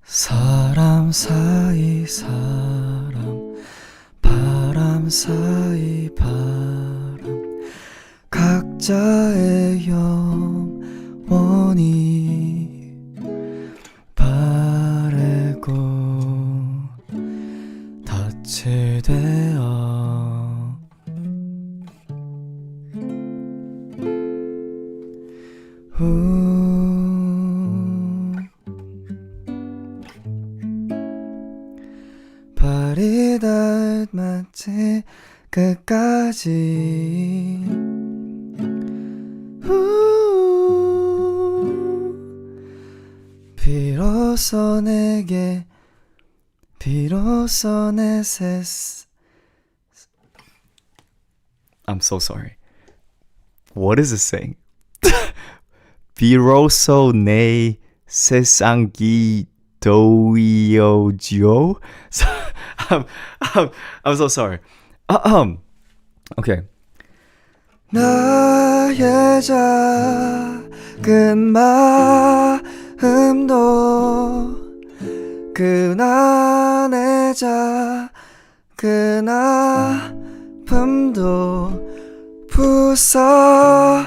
사람 사이 사람 바람 사이 바람 각자의 영원히 바래고 닻을 대어 발이 닿았지 끝까지 비로소 내게 비로소 내 세상 I'm so sorry. What is it saying? 비로소 내 세상이 도이어지오? I'm so sorry. Okay. 나의 작은 마음도 그날의 작은 아픔도 부서지고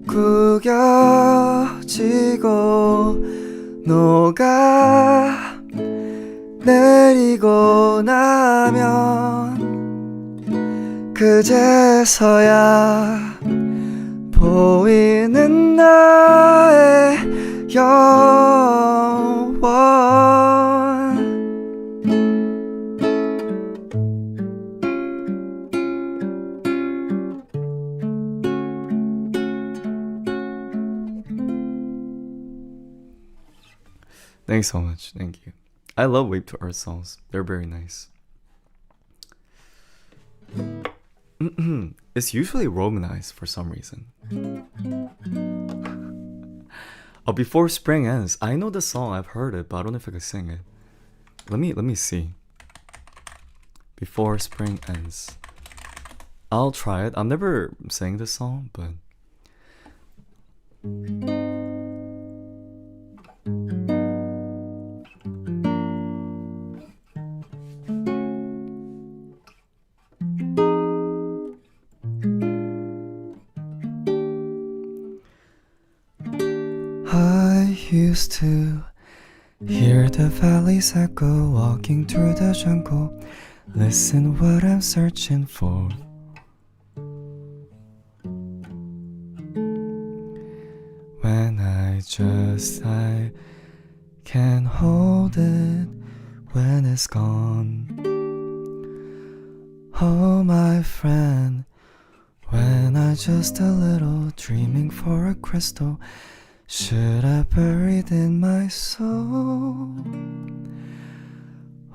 구겨지고 녹아 내리고 나면 그제서야 보이는 나의 영원. Thanks so much. Thank you. I love Wave to Earth songs. They're very nice. It's usually romanized for some reason. Before Spring Ends. I know the song. I've heard it, but I don't know if I can sing it. Let me see. Before Spring Ends. I'll try it. I've never sang this song, but I used to hear the valleys echo, walking through the jungle. Listen what I'm searching for. When I can't hold it when it's gone. Oh my friend, when I just a little dreaming for a crystal, should I bury it in my soul?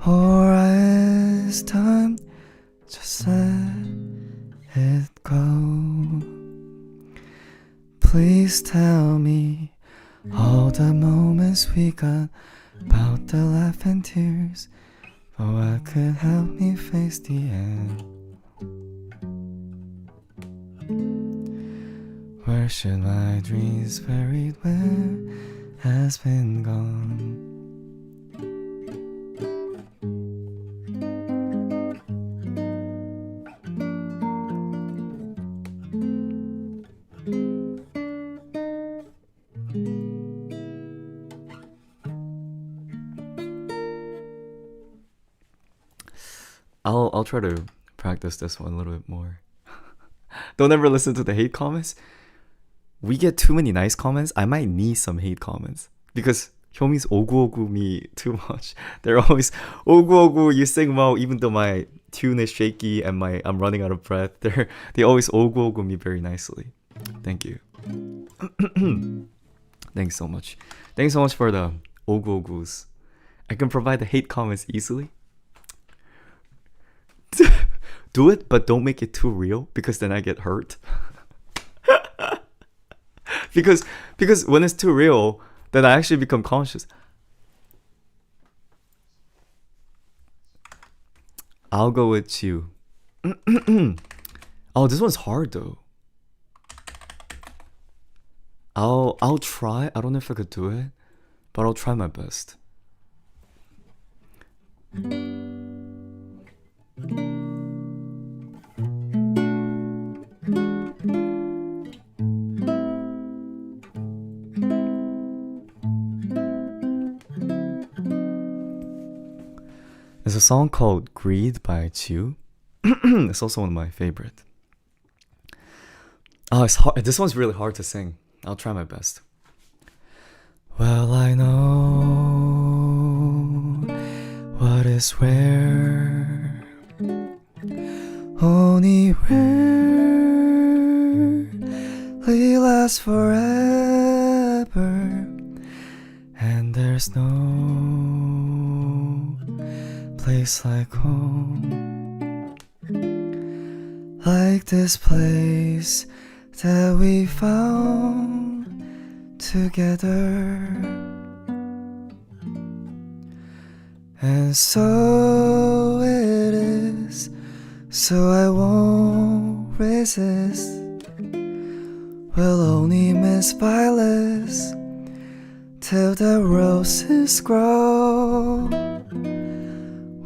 Or is time just let it go? Please tell me all the moments we got, about the laugh and tears, oh what could help me face the end? Where should my dreams buried, where has been gone? I'll try to practice this one a little bit more. Don't ever listen to the hate comments. We get too many nice comments. I might need some hate comments because Hyomi's 오구오구 me too much. They're always 오구오구. You sing well, even though my tune is shaky and I'm running out of breath. They always 오구오구 me very nicely. Thank you. Thanks so much. Thanks so much for the 오구오구's. I can provide the hate comments easily. Do it, but don't make it too real because then I get hurt. because when it's too real, then I actually become conscious. I'll go with you. Oh, this one's hard though. I'll try. I don't know if I could do it, but I'll try my best. There's a song called Greed by Chiu. It's also one of my favorite. Oh, it's hard. This one's really hard to sing. I'll try my best. Well, I know what is where, only rarely lasts forever, and there's no place like home, like this place that we found together. And so it is, so I won't resist. We'll only miss violets till the roses grow.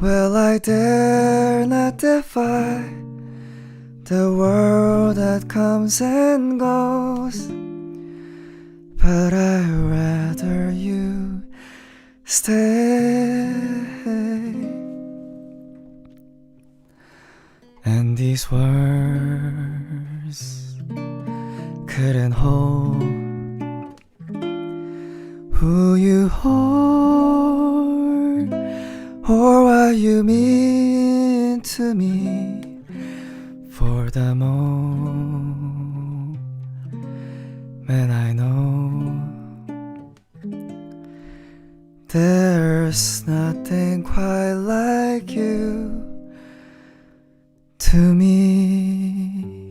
Will I dare not defy the world that comes and goes? But I'd rather you stay. And these words couldn't hold who you are or what you mean to me. For the moment I know there's nothing quite like you to me.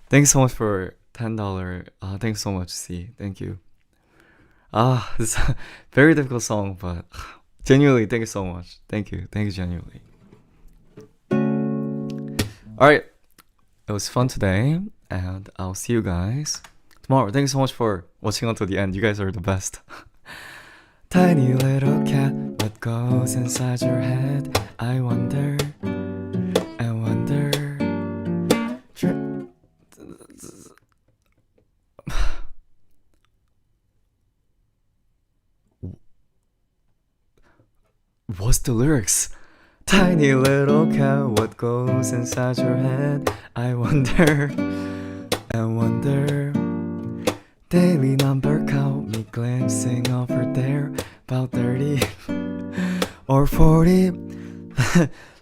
Thanks so much for $10. Thanks so much, C. Thank you. This is a very difficult song, but genuinely, thank you so much. Thank you. Thank you genuinely. Alright. It was fun today, and I'll see you guys tomorrow. Thank you so much for watching until the end. You guys are the best. Tiny little cat, what goes inside your head? I wonder, I wonder. What's the lyrics? Tiny little cat, what goes inside your head? I wonder, I wonder. Daily number count me glancing over there. About 30 or 40.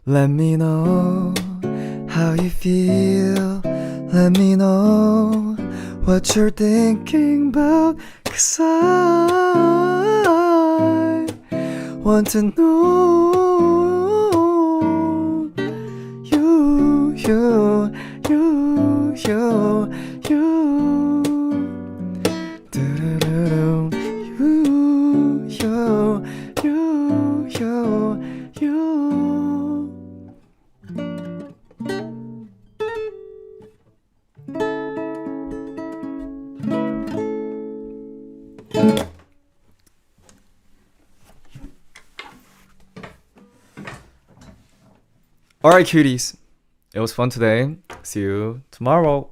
Let me know how you feel. Let me know what you're thinking about. 'Cause I want to know you. Do-do-do-do. You. Alright, cuties. It was fun today. See you tomorrow.